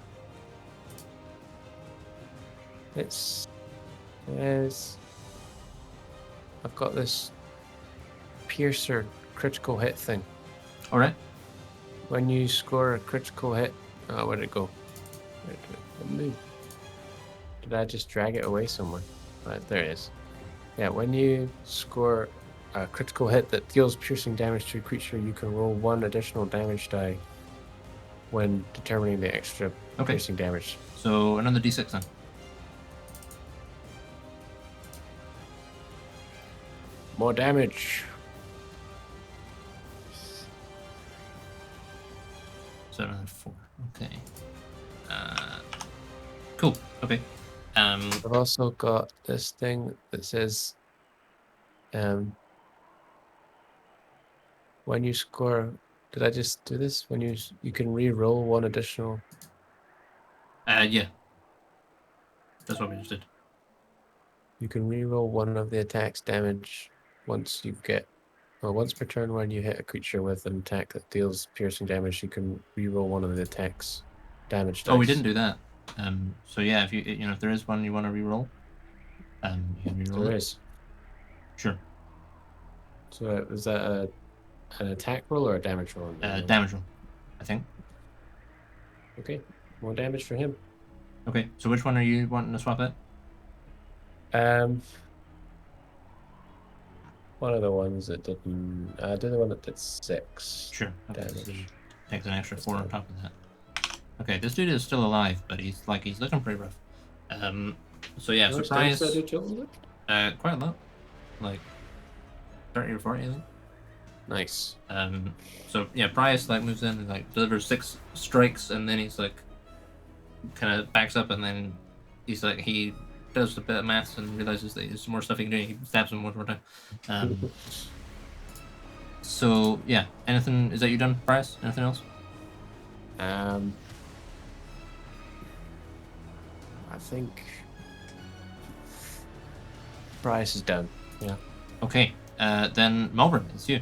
It's I've got this piercer critical hit thing. All right. When you score a critical hit, where'd it go? Where did it move? Did I just drag it away somewhere? Right, there it is. Yeah, when you score a critical hit that deals piercing damage to a creature, you can roll 1 additional damage die when determining the extra Okay. piercing damage. So another d6 then. More damage. So another 4. Okay. Cool. Okay. I've also got this thing that says, when you score, did I just do this? When you can re-roll 1 additional. Yeah. That's what we just did. You can re-roll 1 of the attack's damage once per turn when you hit a creature with an attack that deals piercing damage. You can re-roll 1 of the attack's damage dice. Oh, we didn't do that. So yeah, if if there is one you want to re-roll, you can re-roll There it. is. Sure. So is that an attack roll or a damage roll? Damage roll, I think. Okay, more damage for him. Okay, so which one are you wanting to swap it? One of the ones that didn't. Do the one that did 6 Sure. Okay, so damage. takes an extra That's 4 on fine. top of that. Okay, this dude is still alive, but he's looking pretty rough. So yeah, How much surprise. damage did I do total? Quite a lot, like 30 or 40, I think. Nice. So yeah, Price like moves in and like delivers 6 strikes, and then he's like kind of backs up, and then he's like he does a bit of maths and realizes that there's some more stuff he can do. He stabs him one more time. So yeah, anything? Is that you done, Price? Anything else? I think Price is done. Yeah. Okay. Then Melbourne, it's you.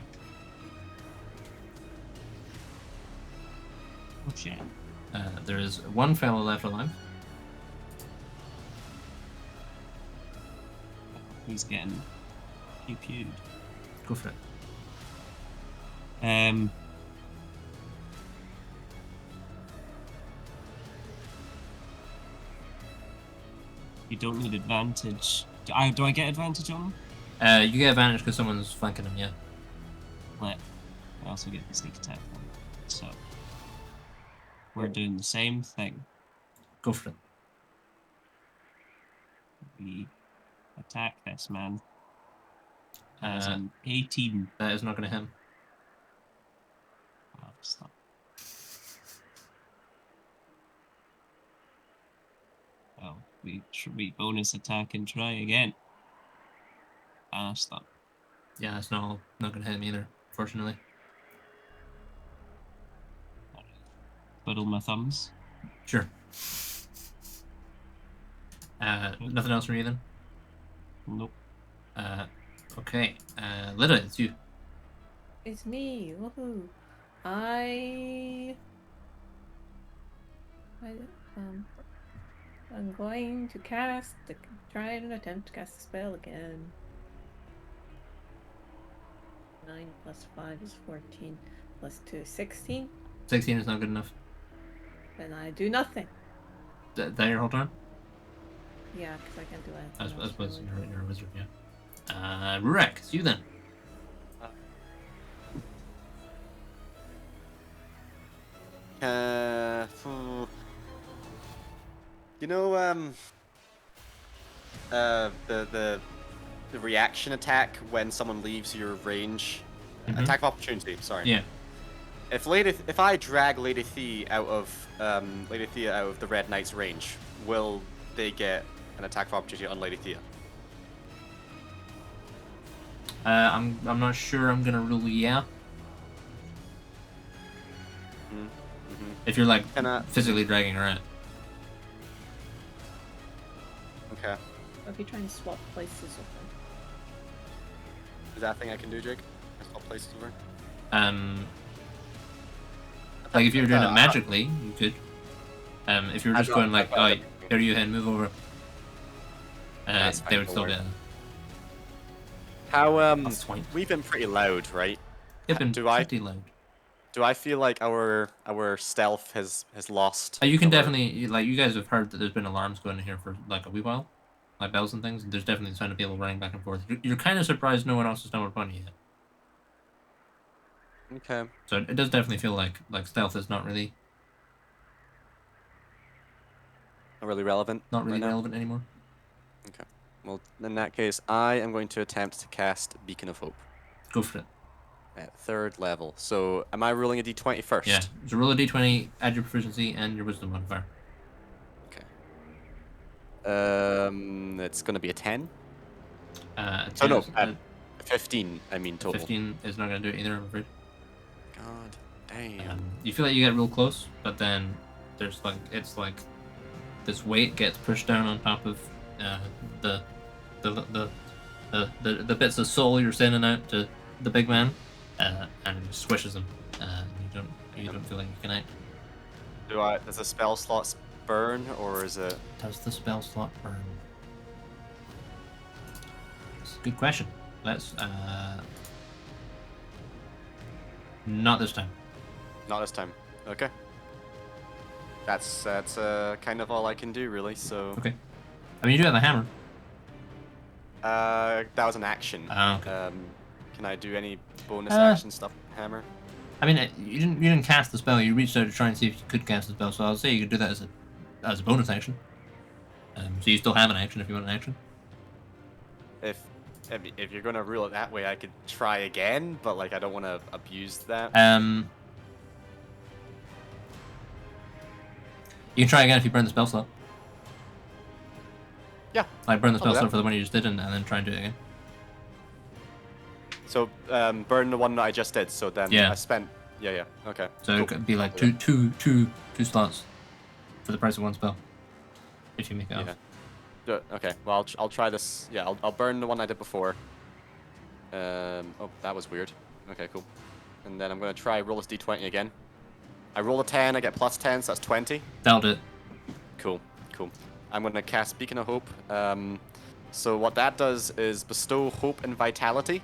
Oh shit. There is 1 fellow left alive. He's getting pew-pewed. Go for it. You don't need advantage. Do I get advantage on him? You get advantage because someone's flanking him. Yeah. I also get the sneak attack. So we're doing the same thing. Go for it. We attack this man. As Uh, an 18. That is not going to hit him. Oh, stop. Well, we bonus attack and try again. Ah, stop. Yeah, it's not going to hit him either, fortunately. Twiddle my thumbs. Sure. Nothing else from you then? Nope. Okay. Lida, it's you. It's me. Woohoo! I I'm going to try and attempt to cast the spell again. 9 plus 5 is 14, plus 2 is 16. 16 is not good enough. Then I do nothing. That your whole turn? Yeah, because I can't do anything I else, suppose really. you're a wizard, yeah. Rurek, it's you then. You know, the reaction attack when someone leaves your range, attack of opportunity. Sorry. Yeah. If I drag Lady Thea out of the Red Knight's range, will they get an attack of opportunity on Lady Thea? I'm not sure. I'm gonna rule yeah. If you're like physically dragging her out. Okay. Or if you try and swap places with them. Is that a thing I can do, Jake? I swap places over? Like if you were doing it magically, you could. If you were just going like, oh, here you head, move over. They would still get it. How we've been pretty loud, right? They've been pretty loud. Do I feel like our stealth has lost? You can definitely, like, you guys have heard that there's been alarms going in here for like a wee while, like bells and things. There's definitely the sound of people running back and forth. You're kind of surprised no one else has stumbled upon you yet. Okay. So it does definitely feel like stealth is not really relevant. Not really relevant anymore. Okay. Well, in that case, I am going to attempt to cast Beacon of Hope. Go for it. At 3rd level. So, am I rolling a d20 first? Yeah. So roll a d20, add your proficiency and your wisdom modifier. Okay. It's going to be a 10. 10 oh no, 15. I mean total. 15 is not going to do it either, I'm afraid. God damn. You feel like you get real close, but then there's like this weight gets pushed down on top of the bits of soul you're sending out to the big man, and it squishes him. You don't feel like you can act. Does the spell slots burn, or is it? Does the spell slot burn? It's a good question. Let's not this time. Not this time. Okay. That's kind of all I can do, really. So. Okay. I mean, you do have the hammer. That was an action. Okay. Can I do any bonus action stuff with the hammer? I mean, you didn't cast the spell. You reached out to try and see if you could cast the spell. So I'll say you could do that as a bonus action. So you still have an action if you want an action. If you're gonna rule it that way, I could try again, but like I don't want to abuse that. You can try again if you burn the spell slot. Yeah. Like burn the spell slot for the one you just did, and then try and do it again. So burn the one that I just did. So then I spent. Yeah. Okay. So it could be like two slots for the price of one spell. If you make it off. Okay. Well, I'll try this. Yeah, I'll burn the one I did before. Oh, that was weird. Okay, cool. And then I'm gonna try roll this d20 again. I roll a 10, I get plus 10, so that's 20. That'll do it. Cool. I'm gonna cast Beacon of Hope. So what that does is bestow hope and vitality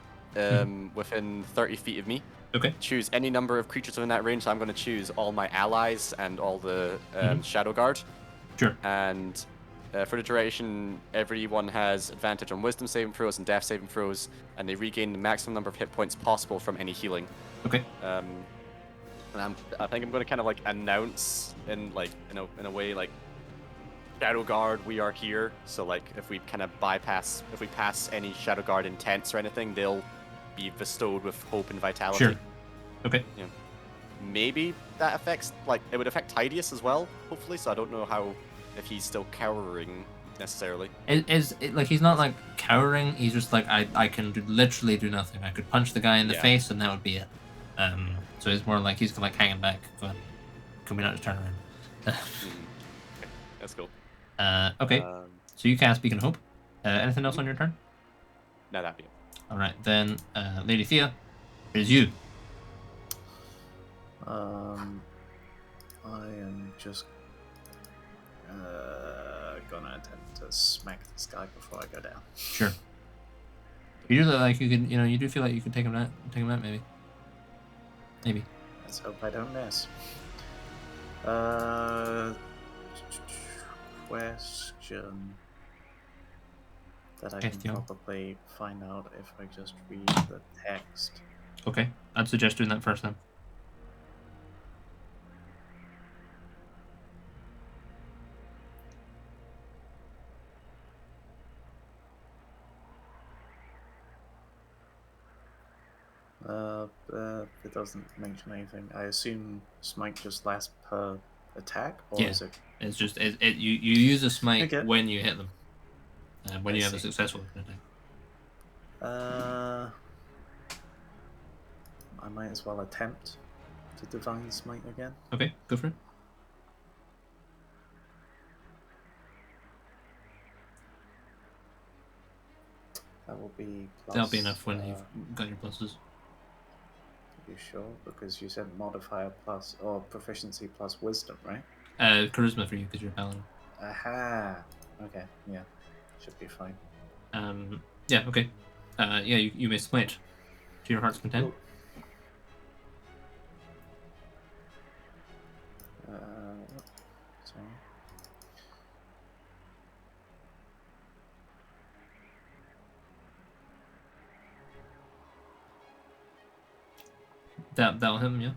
within 30 feet of me. Okay. Choose any number of creatures within that range. So I'm gonna choose all my allies and all the Shadow Guard. Sure. And for the duration, everyone has advantage on Wisdom saving throws and Death saving throws, and they regain the maximum number of hit points possible from any healing. Okay. And I think I'm going to kind of like announce in a way like, Shadow Guard, we are here. So like if we pass any Shadow Guard intents or anything, they'll be bestowed with hope and vitality. Sure. Okay. Yeah. Maybe that affects it would affect Tidius as well, hopefully. So I don't know if he's still cowering necessarily. Like he's not like cowering. He's just like I can literally do nothing. I could punch the guy in the face and that would be it. So it's more like he's like hanging back. But can we not just turn around? That's cool. Okay. So you cast Beacon of Hope. Anything else on your turn? No, that'd be it. All right, then, Lady Thea, it is you. I am just gonna attempt to smack this guy before I go down. Sure. You do look like you could, you do feel like you could take him out, maybe. Maybe. Let's hope I don't miss. Question that I can Question. probably find out if I just read the text. Okay, I'd suggest doing that first then. It doesn't mention anything. I assume smite just lasts per attack, or Yeah. is it? It's just you use a smite Okay. when you hit them. When I you have a see. successful attack. I might as well attempt to divine smite again. Okay, go for it. That will be plus. That'll be enough when you've got your pluses. Are you sure? Because you said modifier plus or proficiency plus wisdom, right? Charisma for you because you're a paladin. Aha. Okay. Yeah. Should be fine. Yeah. Okay. Yeah. You may smite to your heart's content. Sorry. That'll hit him. Yeah.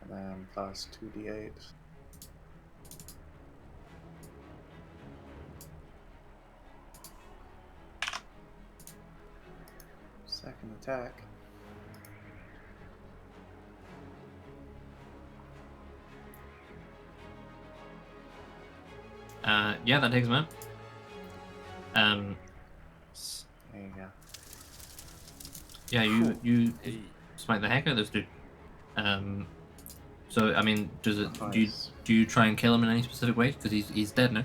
And then plus 2d8. Second attack. Yeah, that takes him out. There you go. Yeah, you smite the heck out of this dude. So I mean, does it? Nice. Do you try and kill him in any specific way? Because he's dead now.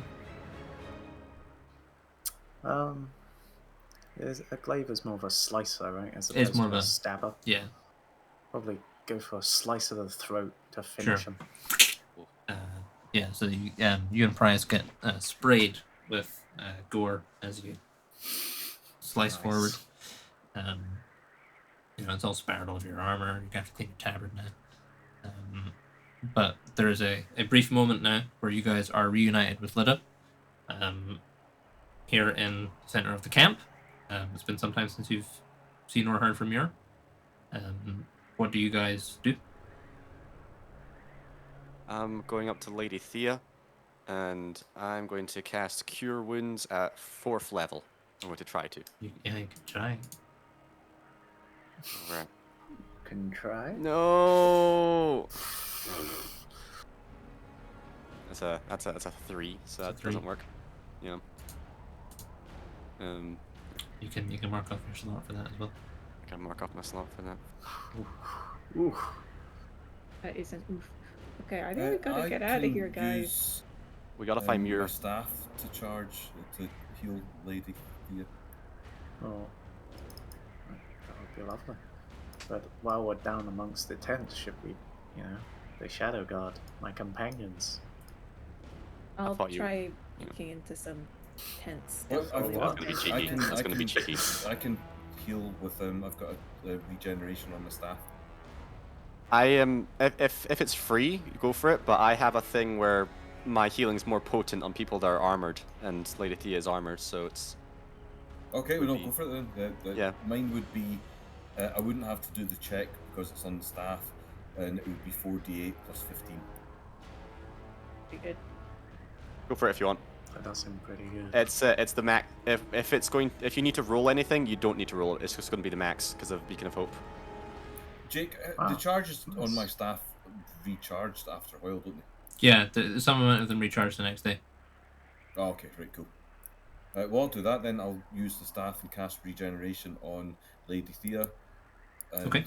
A glaive is more of a slicer, right? As It's opposed more to of a stabber. Yeah. Probably go for a slice of the throat to finish Sure. him. Yeah. So you and Price get sprayed with gore as you slice Nice. forward. It's all spattered all over your armor. You have to take your tabard now. But there is a brief moment now where you guys are reunited with Lida. Here in the center of the camp. It's been some time since you've seen or heard from Muir. What do you guys do? I'm going up to Lady Thea, and I'm going to cast Cure Wounds at 4th level. I'm going to try to. You can try. Alright. Can try. No. That's a 3, so that 3. doesn't work. Yeah. You can mark off your slot for that as well. I can mark off my slot for that. Ooh. That is an oof. Okay, I think we gotta get out of here, guys. We gotta find my Muir. staff to charge to heal Lady Thea. Oh. That would be lovely. But while we're down amongst the tents, should we, the Shadow Guard, my companions? I'll thought you- try looking into some tents. Well, Oh, That's gonna be cheeky. That's gonna be cheeky. I can heal with them. I've got a regeneration on my staff. I am. If it's free, go for it. But I have a thing where my healing's more potent on people that are armored, and Lady Thea is armored, so it's. Okay, we Would don't be- go for it then. Yeah. Mine would be. I wouldn't have to do the check because it's on the staff, and it would be 4d8 plus 15. Pretty good. Go for it if you want. That does seem pretty good. It's the max. If you need to roll anything, you don't need to roll it. It's just going to be the max because of Beacon of Hope. Jake, Wow. the charges on Nice. my staff recharged after a while, don't they? Yeah, some amount of them recharge the next day. Oh, okay, right, cool. Well, I'll do that then. I'll use the staff and cast regeneration on Lady Thea. And Okay.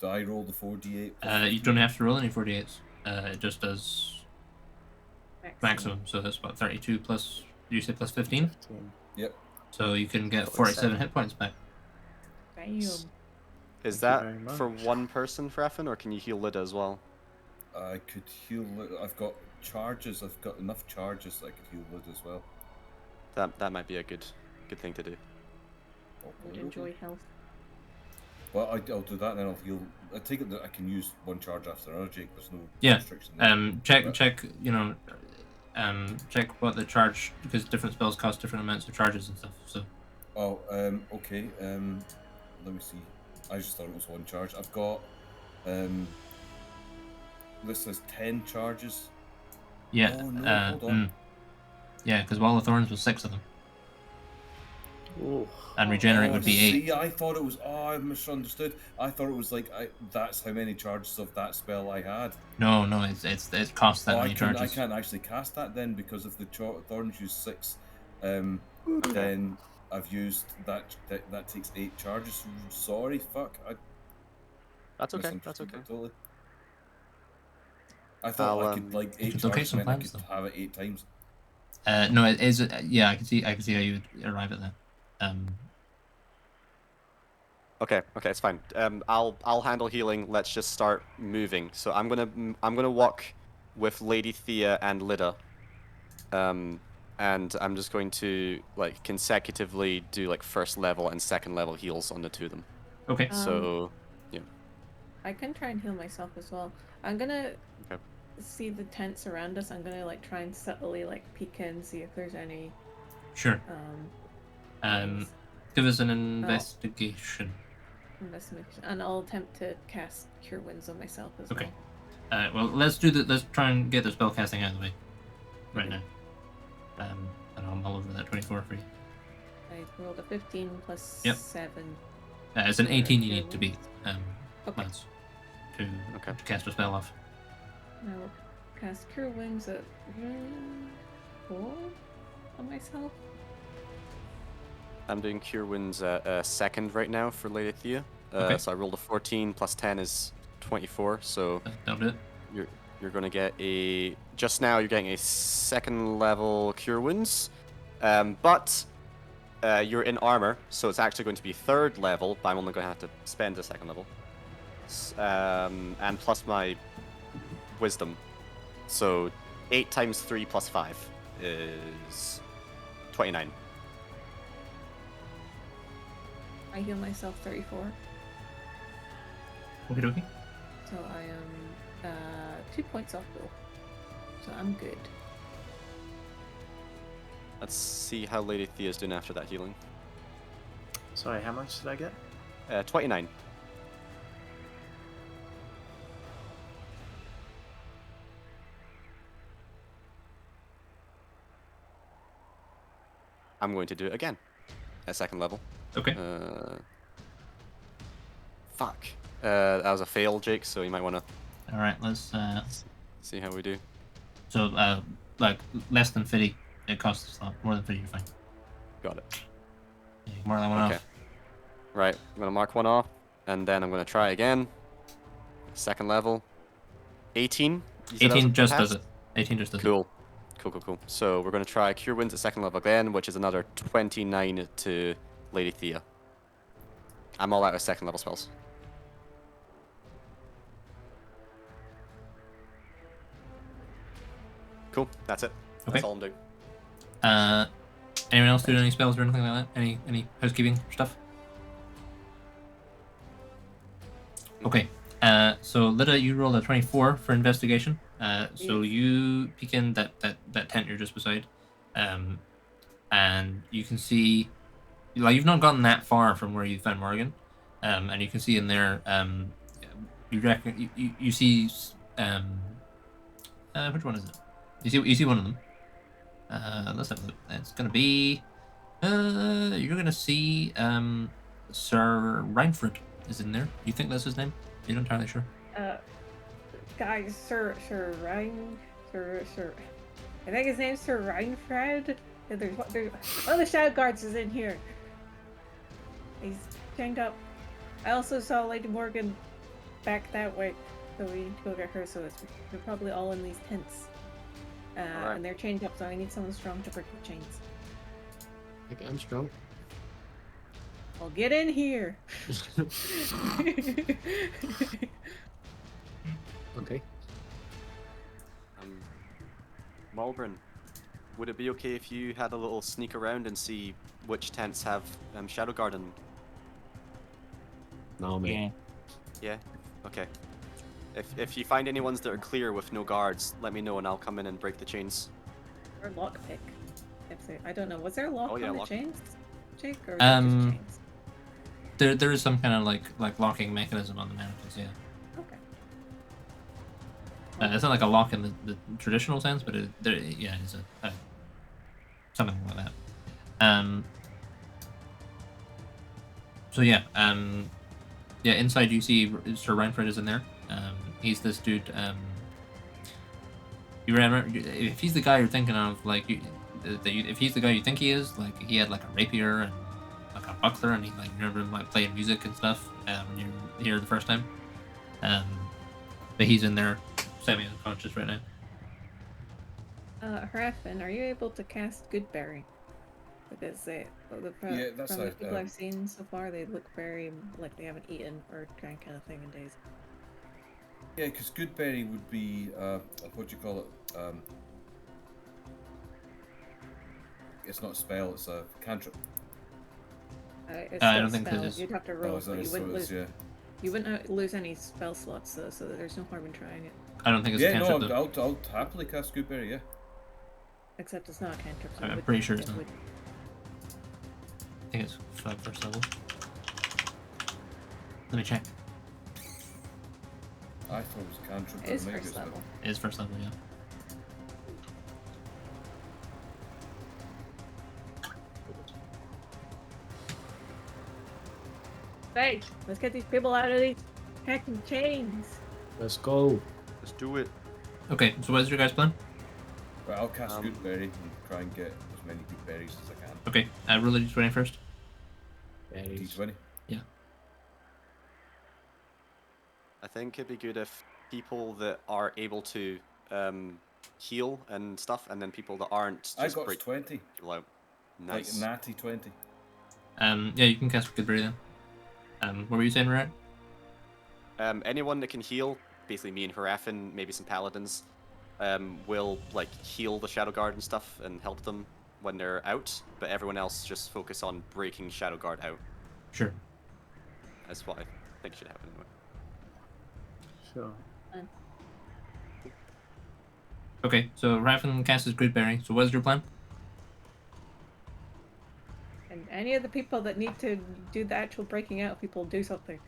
Do I roll the 4d8? You don't have to roll any 48s. It just does maximum. So that's about 32 plus. You say plus 15. 15. Yep. So you can get 47 47 hit points back. Damn. Is Thank you that very for much. one person, Freffin, or can you heal Lida as well? I could heal Lid. I've got charges. I've got enough charges that I could heal Lid as well. That might be a good thing to do. Would enjoy health. Well, I'll do that, and then I'll heal. I take it that I can use one charge after another, Jake. There's no Yeah. restriction there. Check. You know, check what the charge, because different spells cost different amounts of charges and stuff. So. Oh, okay. Let me see. I just thought it was one charge. I've got, this says 10 charges. Yeah. Oh no, hold on. Yeah, because Wall of Thorns was 6 of them, Ooh. and regenerate would be 8. See, I thought it was. Oh, I misunderstood. I thought it was like that's how many charges of that spell I had. No, it costs that many I charges. can't actually cast that then, because if the thorns use 6, then I've used that takes 8 charges. Sorry, fuck. That's okay. Misunderstood That's okay. that totally. I thought I could 8 should locate charges some meant I plans, could though. have it 8 times. No, it is. Yeah, I can see how you would arrive at that. Okay, it's fine. I'll handle healing. Let's just start moving. So I'm gonna walk with Lady Thea and Lida. And I'm just going to like consecutively do like first level and second level heals on the two of them. Okay. So I can try and heal myself as well. I'm gonna Okay. see the tents around us. I'm gonna like try and subtly like peek in, see if there's any Sure. things. Give us an investigation. Investigation, and I'll attempt to cast Cure Wounds on myself as Okay. well. Well, let's do that. Let's try and get the spell casting out of the way right now. And I'll mull over that 24 for you. I rolled a 15 plus Yep. 7. It's an 18 you Cure need to beat. Okay. Lance, to Okay. cast a spell off. I will cast Cure Wounds at 4 on myself. I'm doing Cure Wounds second right now for Lady Thea. Okay. So I rolled a 14 plus 10 is 24. So That'll do it. you're gonna get just now you're getting a second level Cure Wounds, but you're in armor, so it's actually going to be third level. But I'm only going to have to spend a second level, and plus my wisdom. So 8 times 3 plus 5 is 29. I heal myself 34. Okie dokie. So I am 2 points off Bill. So I'm good. Let's see how Lady Thea's doing after that healing. Sorry, how much did I get? 29. I'm going to do it again at second level. Okay. Fuck. That was a fail, Jake, so you might want to All right. Let's. see how we do. So, like less than 50, it costs a lot. More than 50, you're fine. Got it. Yeah, more than one Okay. off. Right, I'm going to mark one off, and then I'm going to try again. Second level. 18? You said that was 18 a just pass? does it. 18 just does it. Cool. Cool. So we're going to try Cure Wounds at second level again, which is another 29 to Lady Thea. I'm all out of second level spells. Cool, that's it. That's Okay. all I'm doing. Anyone else doing any spells or anything like that? Any housekeeping stuff? Okay. So Lida, you rolled a 24 for investigation. So Yes. you peek in that tent you're just beside, and you can see, like, you've not gotten that far from where you found Morgan, and you can see in there, you reckon you see, which one is it? You see one of them. Let's have a look. It's gonna be, you're gonna see, Sir Reinfred is in there. You think that's his name? You're not entirely sure. Guys, Sir I think his name's Sir Reinfred. There's one of the Shadow Guards is in here. He's chained up. I also saw Lady Morgan back that way, so we need to go get her. So they're probably all in these tents, Alright. and they're chained up. So I need someone strong to break the chains. Okay, I'm strong. Well, get in here. Okay. Malbrin, would it be okay if you had a little sneak around and see which tents have Shadow Guard in them? No, mate. Yeah. Yeah? Okay. If you find any ones that are clear with no guards, let me know and I'll come in and break the chains. Or lockpick. I don't know. Was there a lock Oh, yeah, on the lock. chains, Jake, or was it just chains? There is some kind of like locking mechanism on the manacles, yeah. Okay. It's not like a lock in the traditional sense, but it's a something like that. So yeah, inside you see Sir Reinfred is in there. He's this dude. You remember if he's the guy you're thinking of, like if he's the guy you think he is, like he had like a rapier and like a buckler, and he like remember him like playing music and stuff when you were here the first time. But he's in there, semi-unconscious right now. Haraffin, are you able to cast Goodberry? Because from the people I've seen so far, they look very like they haven't eaten or drank anything in days. Yeah, because Goodberry would be, what do you call it? It's not a spell, it's a cantrip. It's I still don't a think spell. it is. You'd have to roll, but yeah. you wouldn't lose any spell slots, so there's no harm in trying it. I don't think it's a cantrip. No, I'll happily cast Goodberry, yeah. Except it's not a cantrip. So I'm pretty sure it's not. I think it's 5 first level. Let me check. I thought it was a cantrip. It is first level. It is first level, yeah. Right, let's get these people out of these hacking chains. Let's go. Let's do it. Okay, so what is your guys' plan? Right, I'll cast Goodberry and try and get as many good berries as I can. Okay, roll a d20 first. Berries. D20. Yeah. I think it'd be good if people that are able to heal and stuff, and then people that aren't just I got break 20. people out. Nice. Like natty 20. Yeah, you can cast Goodberry then. What were you saying, right? Anyone that can heal, basically me and Haraffin, maybe some paladins, will like heal the Shadow Guard and stuff and help them when they're out, but everyone else just focus on breaking Shadow Guard out. Sure. That's what I think should happen anyway. Sure. Okay, so Raffen casts his Goodberry. So what is your plan? And any of the people that need to do the actual breaking out, people do something.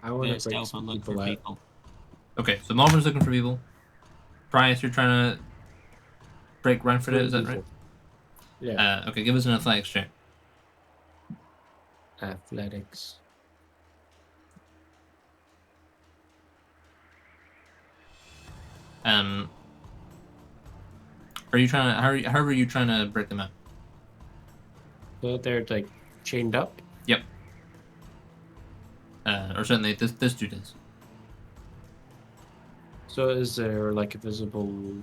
Yeah, I want to break stealth some and look people for out. people. Okay, so Malvin's looking for people. Prius, you're trying to break Reinfred out, is that right? Yeah. Okay, give us an athletics check. Athletics. Are you trying to? How are you trying to break them out? So they're like chained up. Yep. Or certainly this dude is. So is there like a visible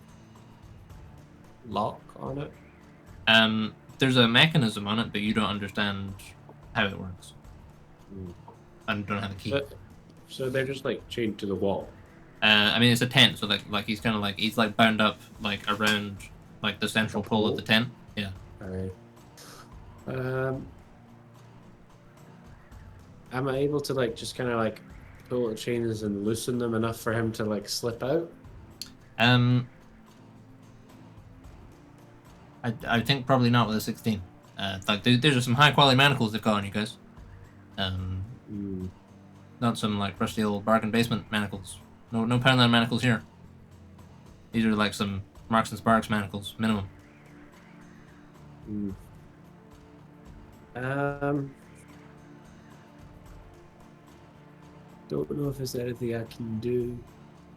lock on it? There's a mechanism on it, but you don't understand how it works. And don't have a key. So they're just like chained to the wall. I mean, it's a tent, so like he's kind of like he's like bound up like around like the central pole of the tent. Yeah. Alright. Am I able to like just kind of like pull the chains and loosen them enough for him to like slip out? I think probably not with a 16. Like these are some high quality manacles they've got on you guys. Not some like rusty old bargain basement manacles. No Poundland manacles here. These are like some Marks and Sparks manacles, minimum. Don't know if there's anything I can do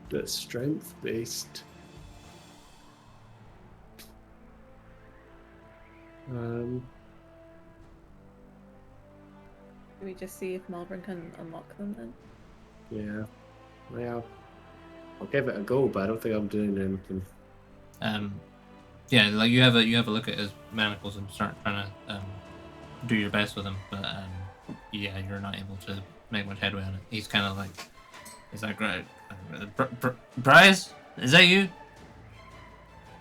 that's strength based. Do we just see if Malvern can unlock them then? Yeah. Well, I'll give it a go, but I don't think I'm doing anything. Yeah, like you have a look at his manacles and start trying to do your best with them, but yeah, you're not able to make much headway on it. He's kind of like, is that great? Bryce, is that you?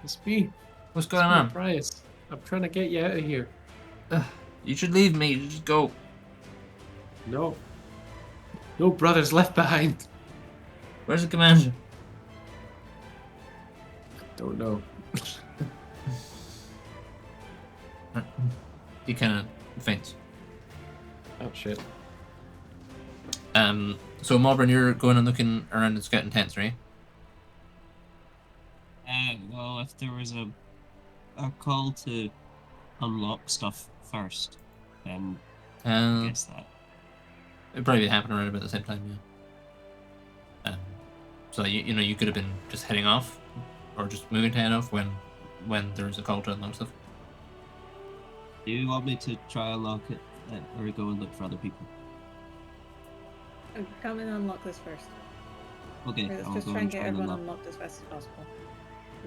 It's me. What's going It's me, on? Prius. I'm trying to get you out of here. You should leave me. You just go. No. No brothers left behind. Where's the commander? Don't know. He kind of faints. Oh shit. So Malburn, you're going and looking around the scouting tents, right? Well, if there was a call to unlock stuff first, then I guess that. It'd probably happen around about the same time, yeah. So you could have been just heading off, or just moving to head off when there was a call to unlock stuff. Do you want me to try unlock it, or go and look for other people? Come and unlock this first. Okay, Let's I'll just go try and get and everyone unlock. unlocked as fast as possible.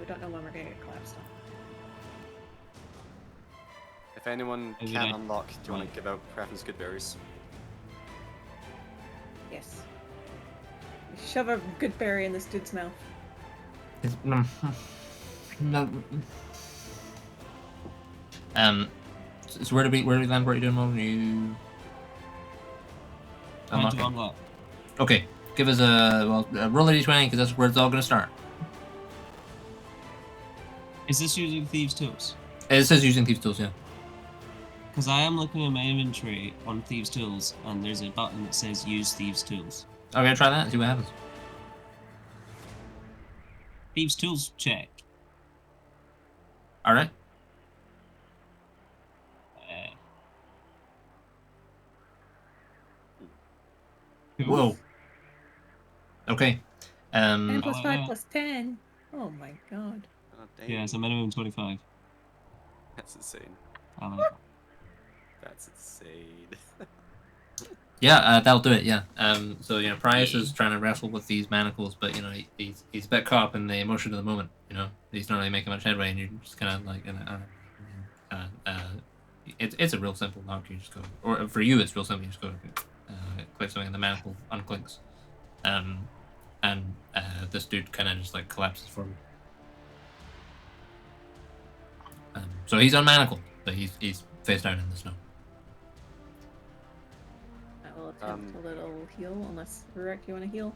We don't know when we're gonna get collapsed on. If anyone Maybe can't I- unlock, do you want to give out preference good berries? Yes. Shove a good berry in this dude's mouth. No. So where do we land? What are you doing, Malburn? You Trying to unlocking? unlock. Okay, give us a roll a d20 because that's where it's all gonna start. Is this using thieves' tools? It says using thieves' tools, yeah. Because I am looking at my inventory on thieves' tools, and there's a button that says use thieves' tools. Okay, try that and see what happens. Thieves' tools check. All right. Whoa. Okay. 10 plus Oh, 5 yeah. plus 10. Oh my god. Oh, dang. Yeah, it's a minimum 25. That's insane. I like that. That's insane. Yeah, that'll do it. Yeah. So Prius is trying to wrestle with these manacles, but he's a bit caught up in the emotion of the moment. He's not really making much headway, and you're just kind of like, it's a real simple lock. You just go, or for you, it's real simple. You just go, click something, and the manacle unclicks, and this dude kind of just like collapses forward. So he's unmanacled, but he's face down in the snow. I will attempt a little heal, unless Rurik, you want to heal?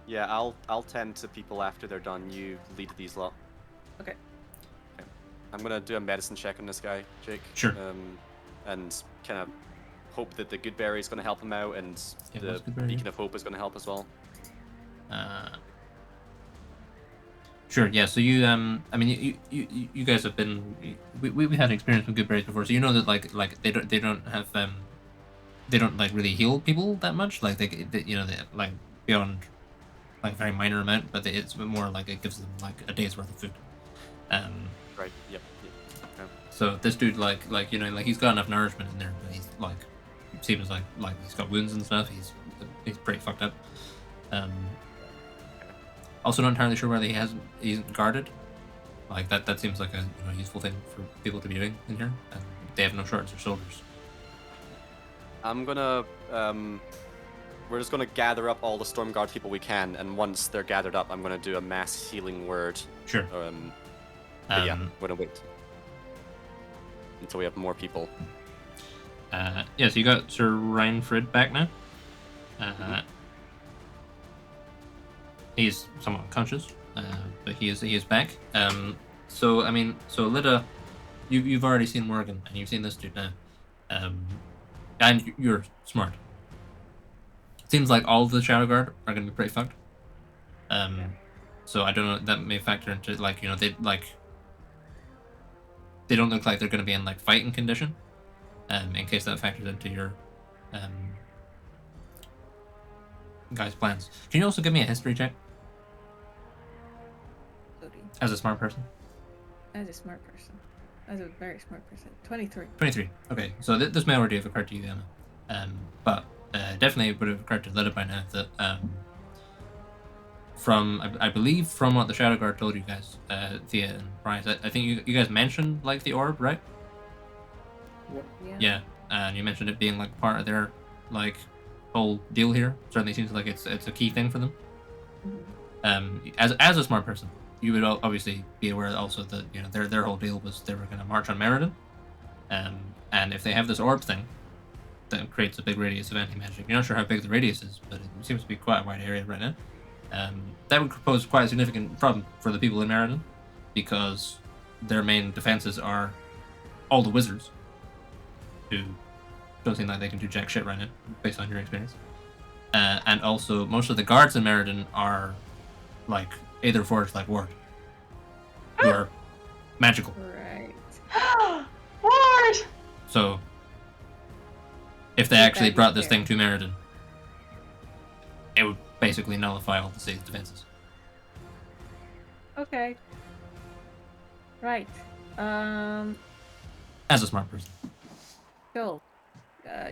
Yeah, I'll tend to people after they're done. You lead these lot. Okay. I'm gonna do a medicine check on this guy, Jake. Sure. And kind of hope that the good berry is gonna help him out, and Yeah, the what's good berry? beacon of hope is gonna help as well. Sure. Yeah. So you you guys have been we had experience with good berries before, so you know that like they don't have they don't like really heal people that much. Like they like beyond like a very minor amount, but it's more like it gives them like a day's worth of food. Right. Yep. Yeah. So this dude like he's got enough nourishment in there, but he's like seems like he's got wounds and stuff. He's pretty fucked up. Also not entirely sure whether he isn't guarded. Like that seems like a useful thing for people to be doing in here. And they have no shorts or shoulders. I'm gonna we're just gonna gather up all the Stormguard people we can, and once they're gathered up, I'm gonna do a mass healing word. Sure. But yeah, I'm gonna wait until we have more people. Yeah, so you got Sir Reinfrid back now. He's somewhat unconscious, but he is back. So Lida, you've already seen Morgan, and you've seen this dude now, and you're smart. Seems like all of the Shadow Guard are going to be pretty fucked. So I don't know, that may factor into they don't look like they're going to be in like fighting condition. In case that factors into your guys' plans. Can you also give me a history check as a smart person? As a smart person. As a very smart person. 23. 23. Okay, so this may already have occurred to you, Emma. But definitely would have occurred to Lida by now that I believe from what the Shadow Guard told you guys, Thea and Bryce, I think you guys mentioned like the orb, right? Yep. Yeah, and you mentioned it being like part of their like whole deal here. Certainly seems like it's a key thing for them. Mhm. As a smart person, you would obviously be aware also that their whole deal was they were going to march on Meriden, and if they have this orb thing that creates a big radius of anti-magic, you're not sure how big the radius is, but it seems to be quite a wide area right now. That would pose quite a significant problem for the people in Meriden, because their main defenses are all the wizards, who don't seem like they can do jack shit right now, based on your experience. And also, most of the guards in Meriden are like Aether Forged like Ward, who are magical. Right. Ward! So, if they Would actually that be brought this fair? thing to Meriden, it would basically nullify all the city's defenses. Okay. Right. As a smart person. So,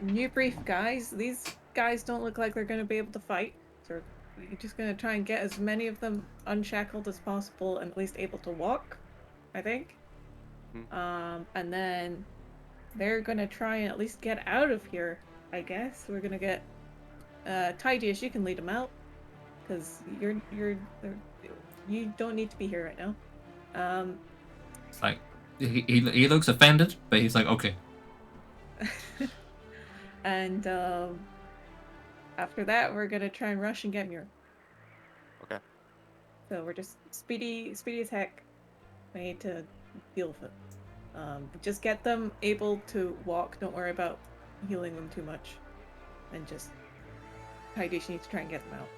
new brief, guys. These guys don't look like they're going to be able to fight. So we're just going to try and get as many of them unshackled as possible and at least able to walk, I think. And then they're going to try and at least get out of here, I guess. We're going to get Tidius, you can lead them out, because you don't need to be here right now. It's like, he looks offended, but he's like, okay. And after that, we're gonna try and rush and get Muir. Okay. So we're just speedy as heck. We need to deal with it. Just get them able to walk. Don't worry about healing them too much. And just Tidius needs to try and get them out.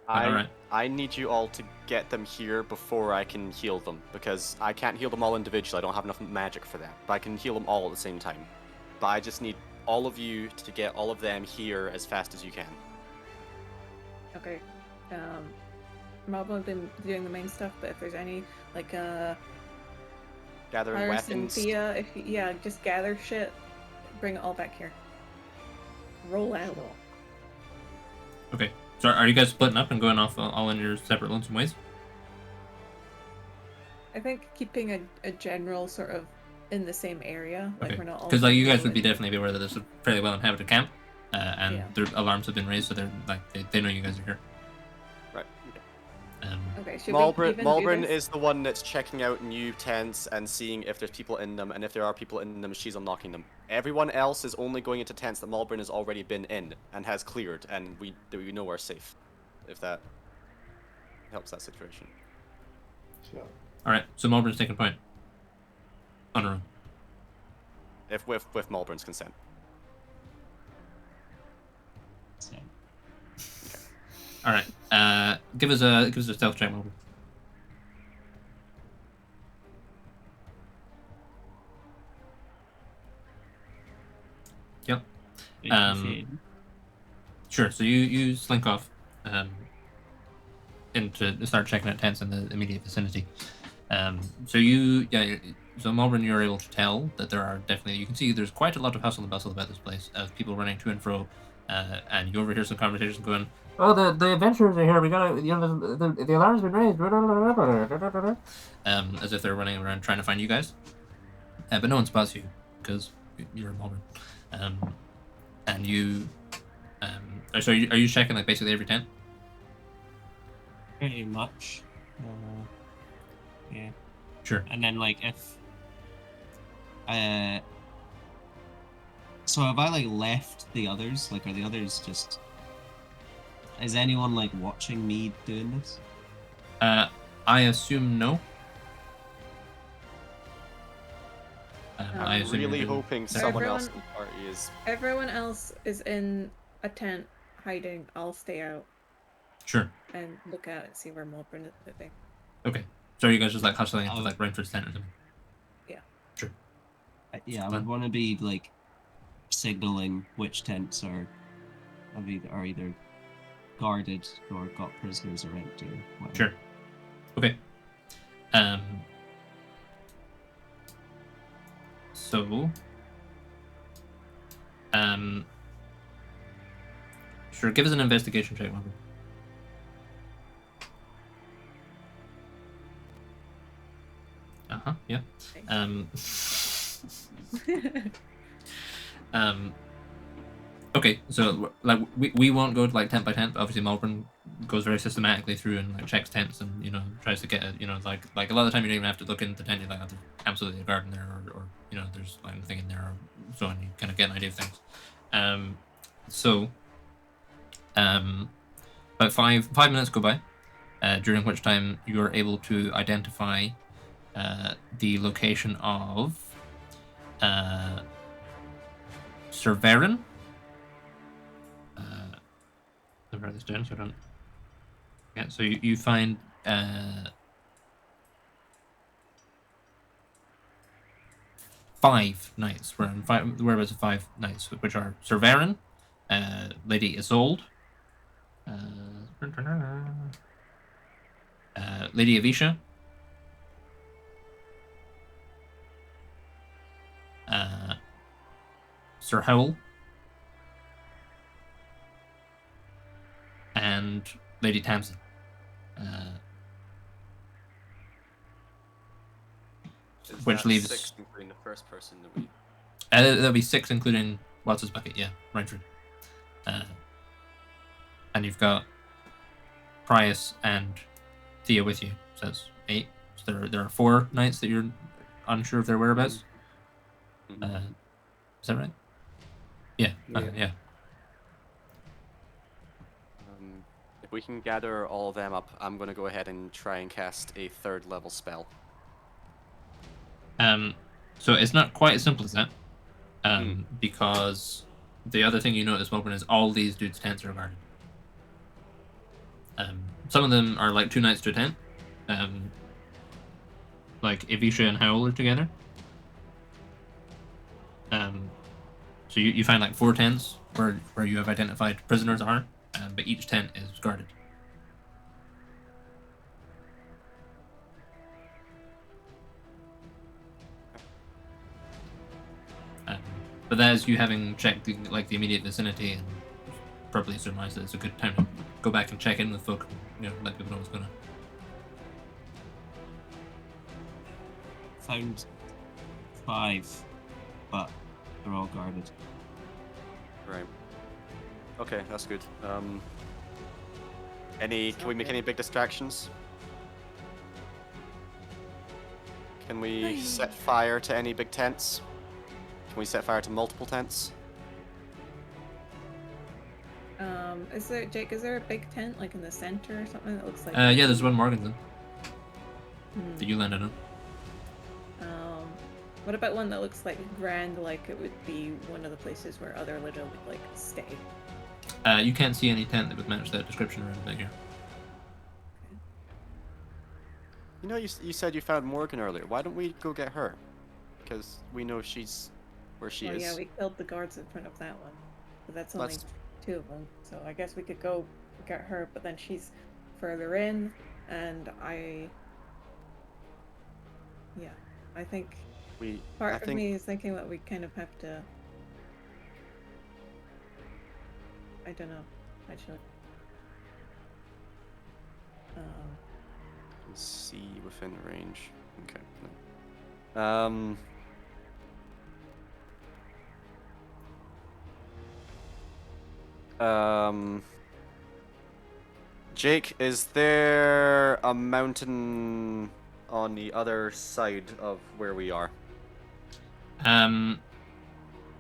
Alright. I need you all to get them here before I can heal them, because I can't heal them all individually. I don't have enough magic for that. But I can heal them all at the same time. But I just need all of you to get all of them here as fast as you can. Okay. Mob have been doing the main stuff, but if there's any like Gathering Iris and weapons. Thea, just gather shit, bring it all back here. Roll out. Okay. So are you guys splitting up and going off all in your separate lonesome ways? I think keeping a general sort of in the same area, like Okay. we're not all. Because like you guys all would be in- definitely be aware that this is a fairly well inhabited camp, and Yeah. their alarms have been raised, so they're like they know you guys are here. Right. Okay, should we even do Malbrin this? is the one that's checking out new tents and seeing if there's people in them, and if there are people in them, she's unlocking them. Everyone else is only going into tents that Malbrin has already been in and has cleared, and we know are safe. If that helps that situation. Sure. Alright, so Malbrin's taking point. On her own. If with Malbrin's consent. So, Alright. Give us a stealth check, Malbrin. Yep. Sure, so you slink off into start checking out tents in the immediate vicinity. So Malbrin, you're able to tell that there are definitely, you can see there's quite a lot of hustle and bustle about this place of people running to and fro, and you overhear some conversations going, oh, the adventurers are here, we gotta, the alarm's been raised, as if they're running around trying to find you guys. But no one spots you, because you're Malbrin. And you, so are you checking like basically every tent? pretty much. Yeah. Sure. And then like if so have I like left the others? Like are the others just, is anyone like watching me doing this? I assume no. I I'm assume really you're doing- hoping So someone everyone- else in the party is. Everyone else is in a tent hiding. I'll stay out Sure. and look out and see where Malbrin is living. Okay. So are you guys just like hustling into like Renfrew's tent or something? Yeah, I would want to be like signaling which tents are either guarded or got prisoners or empty. Or whatever. Sure. Okay. So. Sure. Give us an investigation check, Malbrin. Yeah. Okay, so like we won't go to like tent by tent. Obviously, Malbrin goes very systematically through and like checks tents and tries to get it. Like a lot of the time you don't even have to look into the tent. You're like, oh, there's absolutely a guard in there, or there's like nothing in there, or so on. You kind of get an idea of things. About 5 minutes go by, during which time you are able to identify the location of Sir Varen. I'll write this down so I don't. Yeah, so you find 5 knights. We're in whereabouts of 5 knights, which are Sir Varen, Lady Isolde, Lady Avisha, Sir Howell, and Lady Tamsin. Which leaves 6, including the first person that we. There'll be 6, including Watts' bucket. Yeah, Rainford. And you've got Prius and Thea with you. So that's 8. So there are 4 knights that you're unsure of their whereabouts. Mm-hmm. Is that right? Yeah. Yeah. Yeah. If we can gather all of them up, I'm going to go ahead and try and cast a 3rd level spell. So it's not quite as simple as that. Because the other thing you notice, Wilburn, is all these dudes' tents are guarded. Some of them are like 2 knights to a tent. Like Avisha and Howl are together. So you find like 4 tents where you have identified prisoners are, but each tent is guarded. But that is you having checked the immediate vicinity and probably surmised that it's a good time to go back and check in with folk, let people know what's going on. Found 5, but they're all guarded. Right. Okay, that's good. Can we make any big distractions? Can we set fire to any big tents? Can we set fire to multiple tents? Jake, is there a big tent like in the center or something that looks like? Yeah, there's one Morganton that you landed on. What about one that looks like grand, like it would be one of the places where other Lidl would like stay? You can't see any tent that would match that description or anything here. You said you found Morgan earlier. Why don't we go get her? Because we know she's where she is. Yeah, we killed the guards in front of that one, but that's only 2 of them. So I guess we could go get her, but then she's further in, and I think part of me is thinking that we kind of have to. I don't know, actually. See within range. Okay. Jake, is there a mountain on the other side of where we are?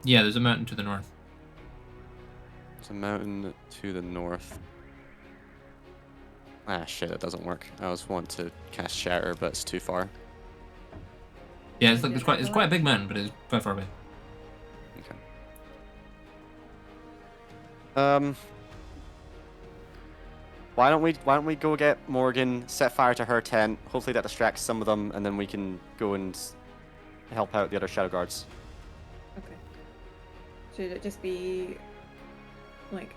Yeah, there's a mountain to the north. There's a mountain to the north. Ah, shit, it doesn't work. I was want to cast Shatter, but it's too far. Yeah, it's quite a big mountain, but it's quite far away. Okay. Why don't we go get Morgan, set fire to her tent. Hopefully that distracts some of them, and then we can go and help out the other shadow guards. Okay. Should it just be like,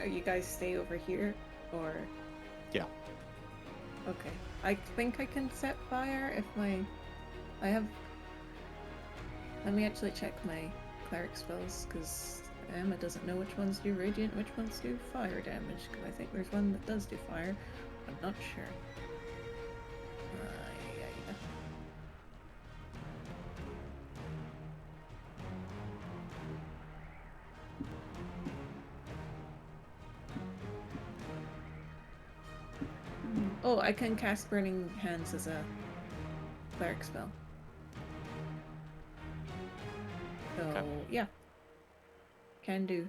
you guys stay over here, or? Yeah. Okay. I think I can set fire if let me actually check my cleric spells, because Emma doesn't know which ones do radiant, which ones do fire damage, because I think there's one that does do fire. I'm not sure. Oh, I can cast Burning Hands as a cleric spell. So, Okay. yeah. Can do.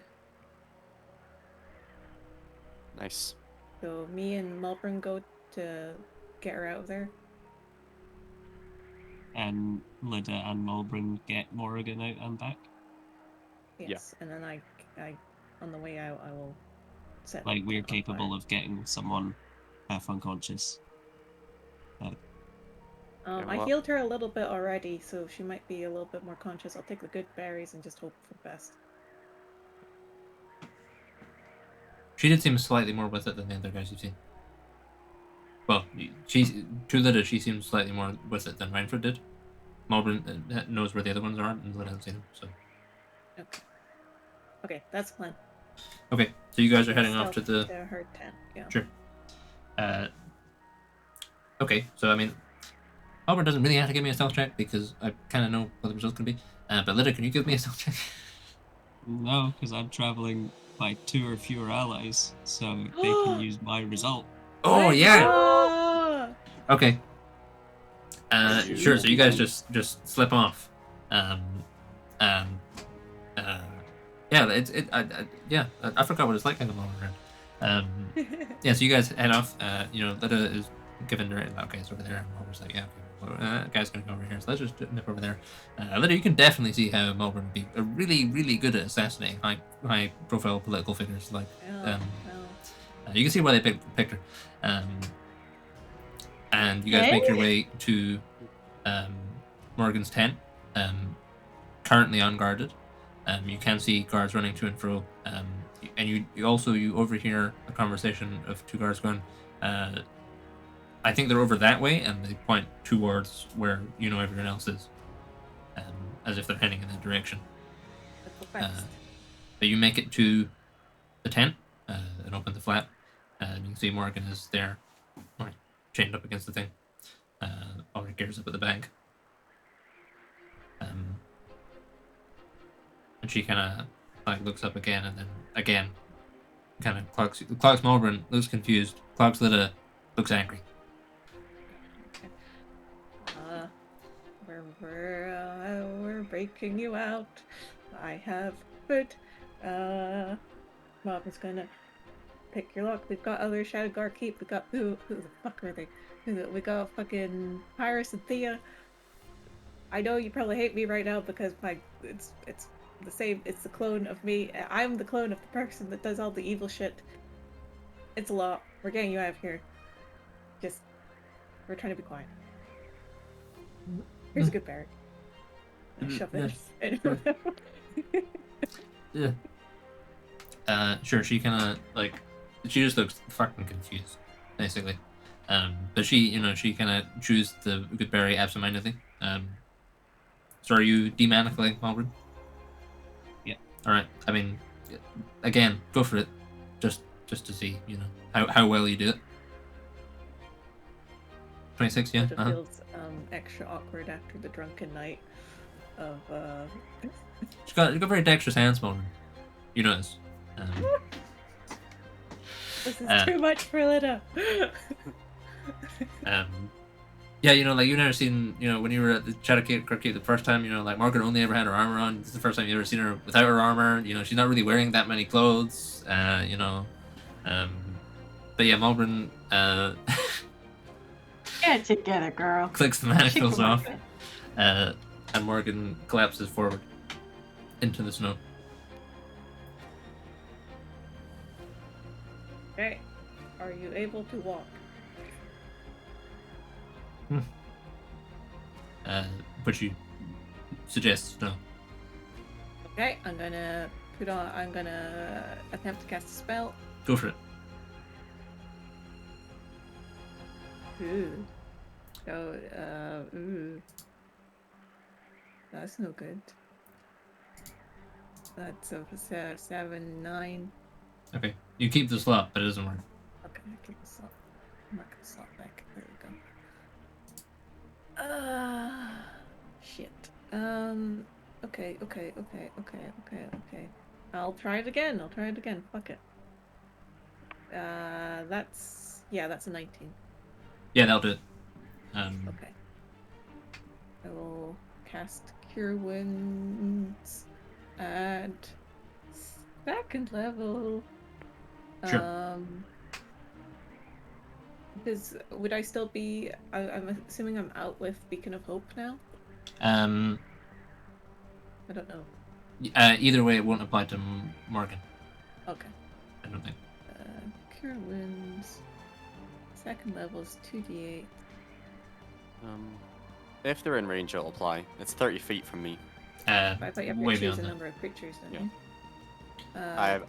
Nice. So, me and Malbrin go to get her out of there. And Lida and Mulbrin get Morrigan out and back. Yes. And then I, on the way out, I will set Like, the we're tent on capable fire. of getting someone half unconscious. I well- healed her a little bit already, so she might be a little bit more conscious. I'll take the good berries and just hope for the best. She did seem slightly more with it than the other guys you've seen. Well, she's to Lida, she seems slightly more with it than Reinford did. Malbrin knows where the other ones are, and Lida hasn't seen them. So Okay. Okay, that's the plan. okay, so you guys are We'll heading off to stealth the. to her tent. Yeah. Sure. Okay, so I mean, Malbrin doesn't really have to give me a stealth check because I kind of know what the result's gonna be. But Lida, can you give me a stealth check? No, because I'm traveling by 2 or fewer allies, so they can use my result. Oh yeah. Ah! Okay. Sure. So you guys Beautiful. just slip off. Yeah. I forgot what it's like in the moment. Yeah. So you guys head off. Lida is given her. Okay, it's over there. And Mulbrin's like, yeah. Okay, guy's gonna go over here. So let's just nip over there. Lida, you can definitely see how Mulbrin would be really, really good at assassinating high profile political figures. Like, Well, you can see why they picked her. And you guys make your way to Morgan's tent, currently unguarded. You can see guards running to and fro, and you overhear a conversation of two guards going, I think they're over that way, and they point towards where everyone else is, as if they're heading in that direction. But you make it to the tent and open the flap, and you can see Morgan is there, chained up against the thing, already gears up at the bag. And she kind of looks up again, and then again, kind of clocks Mulbrin, looks confused. Clocks Lida, looks angry. We're breaking you out. I have put. Mob is gonna pick your lock. We've got other Shadow Guard keep. We got who the fuck are they? We got fucking Pyrus and Thea. I know you probably hate me right now because it's the same. It's the clone of me. I'm the clone of the person that does all the evil shit. It's a lot. We're getting you out of here. We're trying to be quiet. Here's a good berry. Shove it. Yeah. Sure. She kind of she just looks fucking confused, basically. But she kind of chews the good berry absentmindedly. So are you demanacling, Malbrin? Yeah. All right. I mean, again, go for it, just to see, how well you do it. 26, yeah. It feels extra awkward after the drunken night of. She's got very dexterous hands, Malbrin. You know this. This is too much for Lida. Yeah, you've never seen, when you were at the Chronicles the first time, Margaret only ever had her armor on. This is the first time you've ever seen her without her armor. She's not really wearing that many clothes. But yeah, Malbrin Get it together, girl. clicks the manacles off, and Morgan collapses forward into the snow. Okay. Are you able to walk? But you suggest no. Okay, I'm gonna attempt to cast a spell. Go for it. Ooh. So, ooh. That's no good. That's a 7, 9. Okay, you keep the slot, but it doesn't work. Okay, I keep the slot. I'm not gonna slot back. There we go. Shit. Okay. I'll try it again. Fuck it. That's a 19. Yeah, that'll do it. Okay. I will cast Cure Wounds at 2nd level. Sure. Would I still be? I'm assuming I'm out with Beacon of Hope now. Um, I don't know. Either way, it won't apply to Morgan. Okay. I don't think. Cure Wounds. 2nd level is 2d8. If they're in range, it'll apply. It's 30 feet from me. I thought you have Way to choose beyond a that. number of creatures, don't Yeah. you? I have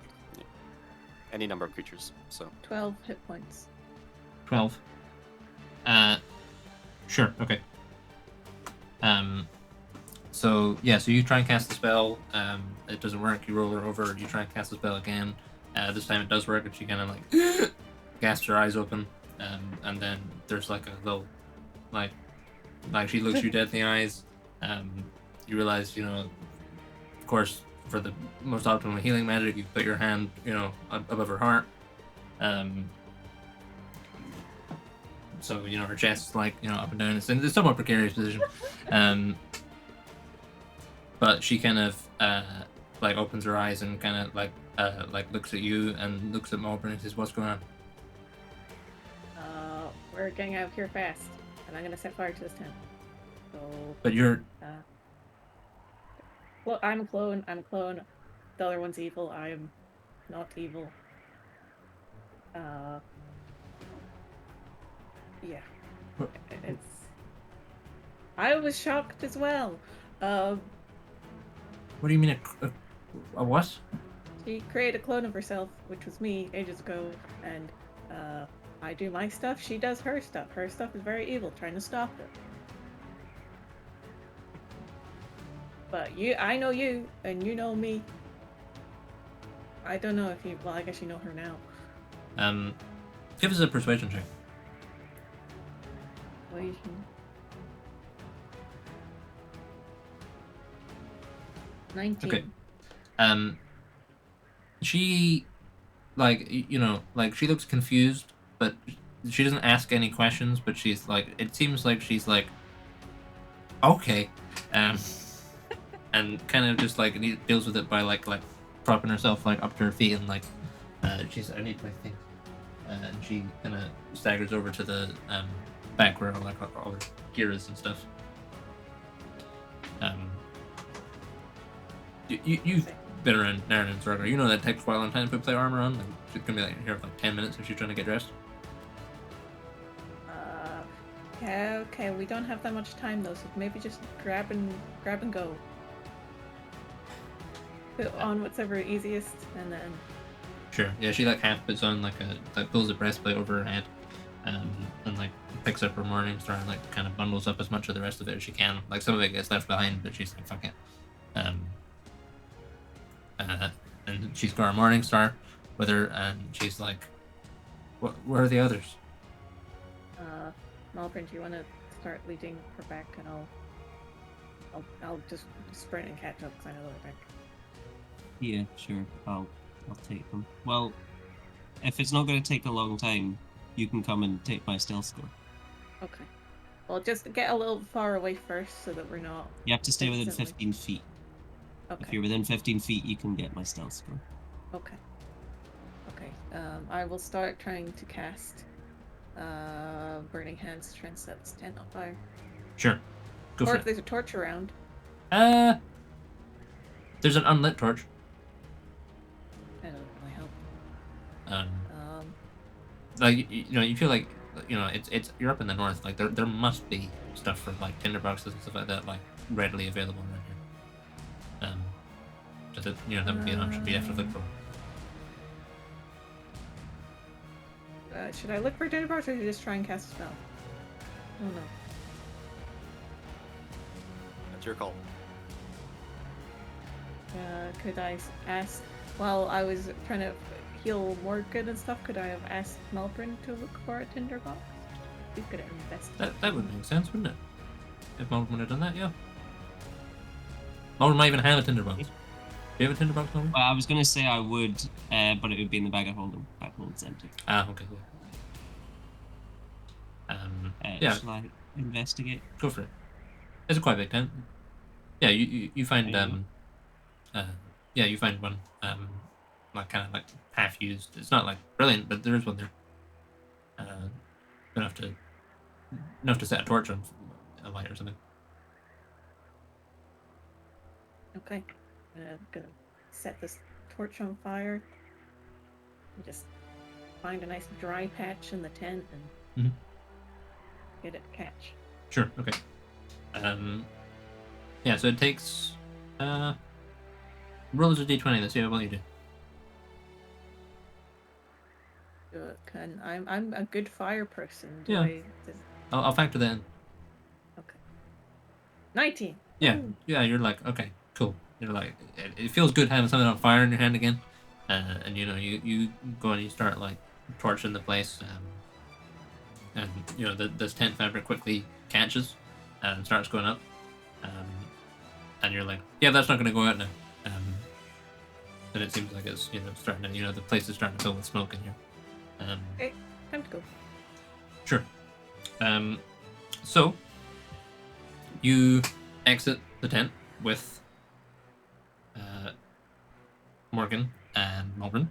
any number of creatures, so 12 hit points. 12. Sure, okay. So you try and cast the spell, it doesn't work, you roll her over, you try and cast the spell again. This time it does work, and she kind of like gasps her eyes open, and then there's like a little, like she looks you dead in the eyes. You realize, of course, for the most optimal healing magic, you put your hand, above her heart. So, her chest is like, up and down. It's in a somewhat precarious position. But she kind of, opens her eyes and kind of, looks at you and looks at Malbrin and says, "What's going on?" We're getting out of here fast, and I'm gonna set fire to this tent. So. But you're. Well, I'm a clone. The other one's evil. I'm not evil. Yeah. It's. I was shocked as well. What do you mean a what? She created a clone of herself, which was me ages ago, and I do my stuff. She does her stuff. Her stuff is very evil, trying to stop her. But I know you, and you know me. I don't know if you. Well, I guess you know her now. Give us a persuasion check. Persuasion. 19. Okay. She, she looks confused, but she doesn't ask any questions. But she's like, it seems like she's like, okay, and kind of just like deals with it by like propping herself up to her feet and she's, "I need my thing," and she kind of staggers over to the back where all her gear is and stuff. You've been around Naren and Zergar. You know that takes quite a long time to put play armor on. She's gonna be here for 10 minutes if she's trying to get dressed. Yeah, okay, we don't have that much time though, so maybe just grab and go. Put on whatever easiest, and then. Sure. Yeah, she half puts on pulls a breastplate over her head, and picks up her morning star and kind of bundles up as much of the rest of it as she can. Some of it gets left behind, but she's like, fuck it. And she's got her morning star with her, and she's like, where are the others? Malbrin, do you want to start leading her back, and I'll just sprint and catch up because I know they're back. Yeah, sure. I'll take them. Well, if it's not going to take a long time, you can come and take my stealth score. Okay. Well, just get a little far away first so that we're not. You have to stay within instantly. 15 feet. Okay. If you're within 15 feet, you can get my stealth score. Okay. I will start trying to cast Burning Hands to try and set this tent on fire. Sure. Go Or for if it. there's a torch around. There's an unlit torch. That doesn't really help. You feel like it's you're up in the north. There must be stuff for tinderboxes and stuff like that readily available around here. Just that would be an option. You have to look for. Should I look for tinderbox, or should I just try and cast a spell? Oh no. that's your call. Could I ask? While I was trying to heal Morgan and stuff, could I have asked Malbrin to look for a tinderbox? We could have invested. That would make sense, wouldn't it? If Malbrin would have done that, yeah. Malbrin might even have a tinderbox. Do you have a tinderbox, Malbrin? Well, I was going to say I would, but it would be in the bag of holding. Bag of holding's empty. Ah, okay. Yeah, Shall I investigate? go for it. It's a quite big tent. Yeah, you find There you yeah, you find one like kind of like half used. It's not like brilliant, but there is one there. Enough to set a torch on a light or something. Okay. I'm gonna set this torch on fire. And just find a nice dry patch in the tent and Mhm. get it to catch. Sure. Okay. Yeah. So it takes roll as a d20. Let's see how well you do. I'm a good fire person. Yeah. I'll factor that in. Okay. 19. Yeah. Woo! Yeah. You're like, okay, cool. You're like, it feels good having something on fire in your hand again. And you go and you start like torching the place. And this tent fabric quickly catches and starts going up. And you're like, yeah, that's not going to go out now. And it seems like it's starting to the place is starting to fill with smoke in here. Okay, time to go. Sure. So you exit the tent with Morgan and Malvern.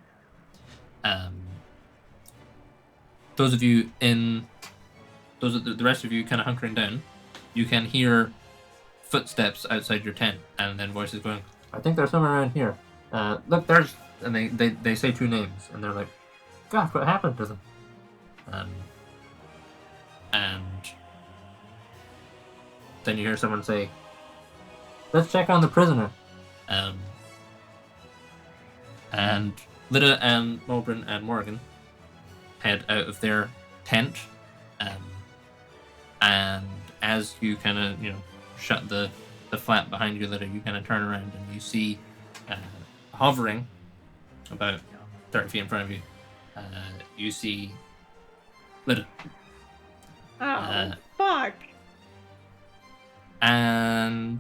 Those of you the rest of you kind of hunkering down, you can hear footsteps outside your tent, and then voices going, I think there's someone around here. Look, there's, and they say two names, and they're like, gosh, what happened to them? And then you hear someone say, let's check on the prisoner. And Lyda and Malvern and Morgan head out of their tent. And as you kind of, shut the flap behind you, Lyda, you kind of turn around and you see hovering about 30 feet in front of you, you see Lyda. Oh, fuck! And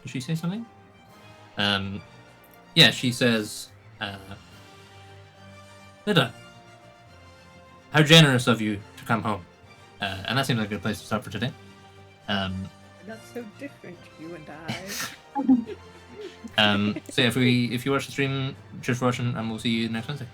did she say something? Yeah, she says, Lyda, how generous of you to come home. And that seems like a good place to stop for today. We're not so different, you and I. So if you watch the stream, cheers for watching, and we'll see you next Wednesday.